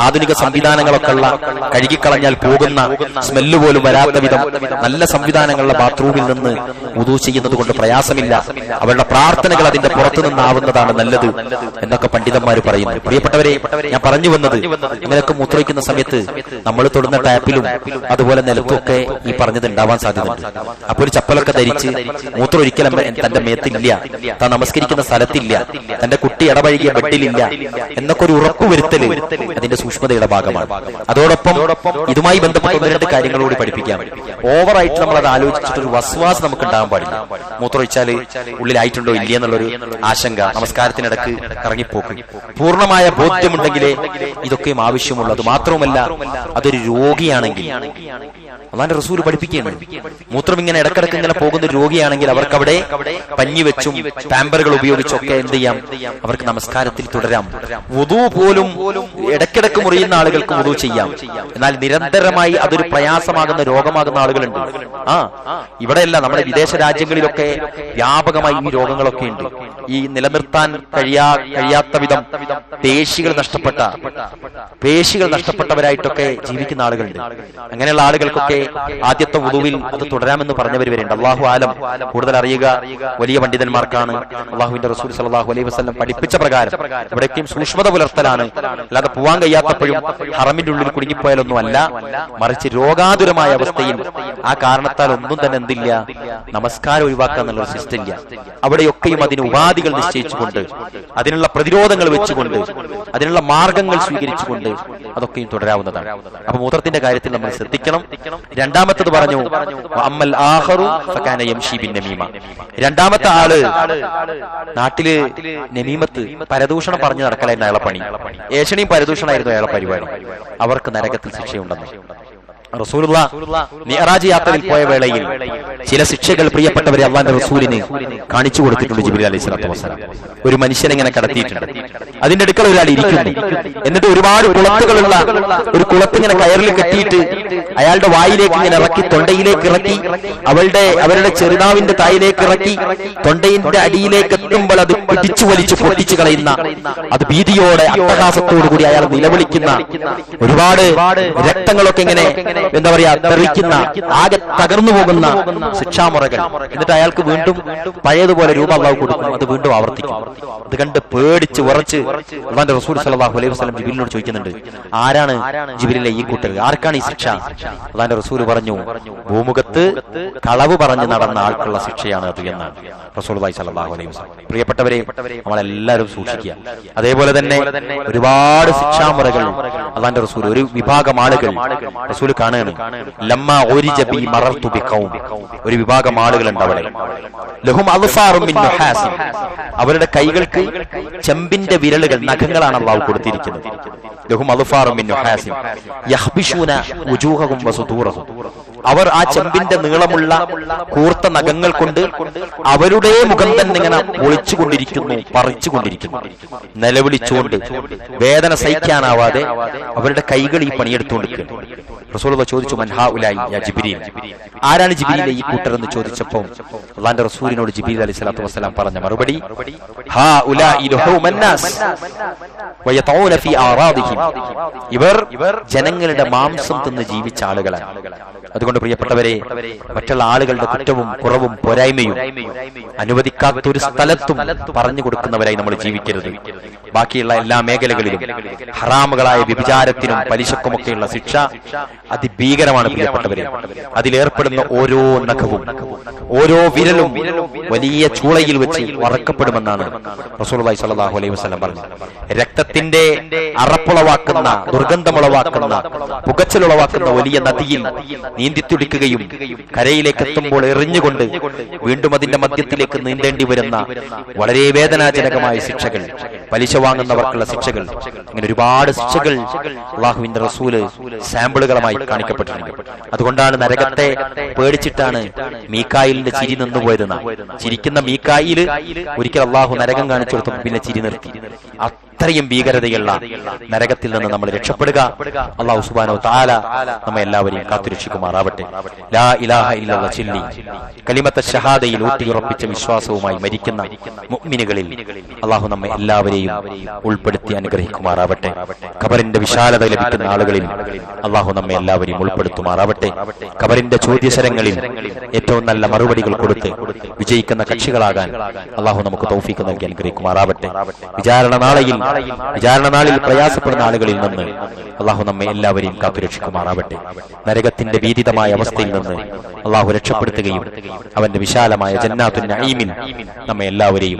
ആധുനിക സംവിധാനങ്ങളൊക്കെ ഉള്ള, കഴുകിക്കളഞ്ഞാൽ പോകുന്ന സ്മെല്ല് പോലും വരാത്ത വിധം നല്ല സംവിധാനങ്ങളുള്ള ബാത്റൂമിൽ നിന്ന് വുളൂ ചെയ്യുന്നത് കൊണ്ട് പ്രയാസമില്ല. അവരുടെ പ്രാർത്ഥനകൾ അതിന്റെ പുറത്തു നിന്നാവുന്നതാണ് നല്ലത് എന്നൊക്കെ പണ്ഡിതന്മാർ പറയുന്നു. പ്രിയപ്പെട്ടവരെ, ഞാൻ പറഞ്ഞു വന്നത്, ഇങ്ങനെയൊക്കെ മൂത്രമൊഴിക്കുന്ന സമയത്ത് നമ്മൾ തൊടുന്ന ടാപ്പിലും അതുപോലെ നിലത്തുമൊക്കെ ഈ പറഞ്ഞത് ഉണ്ടാവാൻ സാധ്യതയുണ്ട്. അപ്പൊ ഒരു ചപ്പലൊക്കെ ധരിച്ച് മൂത്രം ഒരിക്കലും തന്റെ മേത്തില്ല, താൻ നമസ്കരിക്കുന്ന സ്ഥലത്തില്ല, തന്റെ കുട്ടി ഇടപഴകിയ ബെഡിലില്ല എന്നൊക്കെ ഒരു ഉറപ്പുവരുത്തല് അതിന്റെ സൂക്ഷ്മതയുടെ ഭാഗമാണ്. അതോടൊപ്പം ഇതുമായി ബന്ധപ്പെട്ട 1-2 കാര്യങ്ങളോട് പഠിപ്പിക്കാം. ഓവറായിട്ട് നമ്മൾ അത് ആലോചിച്ചിട്ടൊരു വസ്വാസ് നമുക്ക് ഉണ്ടാകാൻ പാടില്ല. മൂത്രമൊഴിച്ചാൽ ഉള്ളിലായിട്ടുണ്ടോ ഇല്ല എന്നുള്ളൊരു ആശങ്ക, നമസ്കാരത്തിനിടക്ക് ഇറങ്ങിപ്പോക്ക്. പൂർണ്ണമായ ബോധ്യമുണ്ടെങ്കിലേ ഇതൊക്കെയും ആവശ്യമുള്ളത്. മാത്രവുമല്ല, അതൊരു രോഗിയാണെങ്കിൽ, അല്ലാഹുവിന്റെ റസൂൽ പഠിപ്പിക്കുകയാണ്, മൂത്രം ഇങ്ങനെ ഇടക്കിടക്ക് ഇങ്ങനെ പോകുന്ന രോഗിയാണെങ്കിൽ അവർക്ക് അവിടെ പഞ്ഞി വെച്ചും പാമ്പറുകൾ ഉപയോഗിച്ചൊക്കെ എന്ത് ചെയ്യാം, അവർക്ക് നമസ്കാരത്തിൽ തുടരാം. വുദൂ പോലും ഇടക്കിടക്ക് മുറിയുന്ന ആളുകൾക്ക് വുദൂ ചെയ്യാം. എന്നാൽ നിരന്തരമായി അതൊരു പ്രയാസമാകുന്ന രോഗമാകുന്ന ആളുകളുണ്ട്. ഇവിടെയല്ല, നമ്മുടെ വിദേശ രാജ്യങ്ങളിലൊക്കെ വ്യാപകമായി ഈ രോഗങ്ങളൊക്കെ ഉണ്ട്. ഈ നിലനിർത്താൻ കഴിയാത്ത വിധം പേശികൾ നഷ്ടപ്പെട്ടവരായിട്ടൊക്കെ ജീവിക്കുന്ന ആളുകളുണ്ട്. അങ്ങനെയുള്ള ആളുകൾക്കൊക്കെ ആദ്യത്തെ വുദൂവിൽ അത് തുടരാമെന്ന് പറഞ്ഞവർ വരെയുണ്ട്. അല്ലാഹു ആലം, കൂടുതൽ അറിയുക വലിയ പണ്ഡിതന്മാർക്കാണ്. അല്ലാഹുവിന്റെ റസൂൽ സല്ലല്ലാഹു അലൈഹി വസല്ലം പഠിപ്പിച്ച പ്രകാരം ഇവിടേക്കും സൂക്ഷ്മത പുലർത്തലാണ്. അല്ലാതെ പോവാൻ കഴിയാത്തപ്പോഴും ഹറമിന്റെ ഉള്ളിൽ കുടുങ്ങിപ്പോയാലൊന്നും അല്ല, മറിച്ച് രോഗാതുരമായ അവസ്ഥയിൽ ആ കാരണത്താൽ ഒന്നും തന്നെ എന്തില്ല, നമസ്കാരം ഒഴിവാക്കുക എന്നുള്ളൊരു സിസ്റ്റം ഇല്ല. അവിടെയൊക്കെയും അതിന് ഉപാധികൾ നിശ്ചയിച്ചുകൊണ്ട്, അതിനുള്ള പ്രതിരോധങ്ങൾ വെച്ചുകൊണ്ട്, അതിനുള്ള മാർഗങ്ങൾ സ്വീകരിച്ചുകൊണ്ട് അതൊക്കെയും തുടരാവുന്നതാണ്. അപ്പൊ മൂത്രത്തിന്റെ കാര്യത്തിൽ നമ്മൾ ശ്രദ്ധിക്കണം. രണ്ടാമത്തത് പറഞ്ഞു അമ്മൽ ആഖറു ഫകാന യംശി ബിൻ നമീമ. രണ്ടാമത്തെ ആള് നാട്ടില് നമീമത്ത് പരദൂഷണം പറഞ്ഞു നടക്കലായിരുന്നു അയാളെ പണി. ഏഷണിയും പരദൂഷണമായിരുന്നു അയാളെ പരിപാടി. അവർക്ക് നരകത്തിൽ ശിക്ഷയുണ്ടെന്ന് റസൂലുള്ളാഹ് മിഅ്റാജ് യാത്രയിൽ പോയ വേളയിൽ ചില ശിക്ഷകൾ പ്രിയപ്പെട്ടവരെ അല്ലാഹുവിന്റെ റസൂലിന് കാണിച്ചു കൊടുത്തിട്ടുണ്ട് ജിബ്രീൽ അലൈഹിസ്സലാത്തു വസ്സലാം. ഒരു മനുഷ്യനെ ഇങ്ങനെ കടത്തിയിട്ടുണ്ട്. അതിന്റെ അടുക്കൽ ഒരാൾ ഇരിക്കുന്നു. എന്നിട്ട് ഒരുപാട് കുളത്തുകളുള്ള ഒരു കുളത്തിങ്ങനെ കയറിൽ കെട്ടിയിട്ട് അയാളുടെ വായിലേക്ക് ഇങ്ങനെ ഇറക്കി, തൊണ്ടയിലേക്ക് ഇറക്കി, അവരുടെ ചെറുനാവിന്റെ തായിലേക്ക് ഇറക്കി, തൊണ്ടയിന്റെ അടിയിലേക്ക് എത്തുമ്പോൾ അത് പിടിച്ചു വലിച്ചു പൊട്ടിച്ചു കളയുന്ന, അത് ഭീതിയോടെ അട്ടഹാസത്തോടു കൂടി അയാൾ നിലവിളിക്കുന്ന, ഒരുപാട് രക്തങ്ങളൊക്കെ ഇങ്ങനെ എന്താ പറയാ തെറിക്കുന്ന, ആകെ തകർന്നു പോകുന്ന ശിക്ഷാമുറകൾ. എന്നിട്ട് അയാൾക്ക് വീണ്ടും പഴയതുപോലെ രൂപ അല്ലാഹു കൊടുക്കും. അത് വീണ്ടും ആവർത്തിക്കും. അത് കണ്ട് പേടിച്ച് ഉറച്ച് അല്ലാഹുവിന്റെ റസൂൽ സ്വല്ലല്ലാഹു അലൈഹി വസല്ലം ജിബ്രീലിനോട് ചോദിക്കുന്നുണ്ട്, ആരാണ് ജിബ്രീലെ ഈ കൂട്ടർ, ആർക്കാണ് ഈ ശിക്ഷ? അല്ലാഹുവിന്റെ റസൂൽ പറഞ്ഞു, ഭൂമുഖത്ത് കളവ് പറഞ്ഞു നടന്ന ആൾക്കുള്ള ശിക്ഷയാണ് അത് എന്നാണ് റസൂലുള്ളാഹി സ്വല്ലല്ലാഹു അലൈഹി വസല്ലം. പ്രിയപ്പെട്ടവരെ, നമ്മളെല്ലാവരും സൂക്ഷിക്കുക. അതേപോലെ തന്നെ ഒരുപാട് ശിക്ഷാമുറകൾ അല്ലാഹുവിന്റെ റസൂൽ, ഒരു വിഭാഗം ആളുകൾ റസൂൽ കാണുകയാണ്. ലമ്മാ ഉരിജ ബി മറർതു ബിഖൗം, ഒരു വിഭാഗം ആളുകളുണ്ട് അവിടെ. ലഹും അൽഫാറും മിൻ നുഹാസ്, അവരുടെ കൈകൾക്ക് ചെമ്പിന്റെ വിരലുകൾ, നഖങ്ങളാണ് അല്ലാഹു കൊടുത്തിരിക്കുന്നത്. ലഹും അൽഫാറും മിൻ നുഹാസ് യഖ്ബിശൂന വുജൂഹഹും വസുദൂറഹും, അവർ ആ ചെമ്പിന്റെ നീളമുള്ള കൂർത്ത നഖങ്ങൾ കൊണ്ട് അവരുടെ മുഖം തന്നെ ഇങ്ങനെ ഒളിച്ചുകൊണ്ടിരിക്കുന്നു, പറിച്ചുകൊണ്ടിരിക്കുന്നു, നിലവിളിച്ചുകൊണ്ട് വേദന സഹിക്കാനാവാതെ അവരുടെ കൈകൾ ഈ പണിയെടുത്തുകൊണ്ടിരിക്കുന്നു. റസൂലുള്ളാഹി ചോദിച്ചു, മൻ ഹൗലായി യാ ജിബ്രീൽ, ആരാണ് ജിബ്രീലെ ഈ കൂട്ടർ എന്ന് ചോദിച്ചപ്പോൾ അല്ലാഹുവിന്റെ റസൂലിനോട് ജിബ്രീൽ അലൈഹിസ്സലാത്തു വസ്സലാം പറഞ്ഞ മറുപടി, ഹൗലായി ലഹൂമൻ നാസ് വയതഊന ഫീ ആറാദിഹിം, ഇവർ ജനങ്ങളുടെ മാംസം തിന്ന് ജീവിച്ച ആളുകളാണ്. അതുകൊണ്ട് പ്രിയപ്പെട്ടവരെ, മറ്റുള്ള ആളുകളുടെ കുറ്റവും കുറവും പോരായ്മയും അനുവദിക്കാത്തൊരു സ്ഥലത്തും പറഞ്ഞു കൊടുക്കുന്നവരായി നമ്മൾ ജീവിക്കരുത്. ബാക്കിയുള്ള എല്ലാ മേഖലകളിലും ഹറാമുകളായ വ്യഭിചാരത്തിനും പലിശക്കുമൊക്കെയുള്ള ശിക്ഷ അതിഭീകരമാണ് പ്രിയപ്പെട്ടവരെ. അതിലേർപ്പെടുന്ന ഓരോ നഖവും ഓരോ വിരലും വലിയ ചൂളയിൽ വെച്ച് വറക്കപ്പെടുമെന്നാണ് റസൂലുള്ളാഹി സ്വല്ലല്ലാഹു അലൈഹി വസല്ലം പറഞ്ഞത്. രക്തത്തിന്റെ അറപ്പുളവാക്കുന്ന, ദുർഗന്ധമുളവാക്കുന്ന, പുകച്ചിലുളവാക്കുന്ന വലിയ നദിയിൽ നീന്തിത്തുടിക്കുകയും കരയിലേക്ക് എത്തുമ്പോൾ എറിഞ്ഞുകൊണ്ട് വീണ്ടും അതിന്റെ മധ്യത്തിലേക്ക് നീന്തേണ്ടി വരുന്ന വളരെ വേദനാജനകമായ ശിക്ഷകൾ, പലിശ വാങ്ങുന്നവർക്കുള്ള ശിക്ഷകൾ, ഇങ്ങനെ ഒരുപാട് ശിക്ഷകൾ അല്ലാഹുവിന്റെ റസൂല് സാമ്പിളുകളുമായി കാണിക്കപ്പെട്ടിട്ടുണ്ട്. അതുകൊണ്ടാണ് നരകത്തെ പേടിച്ചിട്ടാണ് മീകായിലിന്റെ ചിരി നിന്നുപോയതെന്ന്. ചിരിക്കുന്ന മീകായിൽ ഒരിക്കൽ അല്ലാഹു നരകം കാണിച്ചു കൊടുത്തപ്പോൾ പിന്നെ ചിരി നിർത്തി. അത്രയും ഭീകരതയുള്ള നരകത്തിൽ നിന്ന് നമ്മൾ രക്ഷപ്പെടുക. അല്ലാഹു സുബ്ഹാനഹു തആല നമ്മെ എല്ലാവരെയും കാത്തുരക്ഷിക്കുമാറാവട്ടെ. ലാ ഇലാഹ ഇല്ലല്ലാഹ് ചൊല്ലി കലിമത്ത ഷഹാദയിൽ ഊട്ടിയുറപ്പിച്ച വിശ്വാസവുമായി മരിക്കുന്ന മുഅ്മിനുകളിൽ അല്ലാഹു നമ്മെ എല്ലാവരെയും ഉൾപ്പെടുത്തി അനുഗ്രഹിക്കുമാറാവട്ടെ. ഖബറിന്റെ വിശാലത ലഭിക്കുന്ന ആളുകളിൽ അല്ലാഹു നമ്മെ എല്ലാവരെയും ഉൾപ്പെടുത്തുമാറാവട്ടെ. ഖബറിന്റെ ചോദ്യശരങ്ങളിൽ ഏറ്റവും നല്ല മറുപടികൾ കൊടുത്ത് വിജയിക്കുന്ന കക്ഷികളാകാൻ അല്ലാഹു നമുക്ക് തൗഫീഖ് നൽകി അനുഗ്രഹിക്കുമാറാവട്ടെ. വിചാരണ നാളിൽ പ്രയാസപ്പെടുന്ന ആളുകളിൽ നിന്ന് അല്ലാഹു നമ്മെ എല്ലാവരെയും കാത്തുരക്ഷിക്കുമാറാവട്ടെ. നരകത്തിന്റെ ഭീതിതമായ അവസ്ഥയിൽ നിന്ന് അല്ലാഹു രക്ഷപ്പെടുത്തുകയും അവന്റെ വിശാലമായ ജന്നാത്തുൻ നഈമിൽ നമ്മെ എല്ലാവരെയും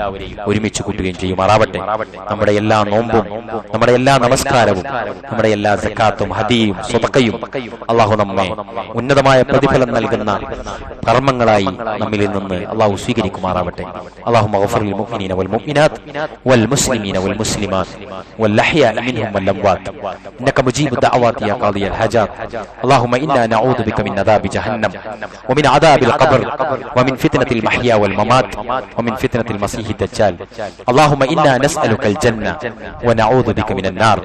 ഒരുമിച്ച് കൂട്ടുകയും ചെയ്യുമാറാവട്ടെ. നമ്മുടെ എല്ലാ നോമ്പും, നമ്മുടെ എല്ലാ നമസ്കാരവും, നമ്മുടെ എല്ലാ സക്കാത്തും ഹദിയയും സ്വതക്കയും അല്ലാഹു നമ്മെ ഉന്നതമായ പ്രതിഫലം നൽകുന്ന കർമ്മങ്ങളായി നമ്മിൽ നിന്ന് അല്ലാഹു സ്വീകരിക്കുമാറാവട്ടെ. അല്ലാഹുമ്മ ഗഫിർ ലിൽ മുഅ്മിനീന വൽ മുഅ്മിനാത്ത് വൽ മുസ്ലിമീന വൽ മുസ്ലിമാത്ത് വൽ അഹ്യാഇ മിൻഹും വൽ അംവാത്ത് ഇന്നക മുജീബു ദഅവാതി യാ ഖാദിയൽ ഹജാത്ത്. അല്ലാഹുമ്മ ഇന്നാ നഊദു ബിക മിൻ അദാബി ജഹന്നം വമിൻ അദാബിൽ ഖബ്ർ വമിൻ ഫിത്നത്തിൽ മഹ്യാ വൽ മമാത്ത് വമിൻ ഫിത്നത്തിൽ മസീഹിദ് ദജ്ജാൽ. അല്ലാഹുമ്മ ഇന്നാ നസ്അലുകൽ ജന്ന വനഊദു ബിക മിനൻ നാർ.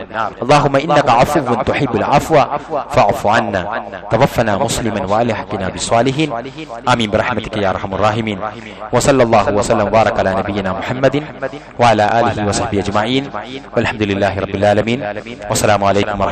അല്ലാഹുമ്മ ഇന്നക അഫുവ്വുൻ തുഹിബ്ബുൽ അഫ്വ ഫഅഫു അന്നാ. തവഫനാ മുസ്ലിമൻ വഅൽഹിഖ്നാ ബിസ്സാലിഹീൻ. ആമീൻ ബിറഹ്മതിക യാ അർഹമർ റഹീമീൻ. വസല്ലല്ലാഹു വസല്ലം വബാറക അലാ നബിയിനാ മുഹമ്മദിൻ വഅലാ ആലിഹി വസഹ്ബിഹി അജ്മഈൻ. വൽഹംദുലില്ലാഹി റബ്ബിൽ ആലമീൻ. വസ്സലാമു അലൈക്കും വറഹ്മത്തുള്ളാഹി